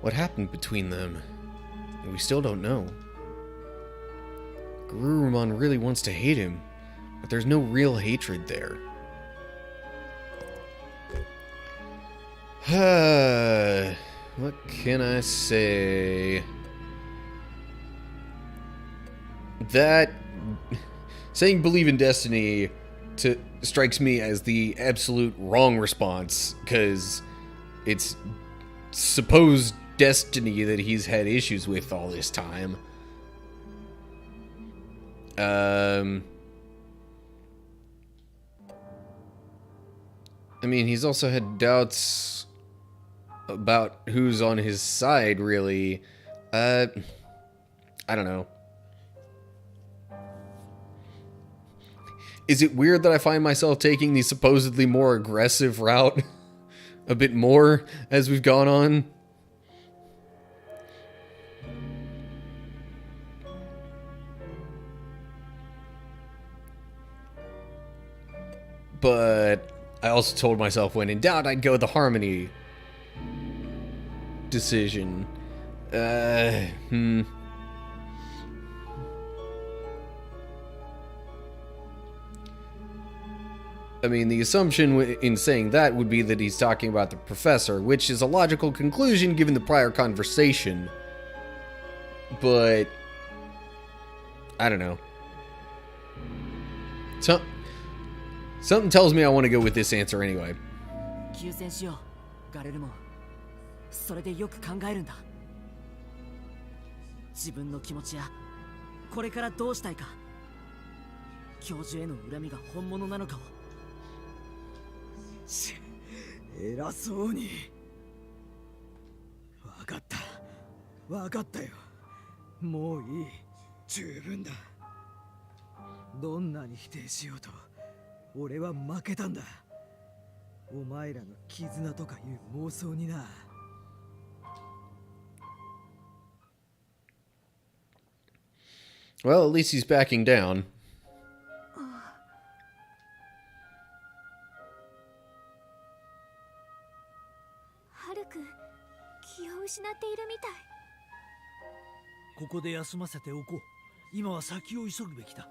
What happened between them? We still don't know. Garurumon really wants to hate him, but there's no real hatred there. What can I say? That saying believe in destiny strikes me as the absolute wrong response, because it's supposed destiny that he's had issues with all this time. I mean, he's also had doubts about who's on his side, really. I don't know. Is it weird that I find myself taking the supposedly more aggressive route a bit more as we've gone on? But I also told myself when in doubt, I'd go the harmony decision. I mean, the assumption in saying that would be that he's talking about the professor, which is a logical conclusion given the prior conversation. But I don't know. Something tells me I want to go with this answer anyway. 休戦しよう、ガレルモン。それでよく考えるんだ。自分の気持ちやこれからどうしたいか、教授への恨みが本物なのかを。偉そうに。分かった。分かったよ。もういい。十分だ。どんなに否定しようと、俺は負けたんだ。お前らの絆とかいう妄想にな。Well, at least he's backing down. ハルくん、気を失っているみたい。ここで休ませておこう。今は先を急ぐべきだ。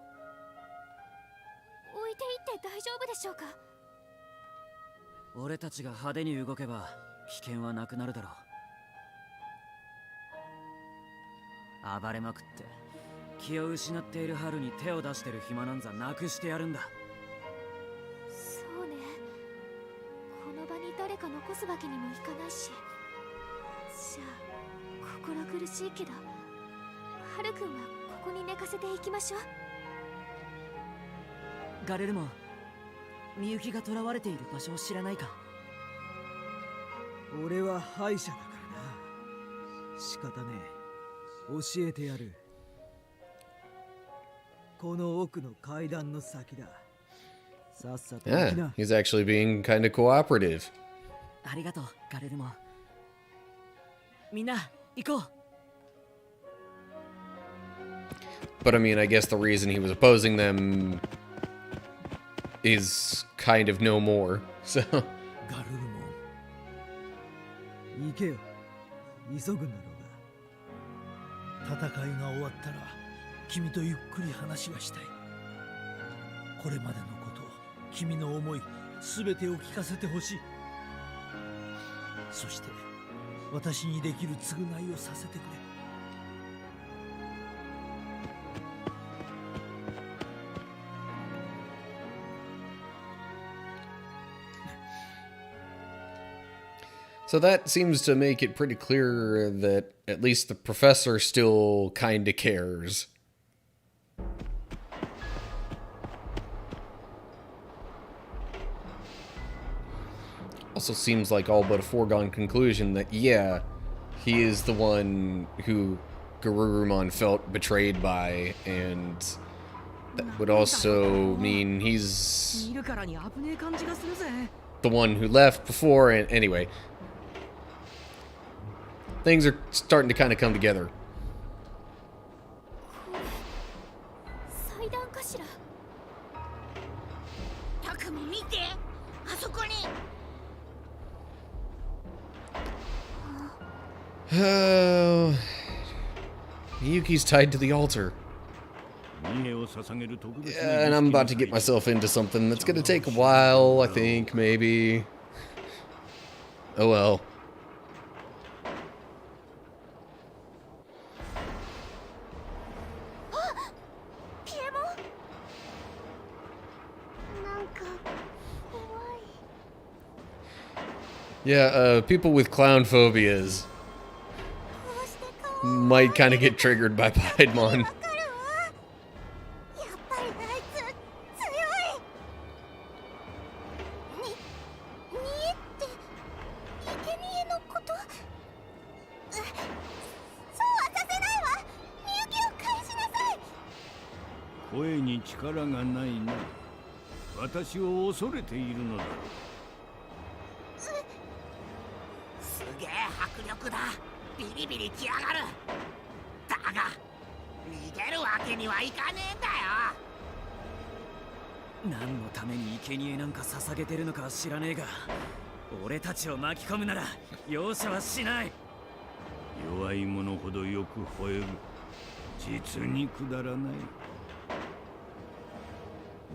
置いていって大丈夫でしょうか？俺たちが派手に動けば危険はなくなるだろう。暴れまくって気を失っている春に手を出してる暇なんざなくしてやるんだ。そうね。この場に誰か残すわけにもいかないし。じゃあ心苦しいけど、ハルくんはここに寝かせていきましょう。ガレルモン、みゆきが囚われている場所を知らないか？俺は敗者だからな。仕方ねえ。教えてやる。この奥の階段の先だ。さっさと行き Yeah, な。 he's actually being kind of cooperative. ありがとう、ガレルモン。みんな、行こう。But I mean, I guess the reason he was opposing them is kind of no more. So ガルルモン、行けよ。急ぐんだろうが。戦いが終わったら君とゆっくり話がしたい。これまでのこと、君の思い全てを聞かせてほしい。そして私にできる償いをさせてくれ。So that seems to make it pretty clear that at least the professor still kinda cares. Also seems like all but a foregone conclusion that, yeah, he is the one who Garurumon felt betrayed by, and that would also mean he's 見るからに危ねえ感じがするぜ。 the one who left before, and anyway. Things are starting to kind of come together. 祭壇かしら。タクミ見て、あそこに。Oh, Miyuki's tied to the altar. 家を捧げる特別な Yeah, and I'm about to get myself into something that's gonna take a while, I think, maybe. Oh well. ピエモン。なんか怖い。 Yeah, people with clown phobias こうして顔を might kind of get triggered by Piedmon. わかるわ。やっぱりあいつ強い。にって生贄のこと。そうはさせないわ。みゆきを返しなさい。声に力がないな。私を恐れているのだろすげえ迫力だ。ビリビリきやがる。だが逃げるわけにはいかねえんだよ。何のために生贄なんか捧げてるのかは知らねえが、俺たちを巻き込むなら容赦はしない。弱い者ほどよく吠える。実にくだらない。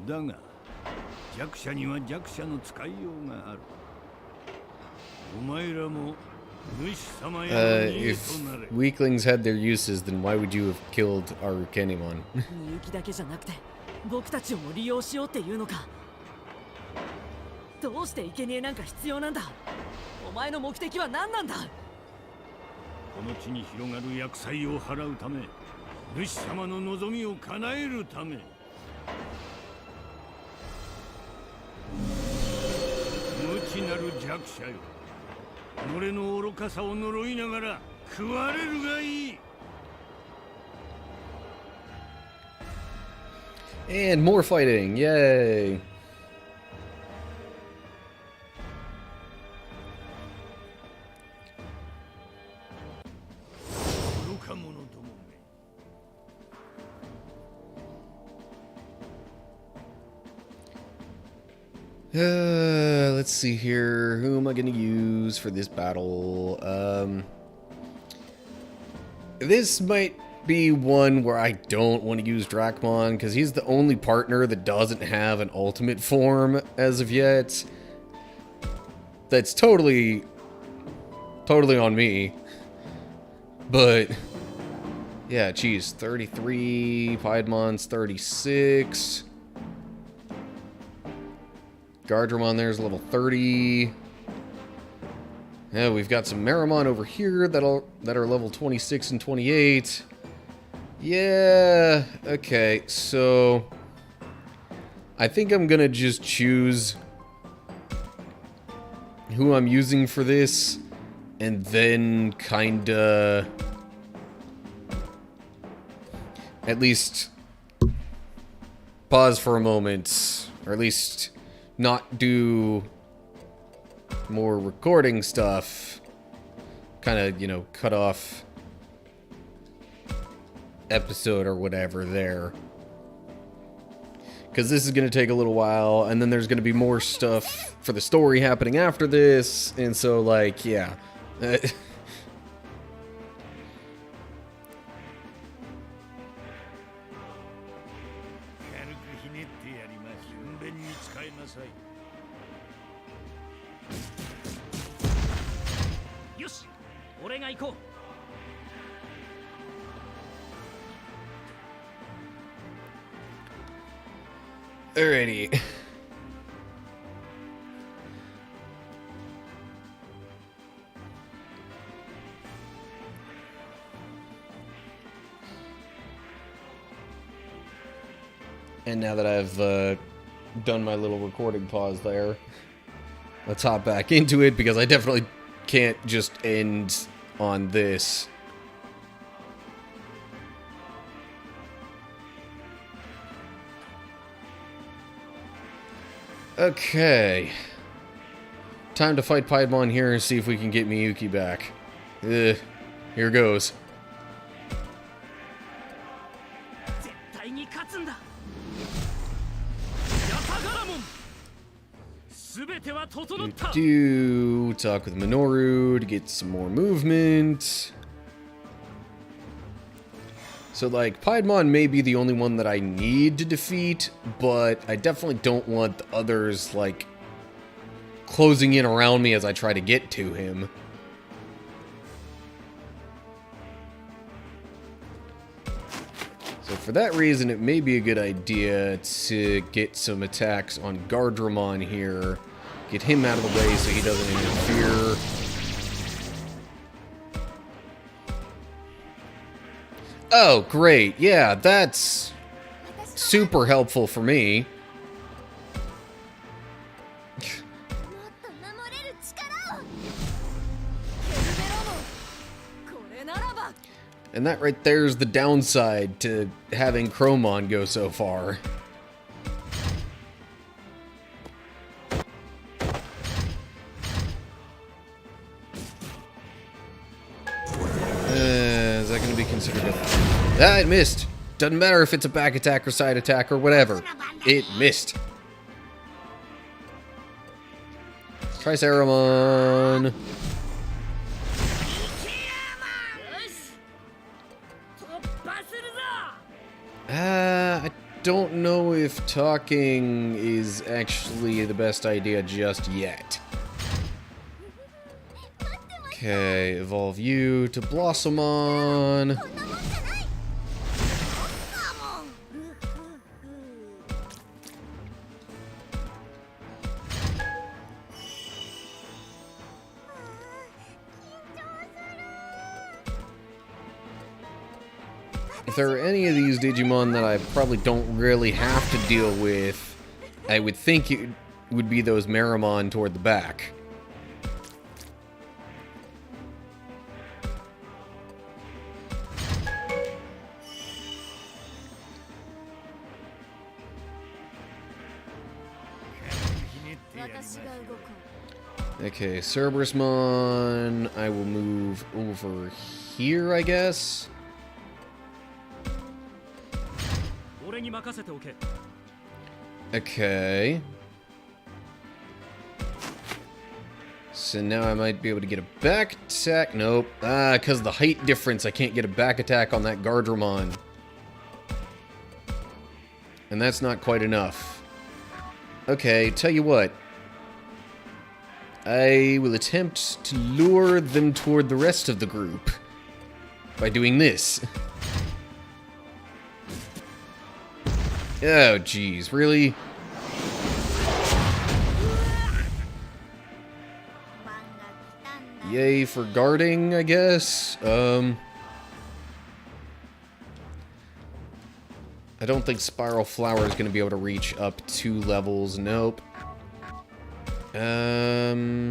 だが弱者には弱者の使いようがある。お前らも主様やの家 If となれ。 weaklings had their uses, then why would you have killed our Kenimon? みゆきだけじゃなくて僕たちをも利用しようっていうのか。どうして生贄なんか必要なんだ。お前の目的は何なんだ。この地に広がる厄災を払うため、主様の望みを叶えるため。無知なる弱者よ、己の愚かさを呪いながら食われるがいい。 And more fighting, yay! 愚か者どもめ。 Let's see here. Who am I going to use for this battle? This might be one where I don't want to use Drachmon, because he's the only partner that doesn't have an ultimate form as of yet. that's totally on me. But yeah, geez, 33, Piedmont's 36. Gardramon there's level 30. Yeah, we've got some Marimon over here that are level 26 and 28. Yeah, okay, so I think I'm gonna just choose who I'm using for this, and then kinda at least pause for a moment, or at least not do more recording stuff. Kinda, you know, cut off episode or whatever there. Because this is going to take a little while, and then there's going to be more stuff for the story happening after this, and so, like, yeah. Alrighty. And now that I've done my little recording pause there, let's hop back into it, because I definitely can't just end on this. Okay. Time to fight Piedmon here and see if we can get Miyuki back. Here goes. Do talk with Minoru to get some more movement. So, like, Piedmon may be the only one that I need to defeat, but I definitely don't want the others, like, closing in around me as I try to get to him. So for that reason, it may be a good idea to get some attacks on Gardramon here. Get him out of the way so he doesn't interfere. Oh, great. Yeah, that's super helpful for me. And that right there is the downside to having Chromon go so far. Is that going to be considered a... Ah, it missed. Doesn't matter if it's a back attack or side attack or whatever. It missed. Triceramon. I don't know if talking is actually the best idea just yet. Okay, evolve you to Blossomon. If there are any of these Digimon that I probably don't really have to deal with, I would think it would be those Marimon toward the back. Okay, Cerberusmon, I will move over here, I guess. Okay. So now I might be able to get a back attack. Nope. Because of the height difference, I can't get a back attack on that Gardramon. And that's not quite enough. Okay, tell you what. I will attempt to lure them toward the rest of the group by doing this. Oh, jeez, really? Yay for guarding, I guess. I don't think Spiral Flower is going to be able to reach up 2 levels. Nope.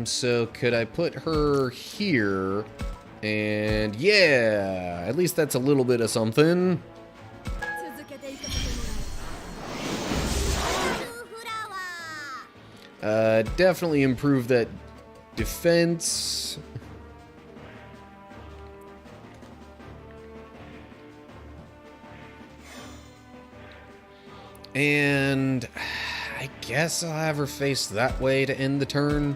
So could I put her here? And yeah, at least that's a little bit of something. Definitely improve that defense. And I guess I'll have her face that way to end the turn.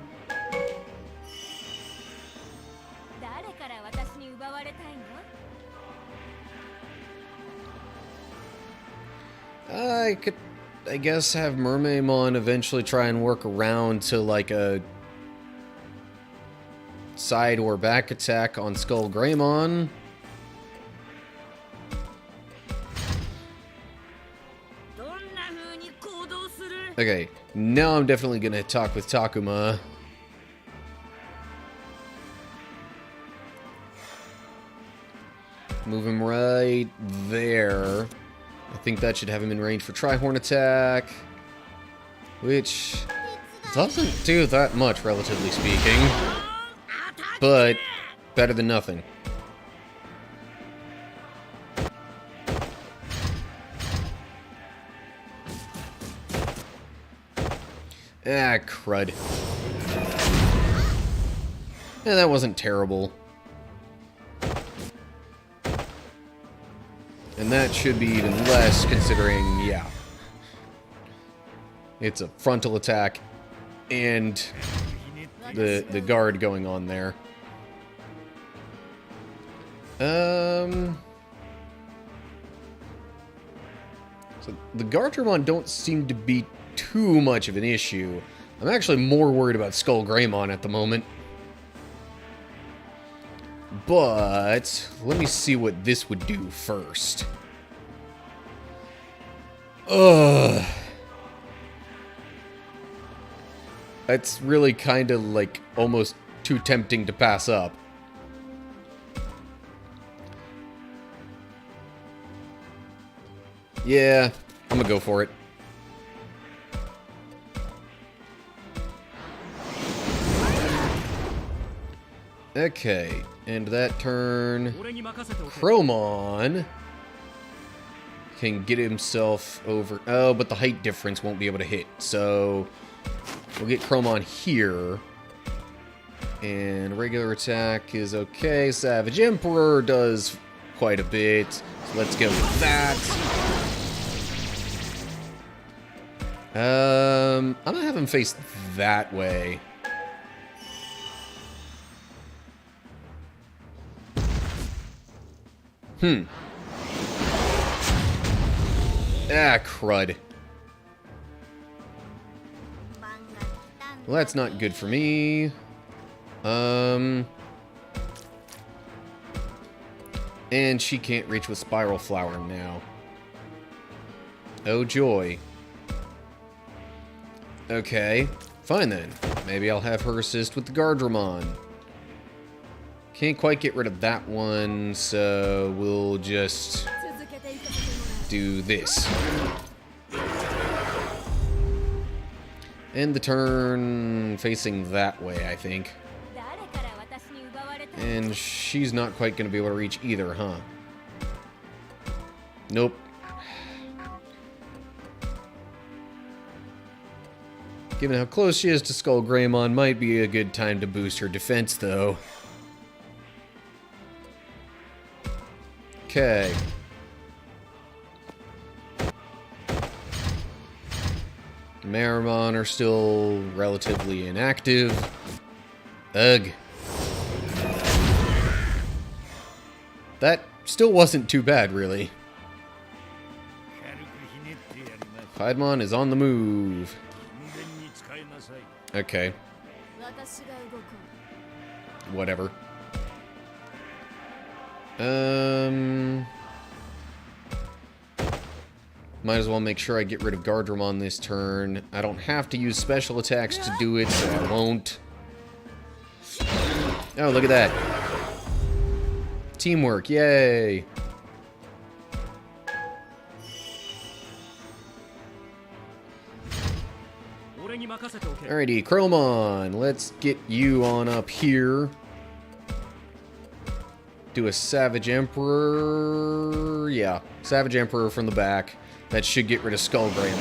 I could, I guess, have Mermaimon eventually try and work around to like a side or back attack on Skull Greymon. Okay, now I'm definitely gonna talk with Takuma. Move him right there. I think that should have him in range for Trihorn attack, which doesn't do that much, relatively speaking, but better than nothing. Ah, crud. Yeah, that wasn't terrible. And that should be even less, considering, yeah, it's a frontal attack and the guard going on there. So the Gartramon don't seem to be too much of an issue. I'm actually more worried about Skull Greymon at the moment. But let me see what this would do first. Ugh. That's really kind of like almost too tempting to pass up. Yeah, I'm gonna go for it. Okay, and that turn, Chromon can get himself over. Oh, but the height difference won't be able to hit. So we'll get Chromon here. And regular attack is okay. Savage Emperor does quite a bit. So let's go with that. I'm gonna have him face that way. Ah, crud. Well, that's not good for me. And she can't reach with Spiral Flower now. Oh, joy. Okay, fine then. Maybe I'll have her assist with the Gardramon. Can't quite get rid of that one, so we'll just do this. End the turn facing that way, I think. And she's not quite going to be able to reach either, huh? Nope. Given how close she is to Skull Greymon, might be a good time to boost her defense, though. Okay. Marimon are still relatively inactive. Ugh. That still wasn't too bad, really. Piedmon is on the move. Okay. Whatever. Might as well make sure I get rid of Gardramon this turn. I don't have to use special attacks to do it, so I won't. Oh, look at that. Teamwork, yay! Alrighty, Chromon, let's get you on up here. Do a Savage Emperor. Yeah, Savage Emperor from the back. That should get rid of Skullgrim.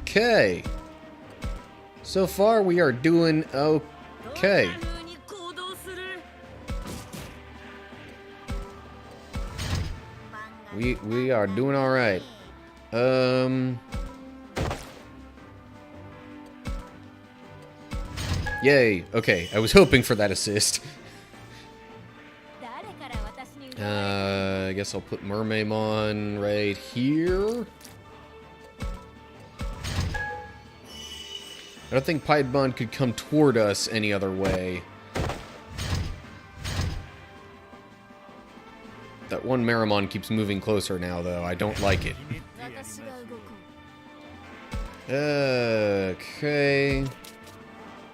Okay. So far, we are doing okay. We are doing all right. Yay. Okay, I was hoping for that assist. I guess I'll put Mermaimon right here. I don't think Piedmon could come toward us any other way. That one Marimon keeps moving closer now, though. I don't like it. Okay.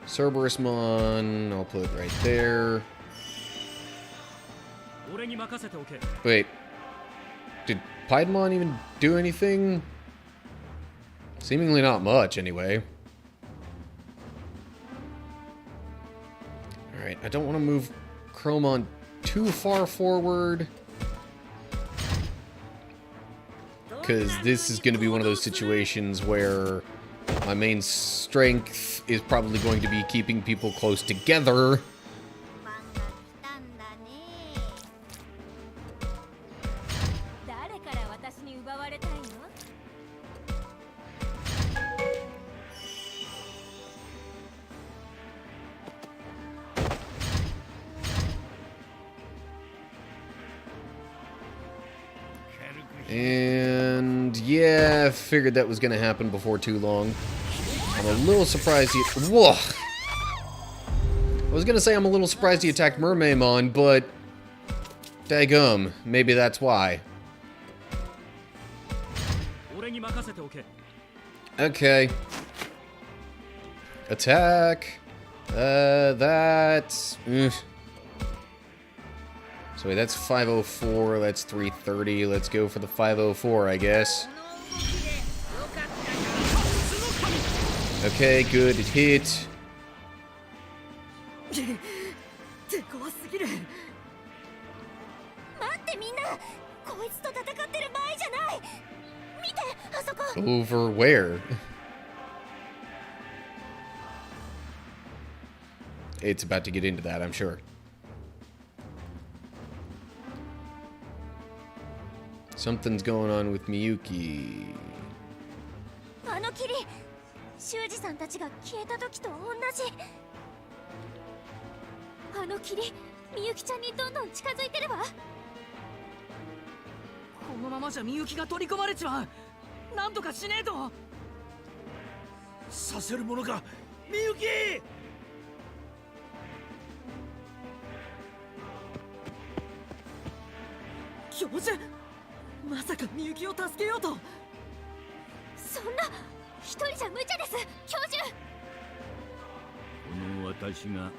Cerberusmon, I'll put right there. Wait. Did Piedmon even do anything? Seemingly not much, anyway. Alright, I don't want to move Chromon too far forward. Because this is going to be one of those situations where my main strength is probably going to be keeping people close together. And yeah, I figured that was going to happen before too long. I'm a little surprised he... Whoa! I was going to say I'm a little surprised he attacked Mermaimon, but... Daggum, maybe that's why. Okay. Attack. That's... So wait, that's 504, that's 330. Let's go for the 504, I guess. Okay, good, it hit. Over where? It's about to get into that, I'm sure. Something's going on with Miyuki. あの霧、修二さんたちが消えた時と同じ。あの霧、みゆきちゃんにどんどん近づいてるわ。このままじゃみゆきが取り込まれちまう。なんとかしねえと。させるものか、みゆき。教授、まさかみゆきを助けようと。そんな、一人じゃ無茶です、教授。この私が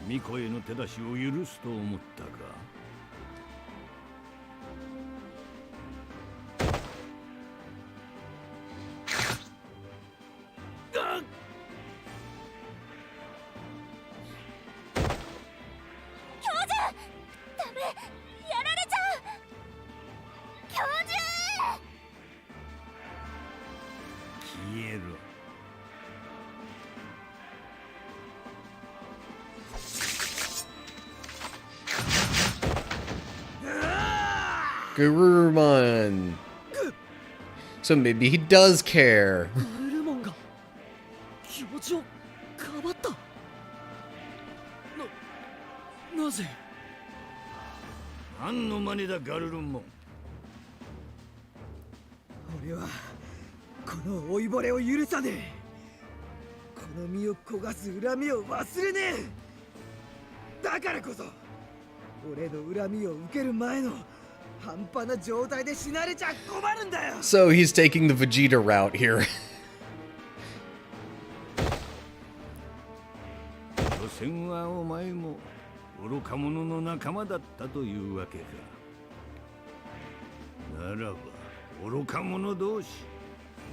巫女への手出しを許すと思ったか。Garurumon. So maybe he does care. ガルルモンが気持ちをかばった。なぜ？何の真似だガルルンモン。俺はこの老いぼれを許さねえ。この身を焦がす恨みを忘れねえ。だからこそ俺の恨みを受ける前の半端な状態で死なれちゃ困るんだよ。 So he's taking the Vegeta route here. 所詮はお前も愚か者の仲間だったというわけか。ならば愚か者同士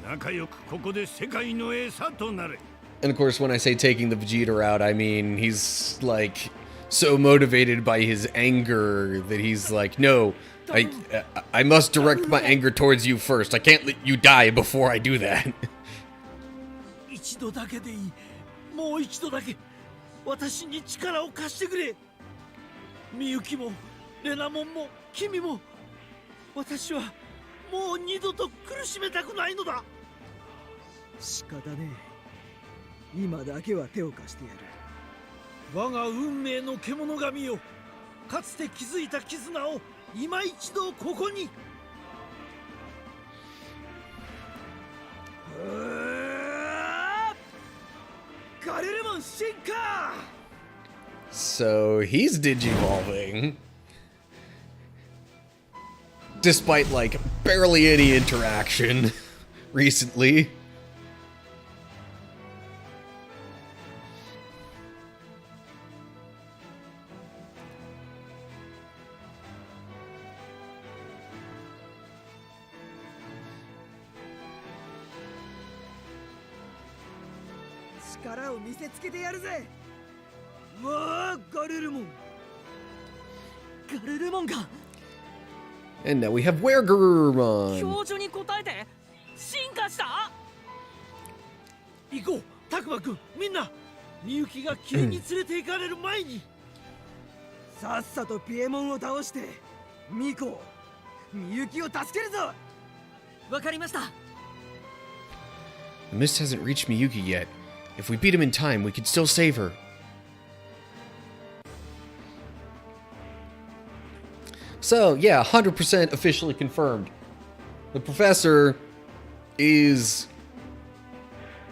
仲良くここで世界の餌となれ。 And of course, when I say taking the Vegeta route, I mean he's like so motivated by his anger that he's like, no, I must direct my anger towards you first. I can't let you die before I do that. 一度だけでいい。もう一度だけ私に力を貸してくれ。みゆきもレナモンも君も、私はもう二度と苦しめたくないのだ。仕方ねえ。今だけは手を貸してやる。我が運命の獣神よ、かつて築いた絆を今一度ここに。ガレルモン進化。 So he's digivolving. Despite like barely any interaction recently. "力を見せつけてやるぜ。わあ、ガレルモン。ガルルモンが And now we have Wergurumon. 標準に応えて進化した。行こう、タクマくん、みんな。みゆきが消えに連れて行かれる前に。さっさとピエモンを倒してミコ、みゆきを助けるぞ。わかりました。 The mist hasn't reached Miyuki yet. If we beat him in time, we could still save her. So, yeah, 100% officially confirmed. The professor is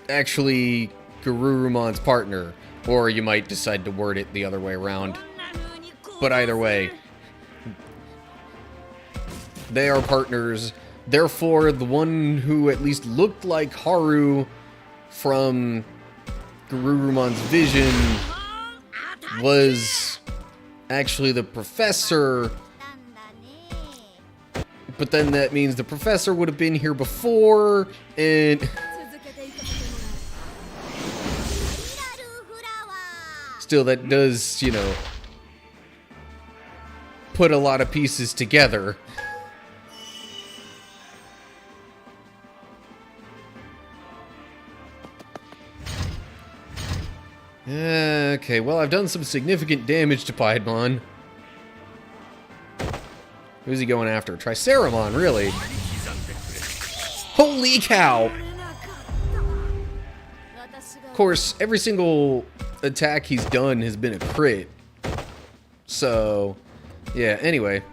actually Garurumon's partner. Or you might decide to word it the other way around. But either way, they are partners. Therefore, the one who at least looked like Haru from Garurumon's vision was actually the professor. But then that means the professor would have been here before, and still that does, you know, put a lot of pieces together. Okay, well, I've done some significant damage to Piedmon. Who's he going after? Triceramon, really? Holy cow! Of course, every single attack he's done has been a crit. So, yeah, anyway.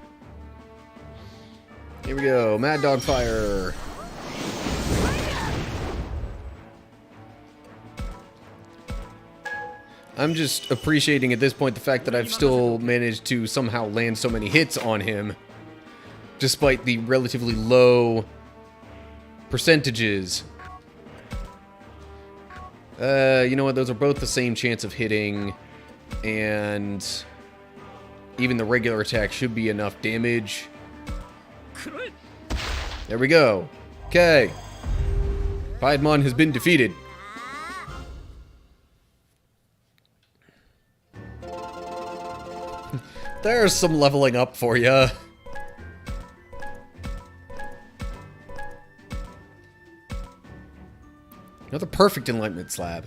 Here we go, Mad Dog Fire. I'm just appreciating at this point the fact that I've still managed to somehow land so many hits on him, despite the relatively low percentages. You know what? Those are both the same chance of hitting, and even the regular attack should be enough damage. There we go. Okay. Piedmon has been defeated. There's some leveling up for you. Another perfect enlightenment slab.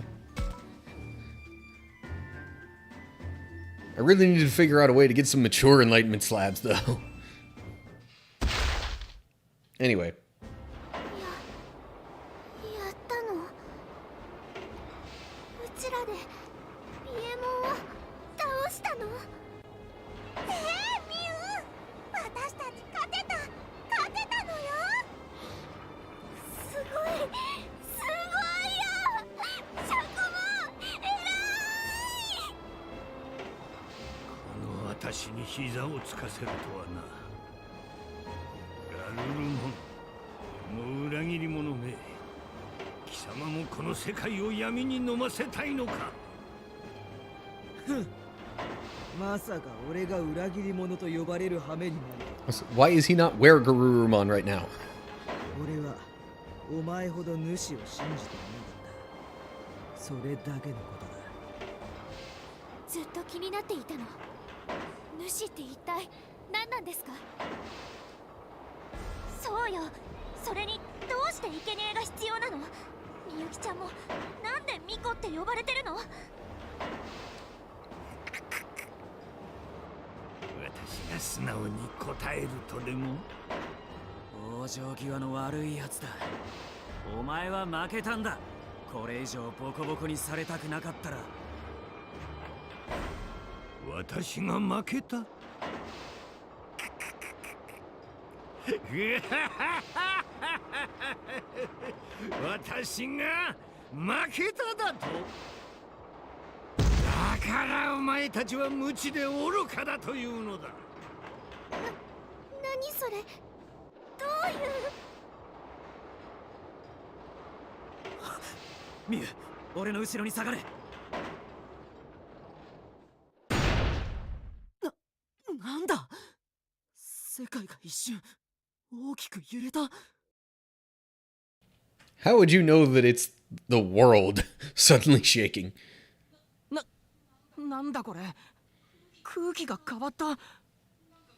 I really need to figure out a way to get some mature enlightenment slabs, though. Anyway. やったの。うちらでピエモンを倒したの。ミュウ、私たち勝てたのよ。すごい。私に膝をつかせるとはな。ガルルモン、この裏切り者め。貴様もこの世界を闇に飲ませたいのか。ふん。まさか俺が裏切り者と呼ばれる羽目になる。Why is he not where Garurumon right now? 俺はお前ほど主を信じていなかった。それだけのことだ。ずっと気になっていたの。主って一体何なんですか？そうよ。それにどうして生贄が必要なの？みゆきちゃんもなんでミコって呼ばれてるの？私が素直に答えるとでも？往生際の悪いやつだ。お前は負けたんだ。これ以上ボコボコにされたくなかったら。私が負けた？私が負けただと？だからお前たちは無知で愚かだというのだ。何それ？どういう？ミュウ、俺の後ろに下がれ。なんだ？世界が一瞬大きく揺れた。How would you know that it's the world suddenly shaking? なんだこれ。空気が変わった。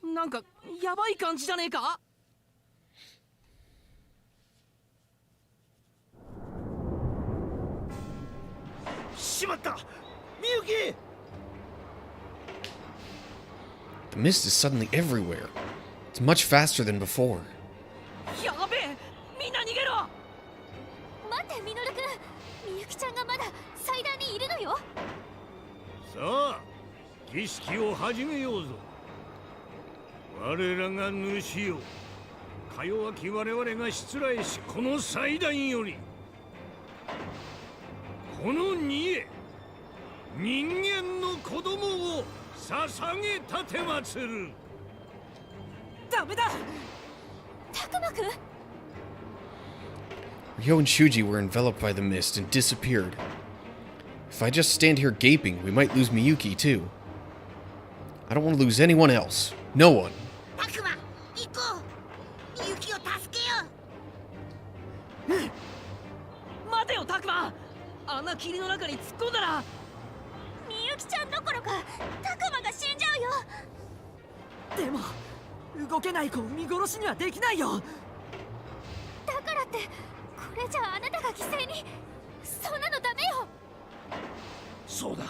なんかやばい感じじゃねえか？しまった。みゆき。The mist is suddenly everywhere. It's much faster than before. やべえ、みんな逃げろ。待ってミノル君、みゆきちゃんがまだ祭壇にいるのよ。さあ、儀式を始めようぞ。我らが主よ、か弱き我々がしつらえしこの祭壇よりこの荷へ人間の子供を捧げたてまつる。ダメだ。たくまくん。Ryo and Shuji were enveloped by the mist and disappeared. If I just stand here gaping, we might lose Miyuki too. I don't want to lose anyone else. No one. たくま、行こう。みゆきを助けよう。待てよたくま。あんな霧の中に突っ込んだらみゆきちゃんどころかたくまが死んじゃうよ。でも動けない子を見殺しにはできないよ。だからってこれじゃあなたが犠牲に。そんなのダメよ。そうだ。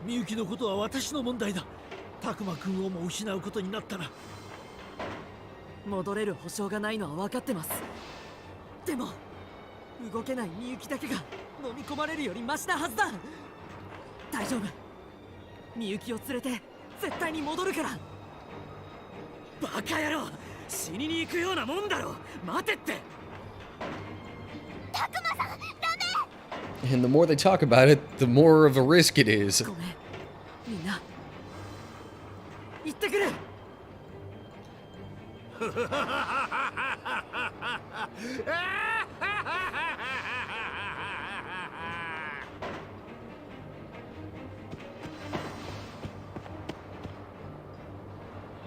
みゆきのことは私の問題だ。たくまくんをも失うことになったら。戻れる保証がないのは分かってます。でも動けないみゆきだけが飲み込まれるよりマシなはずだ。大丈夫。みゆきを連れて絶対に戻るから。バカ野郎、死にに行くようなもんだろ。待てって。たくまさん、ダメ。 And the more they talk about it, the more of a risk it is. ごめん、みんな。行ってくる。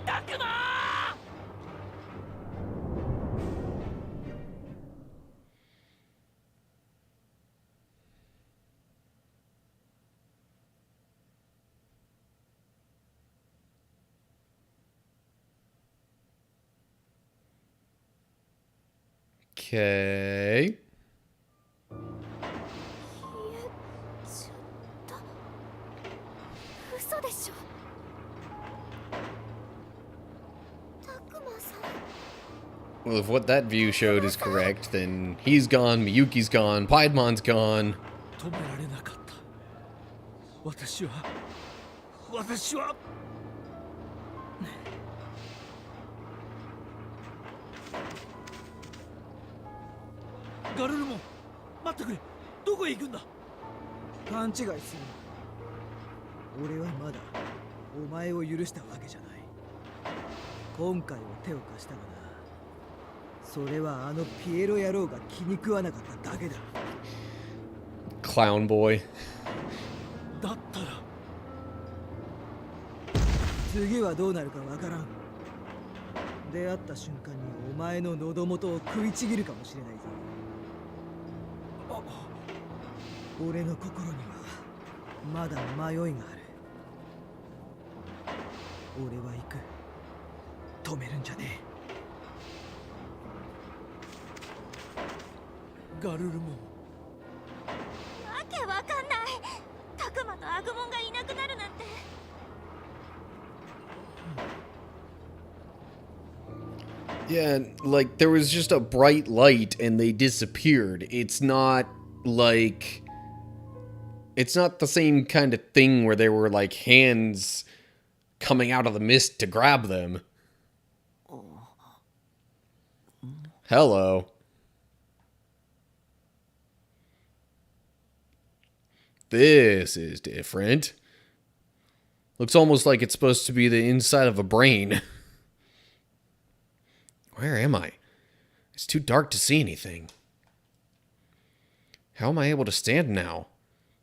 たくま。Okay. ちょっと嘘でしょ。たくまさん。 Well, if what that view showed is correct, then he's gone, Miyuki's gone, Piedmon's gone. 止められなかった。私はガルルモン、待ってくれ。どこへ行くんだ。勘違いするな。俺はまだお前を許したわけじゃない。今回は手を貸したがな。それはあのピエロ野郎が気に食わなかっただけだ。Clown boy. だったら次はどうなるかわからん。出会った瞬間にお前の喉元を食いちぎるかもしれないぞ。俺の心にはまだ迷いがある。俺は行く。止めるんじゃねガルルもわけわかんない。タクマとアグモンがいなくなるなんて。Yeah, like there was just a bright light and they disappeared. It's not like it's not the same kind of thing where there were like hands coming out of the mist to grab them. Hello. This is different. Looks almost like it's supposed to be the inside of a brain. Where am I? It's too dark to see anything. How am I able to stand now?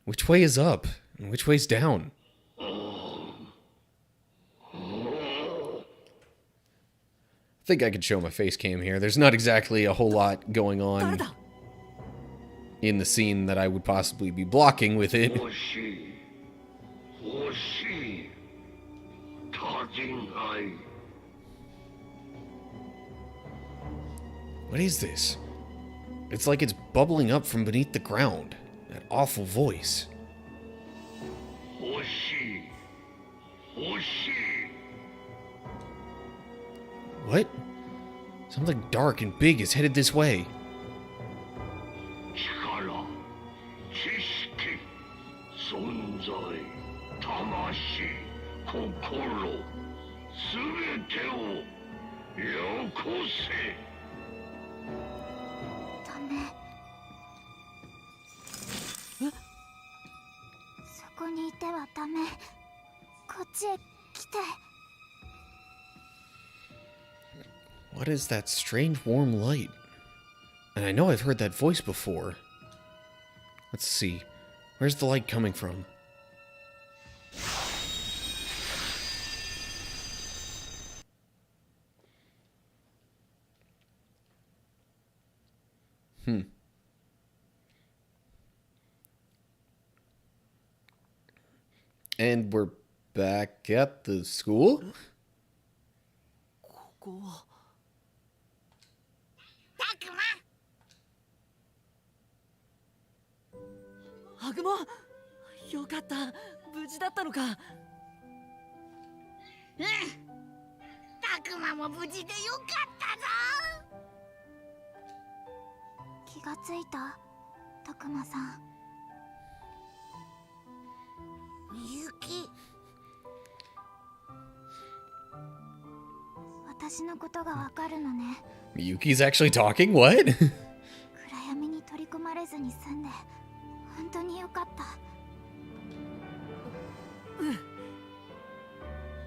Which way is up and which way's down? I think I could show my face cam here. There's not exactly a whole lot going on in the scene that I would possibly be blocking with it. What is this? It's like it's bubbling up from beneath the ground. That awful voice. What? Something dark and big is headed this way. What is that strange warm light? And I know I've heard that voice before. Let's see. Where's the light coming from? And we're back at the school? ここはタクマ。アグモ、よかった。無事だったのか。タクマも無事でよかったぞ。気がついた、タクマさん。みゆき。私のことがわかるのね。Miyuki's actually talking? What? 暗闇に取り込まれずに済んで本当によかった。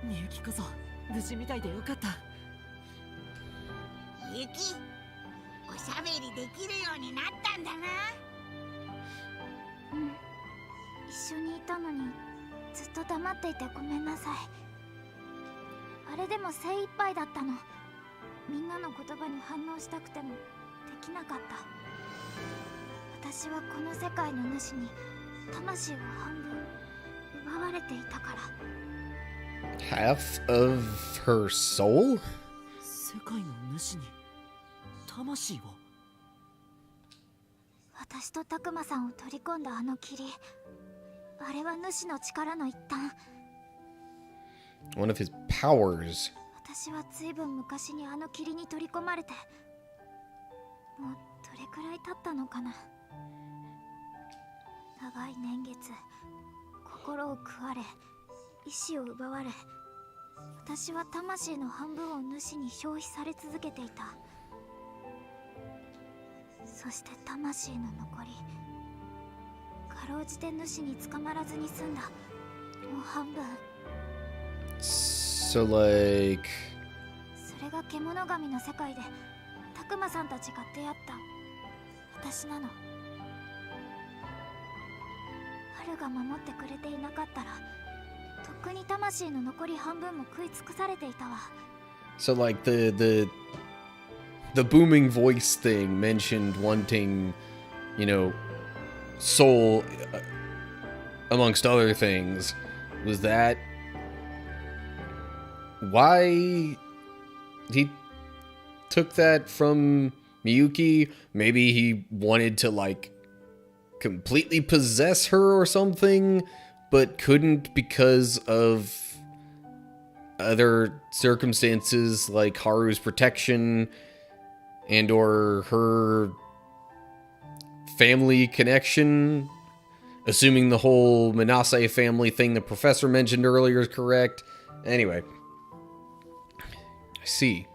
みゆきこそ無事みたいでよかった。みゆき、おしゃべりできるようになったんだな。うん、一緒にいたのにずっと黙っていてごめんなさい。あれでも精一杯だったの。みんなの言葉に反応したくてもできなかった。私はこの世界の主に魂を半分奪われていたから。Half of her soul? 世界の主に魂を。私とタクマさんを取り込んだあの霧、あれは主の力の一端。One of his powers. 私はずいぶん昔にあの霧に取り込まれて、もうどれくらい経ったのかな。長い年月、心を食われ、意志を奪われ、私は魂の半分を主に消費され続けていた。そして魂の残り、かろうじて主に捕まらずに済んだもう半分。So like それが獣神の世界でたくまさんたちが出会った私なの。春が守ってくれていなかったらとっくに魂の残り半分も食い尽くされていたわ。 so like the booming voice thing mentioned wanting, you know, soul amongst other things. Was that why he took that from Miyuki? Maybe he wanted to like completely possess her or something, but couldn't because of other circumstances like Haru's protection and or her family connection. Assuming the whole Manase family thing the professor mentioned earlier is correct. Anyway, I see.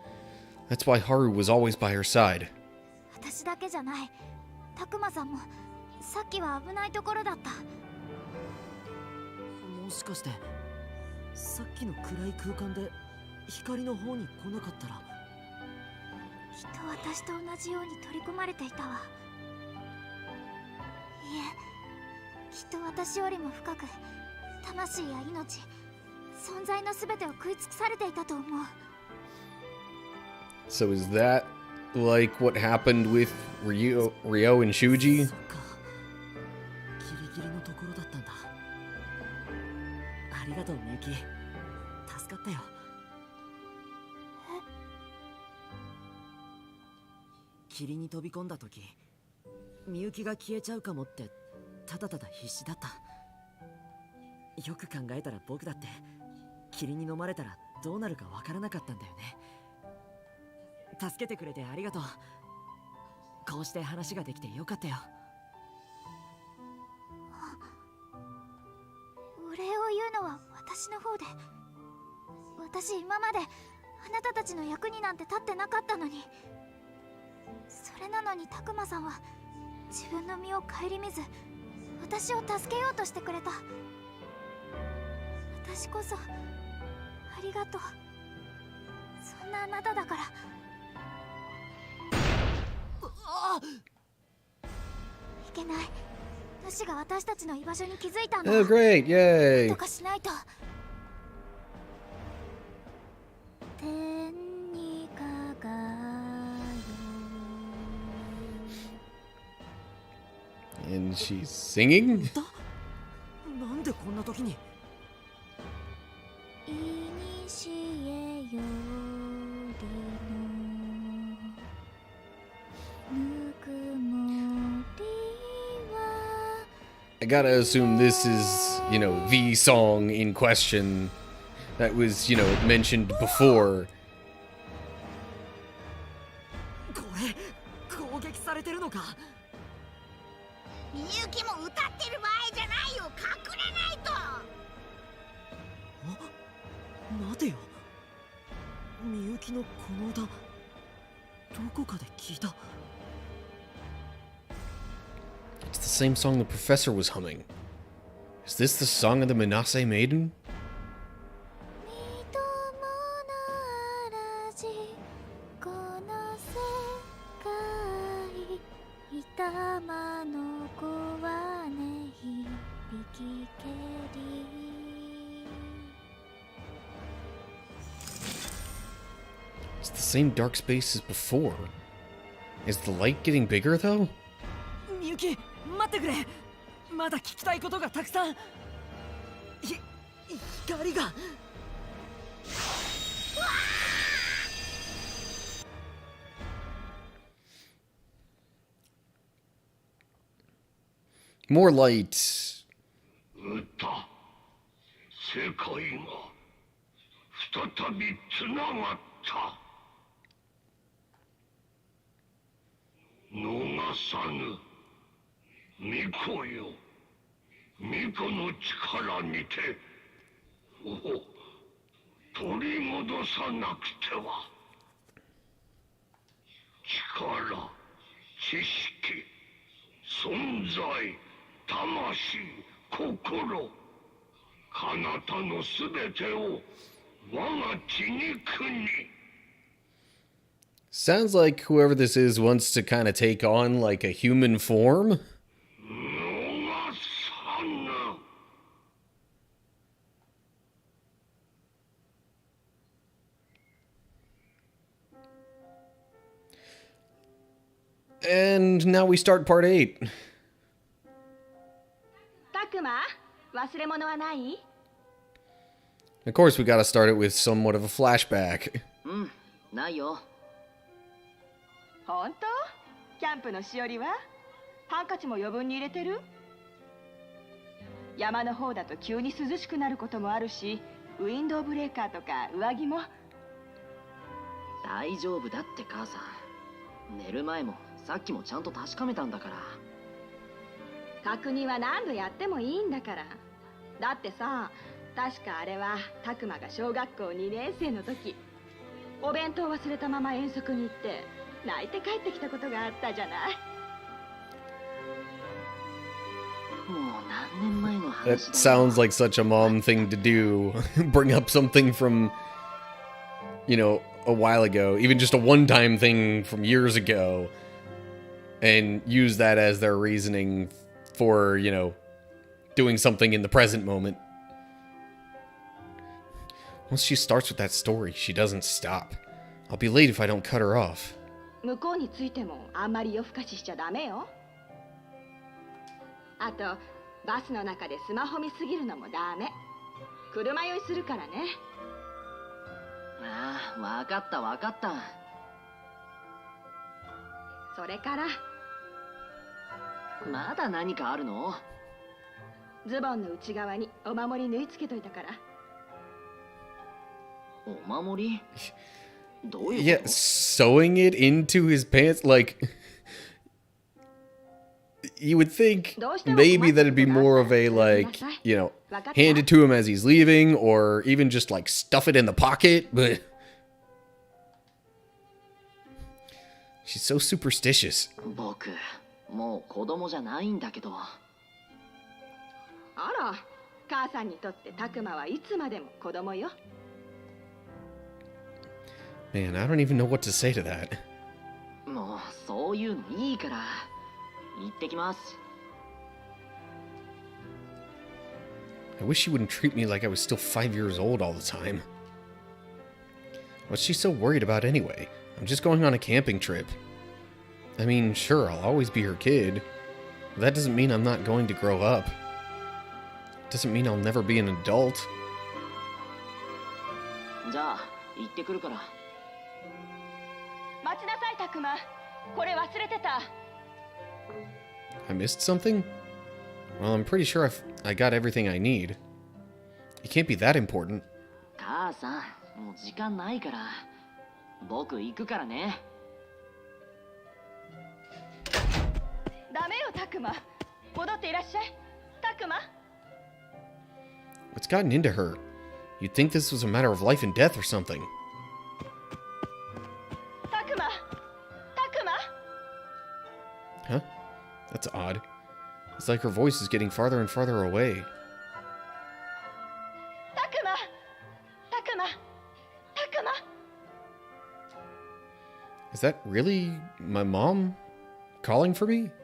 That's why Haru was always by her side. 私だけじゃない。たくまさんもさっきは危ないところだった。もしかしてさっきの暗い空間で光の方に来なかったら。きっと私と同じように取り込まれていたわ。いえ、きっと私よりも深く魂や命、存在の全てを食い尽くされていたと思う。 So is that like what happened with Ryo and Shuji? そっか、ギリギリのところだったんだ。ありがとうみゆき、助かったよ。霧に飛び込んだ時、みゆきが消えちゃうかもってただただ必死だった。よく考えたら僕だって霧に飲まれたらどうなるかわからなかったんだよね。助けてくれてありがとう。こうして話ができてよかったよ。お礼を言うのは私の方で。私今まであなたたちの役になんて立ってなかったのに。それなのにたくまさんは自分の身を顧みず私を助けようとしてくれた。私こそありがとう。そんなあなただから。いけない。主が私たちの居場所に気づいたんだ。 Oh, great! なん Yay! とかしないと。天に輝 And she's singing? 歌？なんでこんな時に？いにしえよりのぬくもりは I gotta assume this is, you know, the song in question that was, you know, mentioned before. これ攻撃されてるのか？みゆきも歌ってる場合じゃないよ。隠れないと。待てよ。みゆきのこの歌、どこかで聞いた。 It's the same song the professor was humming. Is this the song of the Manase Maiden? みともならじこの世界いたまの子はね響きけり It's the same dark space as before. Is the light getting bigger though? みゆき、待ってくれ。まだ聞きたいことがたくさん。光が。More light. 歌、世界が再びつながった。逃さぬ。巫女よ、巫女の力にて、取り戻さなくては。力、知識、存在、魂、心、彼方のすべてを Sounds like whoever this is wants to kind of take on like a human form. And now we start part 8. たくま、忘れ物はない？ Of course, we gotta start it with somewhat of a flashback. ないよ。本当？キャンプのしおりは？ハンカチも余分に入れてる？山の方だと急に涼しくなることもあるし、ウィンドウブレーカーとか上着も。大丈夫だって母さん。寝る前もさっきもちゃんと確かめたんだから。確認は何度やってもいいんだから。だってさ、確かあれはたくまが小学校2年生の時、お弁当忘れたまま遠足に行って泣いて帰ってきたことがあったじゃない。もう何年前の That 話だ。 sounds like such a mom thing to do. Bring up something from, you know, a while ago, even just a one-time thing from years ago, and use that as their reasoning for, you know, doing something in the present moment. Once she starts with that story, she doesn't stop. I'll be late if I don't cut her off. 向こうについてもあんまり夜更かししちゃダメよ。あとバスの中でスマホ見すぎるのもダメ。車酔いするからね。ああ、わかったわかった。それからまだ何かあるの？ズボンの内側にお守り縫い付けといたから。お守り？どういうこと？ Yeah, sewing it into his pants, like... You would think maybe that'd be more of a, like, you know, hand it to him as he's leaving, or even just, like, stuff it in the pocket, but... She's so superstitious. 僕、もう子供じゃないんだけど。あら、母さんにとってたくまはいつまでも子供よ。Man, I don't even know what to say to that. もうそういうのいいから行ってきます。 I wish she wouldn't treat me like I was still 5 years old all the time. What's she so worried about anyway? I'm just going on a camping trip. I mean, sure, I'll always be her kid, but that doesn't mean I'm not going to grow up. It doesn't mean I'll never be an adult. じゃあ行ってくるから。待ちなさいたくま。これ忘れてた。 I missed something? Well, I'm pretty sure I got everything I need. It can't be that important. 母さん、もう時間ないから。僕行くからね。ダメよたくま。戻っていらっしゃい。たくま。 What's gotten into her? You'd think this was a matter of life and death or something. たくま。たくま。 Huh? That's odd. It's like her voice is getting farther and farther away. たくま。たくま。たくま。 Is that really my mom calling for me?「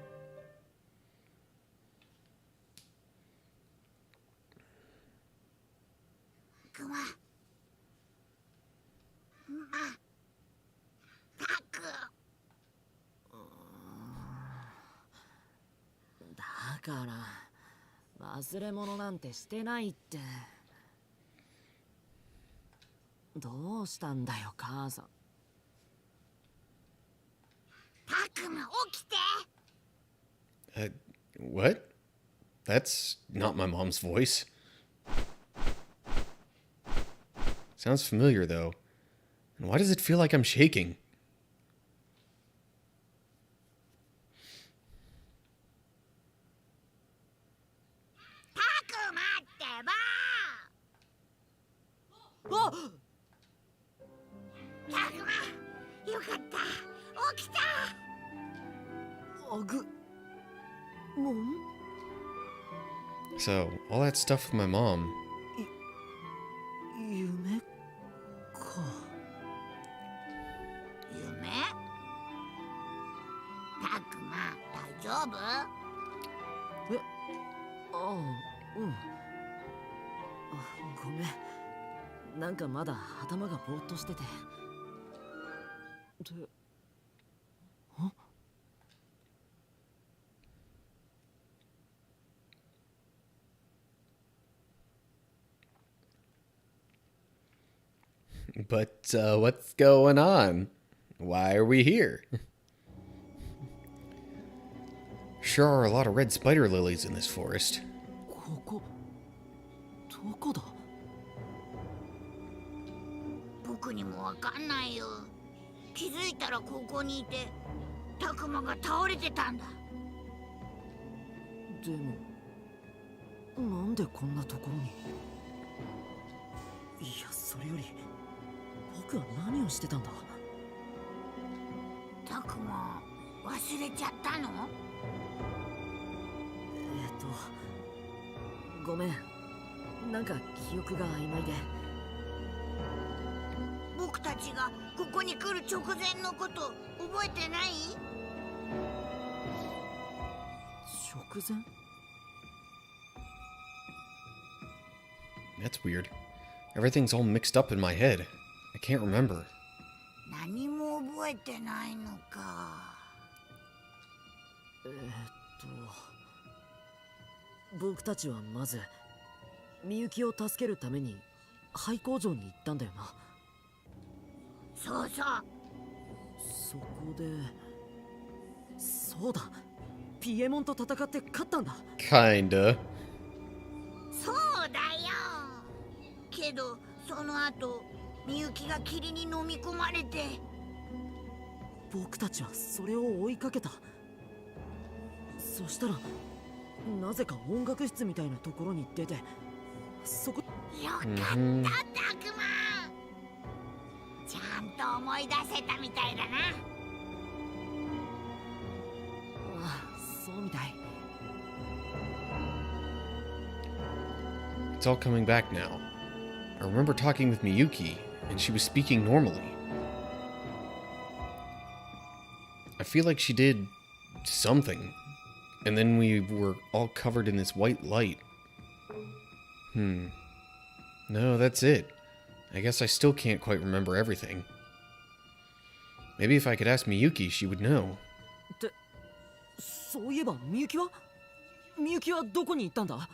だから忘れ物なんてしてないって。どうしたんだよ母さん。たくま起きて。 What? That's not my mom's voice. Sounds familiar, though. And why does it feel like I'm shaking? たくまってば。あっ、たくま、よかった。起きた。あぐもん。 So, all that stuff with my mom. 夢丈夫？え、ああ、うん。ごめん。なんかまだ頭がぼーっとしてて。で、ん？ But what's going on? Why are we here? Sure are a lot of red spider lilies in this forest. ここ、どこだ？僕にもわかんないよ。気づいたらここにいて、タクマが倒れてたんだ。でも、なんでこんなところに？いや、それより僕は何をしてたんだ？タクマ、忘れちゃったの？ごめん。なんか記憶が曖昧で。僕たちがここに来る直前のこと覚えてない？直前？ That's weird. Everything's all mixed up in my head. I can't remember. 何も覚えてないのか。僕たちはまずみゆきを助けるために廃工場に行ったんだよな。そうそう。そこで、そうだ、ピエモンと戦って勝ったんだ。Kinda. そうだよ。けどその後みゆきが霧に飲み込まれて、僕たちはそれを追いかけた。そしたらなぜか音楽室みたいなところに出て、そこ。よかった、タクマ。ちゃんと思い出せたみたいだな。ああ、そうみたい。It's all coming back now. I remember talking with Miyuki, and she was speaking normally. I feel like she did something, and then we were all covered in this white light. No, that's it. I guess I still can't quite remember everything. Maybe if I could ask Miyuki, she would know. って、そういえばみゆきはどこに行ったんだ？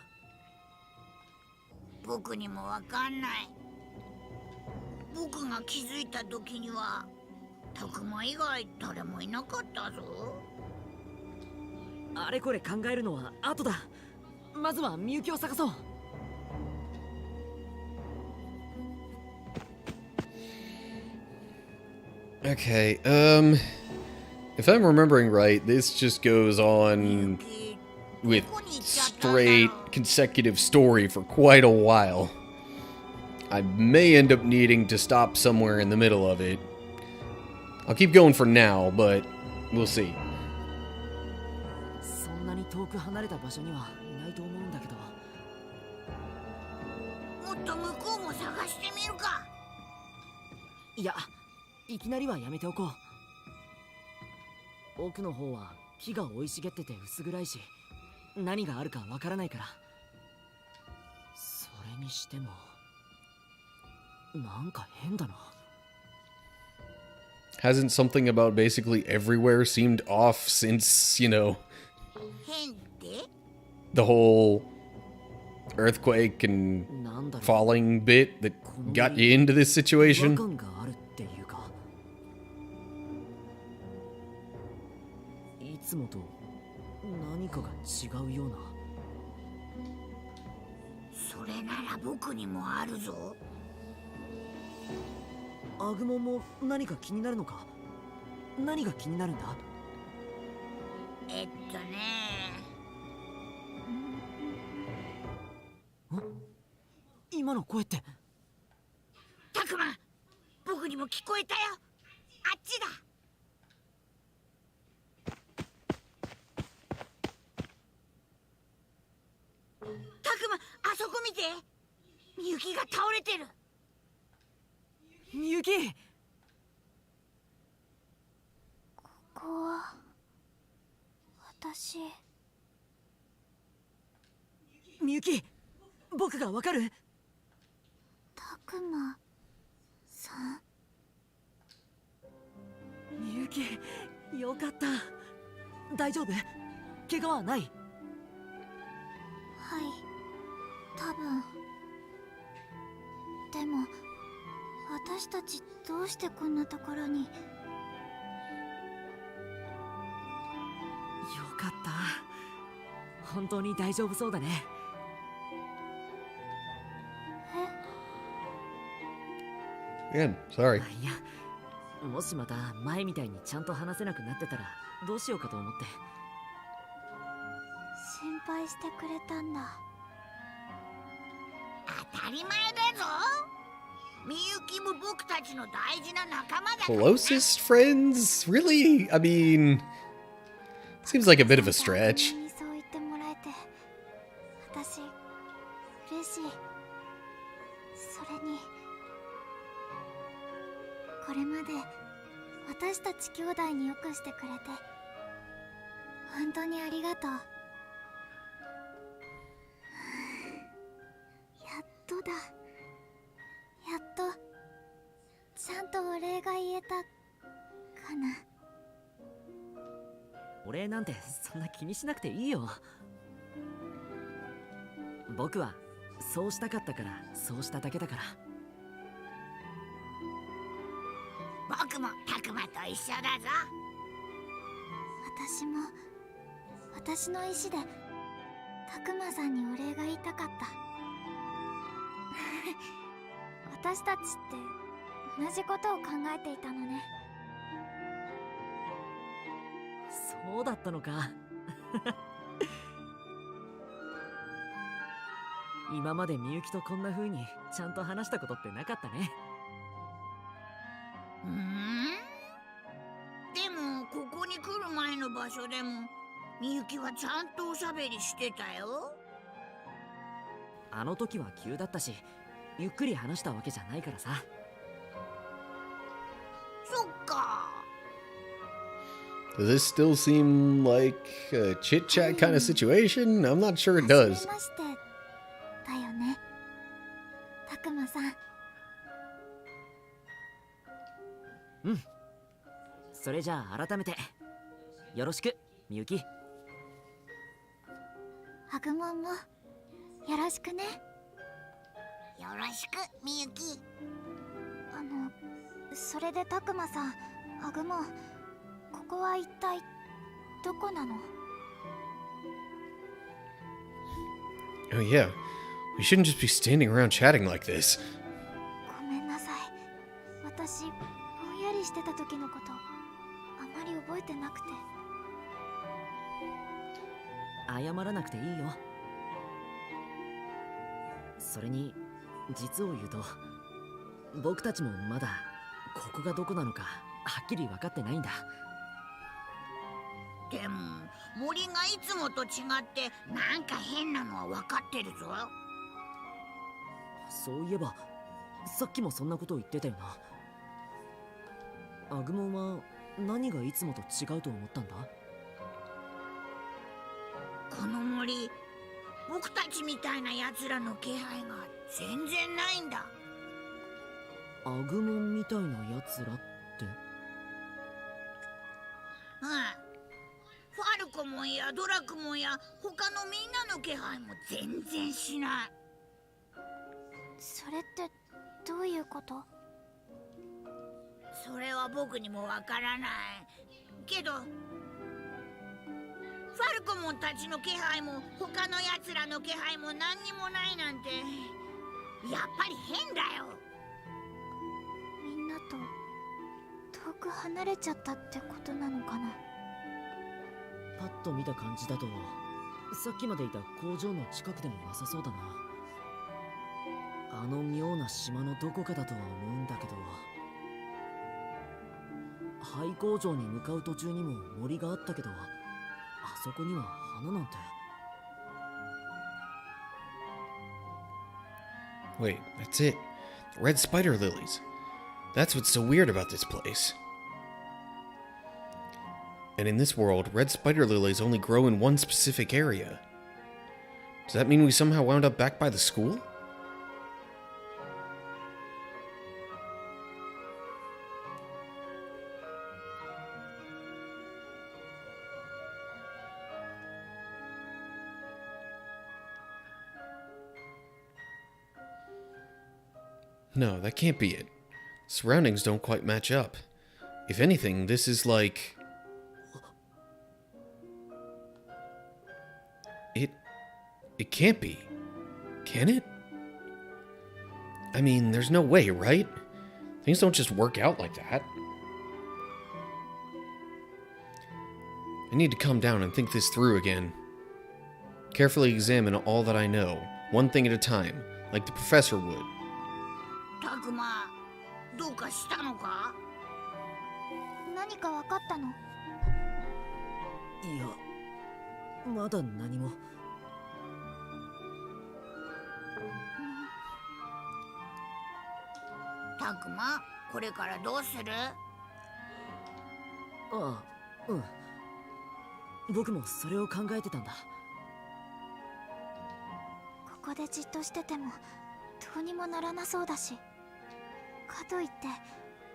僕にもわかんない。僕が気づいた時にはタクマ以外誰もいなかったぞ。あれこれ考えるのは後だ。まずはみゆきを探そう。Okay, if I'm remembering right, this just goes on with straight consecutive story for quite a while. I may end up needing to stop somewhere in the middle of it. I'll keep going for now, but we'll see. そんなに遠く離れた場所にはいないと思うんだけど。もっと向こうも探してみるか。いや、いきなりはやめておこう。奥の方は木が生い茂ってて薄暗いし、何があるかわからないから。それにしてもなんか変だな。 Hasn't something about basically everywhere seemed off since, you know, 変って？ the whole earthquake and falling bit that got you into this situation? 違和感があるっていうか、いつもと何かが違うような。それなら僕にもあるぞ。アグモンも何か気になるのか？何が気になるんだ？今の声って。タクマ、僕にも聞こえたよ。あっちだ。タクマ、あそこ見て。みゆきが倒れてる。みゆき。ここは私みゆき、僕がわかる？たくまさん。みゆき、よかった。大丈夫？怪我はない？はい、多分。でも私たちどうしてこんなところに。よかった。本当に大丈夫そうだね。Again, sorry. いや、もしまた前みたいにちゃんと話せなくなってたらどうしようかと思って。心配してくれたんだ。当たり前だぞ。みゆきも僕たちの大事な仲間だからな。 Closest friends? Really? I mean, seems like a bit of a stretch. そう言ってもらえて私嬉しい。それにこれまで私たち兄弟によくしてくれて本当にありがとう。やっとだ。やっとちゃんとお礼が言えたかな。お礼なんてそんな気にしなくていいよ。僕はそうしたかったからそうしただけだから。僕もたくまと一緒だぞ。私も私の意思でたくまさんにお礼が言いたかった。私たちって同じことを考えていたのね。そうだったのか。今までみゆきとこんな風にちゃんと話したことってなかったね。でもここに来る前の場所でもみゆきはちゃんとおしゃべりしてたよ。あの時は急だったしゆっくり話したわけじゃないからさ。そっか。Does this still seem like a chit chat kind of situation? I'm not sure it 初 does. めましてだよね、たくまさん。うん。それじゃあ改めてよろしくみゆき。アグモンもよろしくね。よろしくみゆき。それでたくまさん、アグモン、ここは一体どこなの？ Oh yeah, we shouldn't just be standing around chatting like this. ごめんなさい。私ぼんやりしてた時のことあまり覚えてなくて。謝らなくていいよ。それに実を言うと僕たちもまだここがどこなのかはっきり分かってないんだ。でも森がいつもと違ってなんか変なのは分かってるぞ。そういえばさっきもそんなことを言ってたよな。アグモンは何がいつもと違うと思ったんだ？この森、僕たちみたいな奴らの気配が全然ないんだ。アグモンみたいな奴らって？ファルコモンやドラクモンや他のみんなの気配も全然しない。それってどういうこと？それは僕にもわからないけど、ファルコモンたちの気配も他のやつらの気配も何にもないなんてやっぱり変だよ。みんなと遠く離れちゃったってことなのかな。パッと見た感じだとさっきまでいた工場の近くでもなさそうだな。あの妙な島のどこかだとは思うんだけど、廃工場に向かう途中にも森があったけど、あそこには花なんて。 Wait, that's it. Red spider lilies. That's what's so weird about this place. And in this world, red spider lilies only grow in one specific area. Does that mean we somehow wound up back by the school? No, that can't be it. Surroundings don't quite match up. If anything, this is like... It can't be. Can it? I mean, there's no way, right? Things don't just work out like that. I need to calm down and think this through again. Carefully examine all that I know, one thing at a time, like the professor would. タクマ、どうかしたのか？何か分かったの？いや、まだ何も。タクマ、これからどうする？ああ、うん。僕もそれを考えてたんだ。ここでじっとしててもどうにもならなそうだし、かといって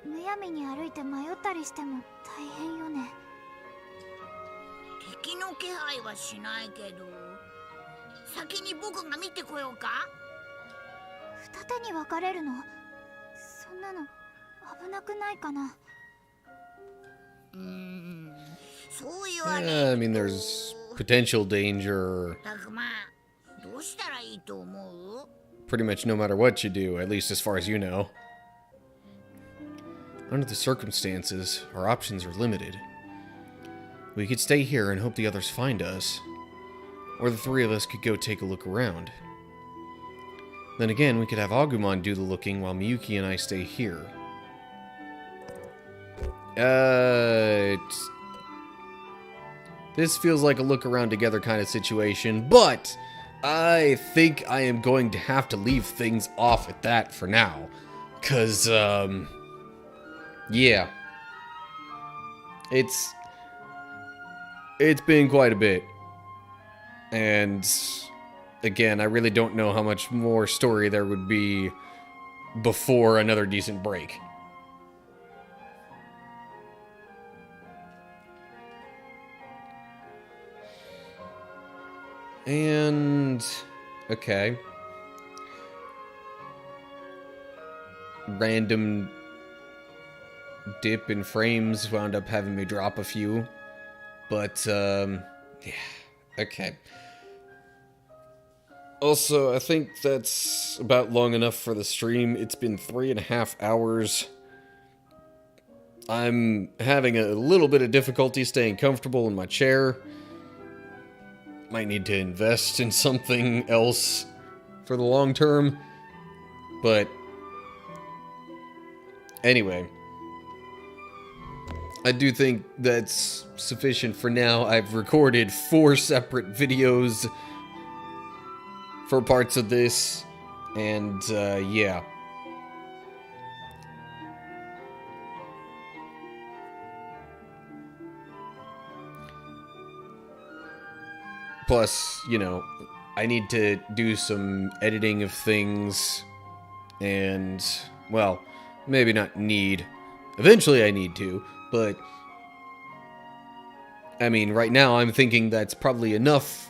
むやみに歩いて迷ったりしても大変よね。敵の気配はしないけど、先に僕が見てこようか？二手に分かれるの？そんなの危なくないかな？そう言われ I mean, there's potential danger タクマ、どうしたらいいと思う？ pretty much no matter what you do, at least as far as you know. Under the circumstances, our options are limited. We could stay here and hope the others find us, or the three of us could go take a look around. Then again, we could have Agumon do the looking while Miyuki and I stay here. This feels like a look around together kind of situation, but I think I am going to have to leave things off at that for now. 'Cause, yeah. It's been quite a bit. And again, I really don't know how much more story there would be before another decent break. And okay. Random dip in frames wound up having me drop a few. But yeah, okay. Also, I think that's about long enough for the stream. It's been 3.5 hours. I'm having a little bit of difficulty staying comfortable in my chair. Might need to invest in something else for the long term. But anyway, I do think that's sufficient for now. I've recorded 4 separate videos for parts of this, and yeah. Plus, you know, I need to do some editing of things, and, well, maybe not need. Eventually I need to, but I mean, right now I'm thinking that's probably enough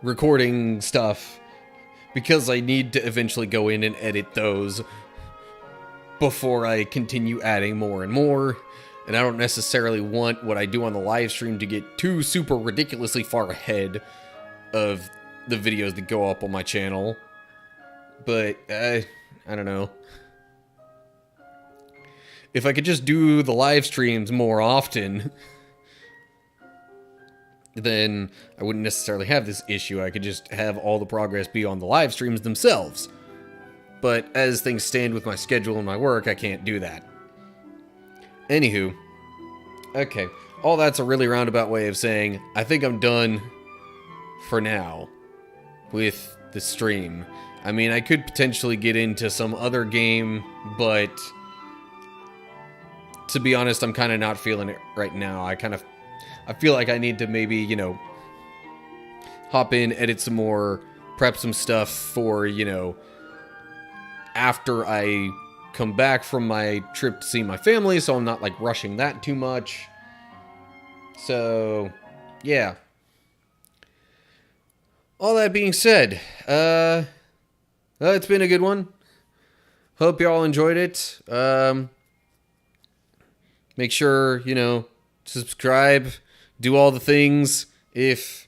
recording stuff, because I need to eventually go in and edit those before I continue adding more and more. And I don't necessarily want what I do on the live stream to get too super ridiculously far ahead of the videos that go up on my channel. But, I don't know. If I could just do the live streams more often, then I wouldn't necessarily have this issue. I could just have all the progress be on the live streams themselves. But as things stand with my schedule and my work, I can't do that. Anywho, okay, all that's a really roundabout way of saying I think I'm done for now with the stream. I mean, I could potentially get into some other game, but to be honest, I'm kind of not feeling it right now. I kind of I feel like I need to maybe, you know, hop in, edit some more, prep some stuff for, you know, after I come back from my trip to see my family, so I'm not like rushing that too much. So, yeah. All that being said, it's been a good one. Hope you all enjoyed it. Make sure, you know, subscribe, do all the things if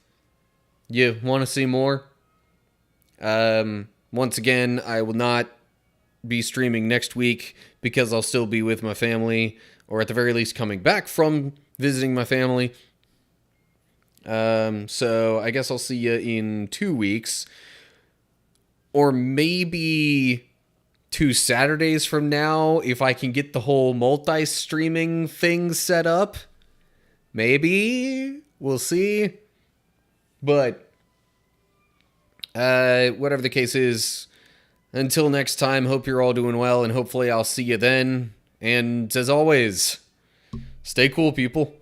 you want to see more. Once again, I will not be streaming next week because I'll still be with my family, or at the very least coming back from visiting my family. So I guess I'll see you in 2 weeks, or maybe 2 Saturdays from now if I can get the whole multi-streaming thing set up. Maybe. We'll see. But whatever the case is, until next time, hope you're all doing well, and hopefully I'll see you then. And as always, stay cool, people.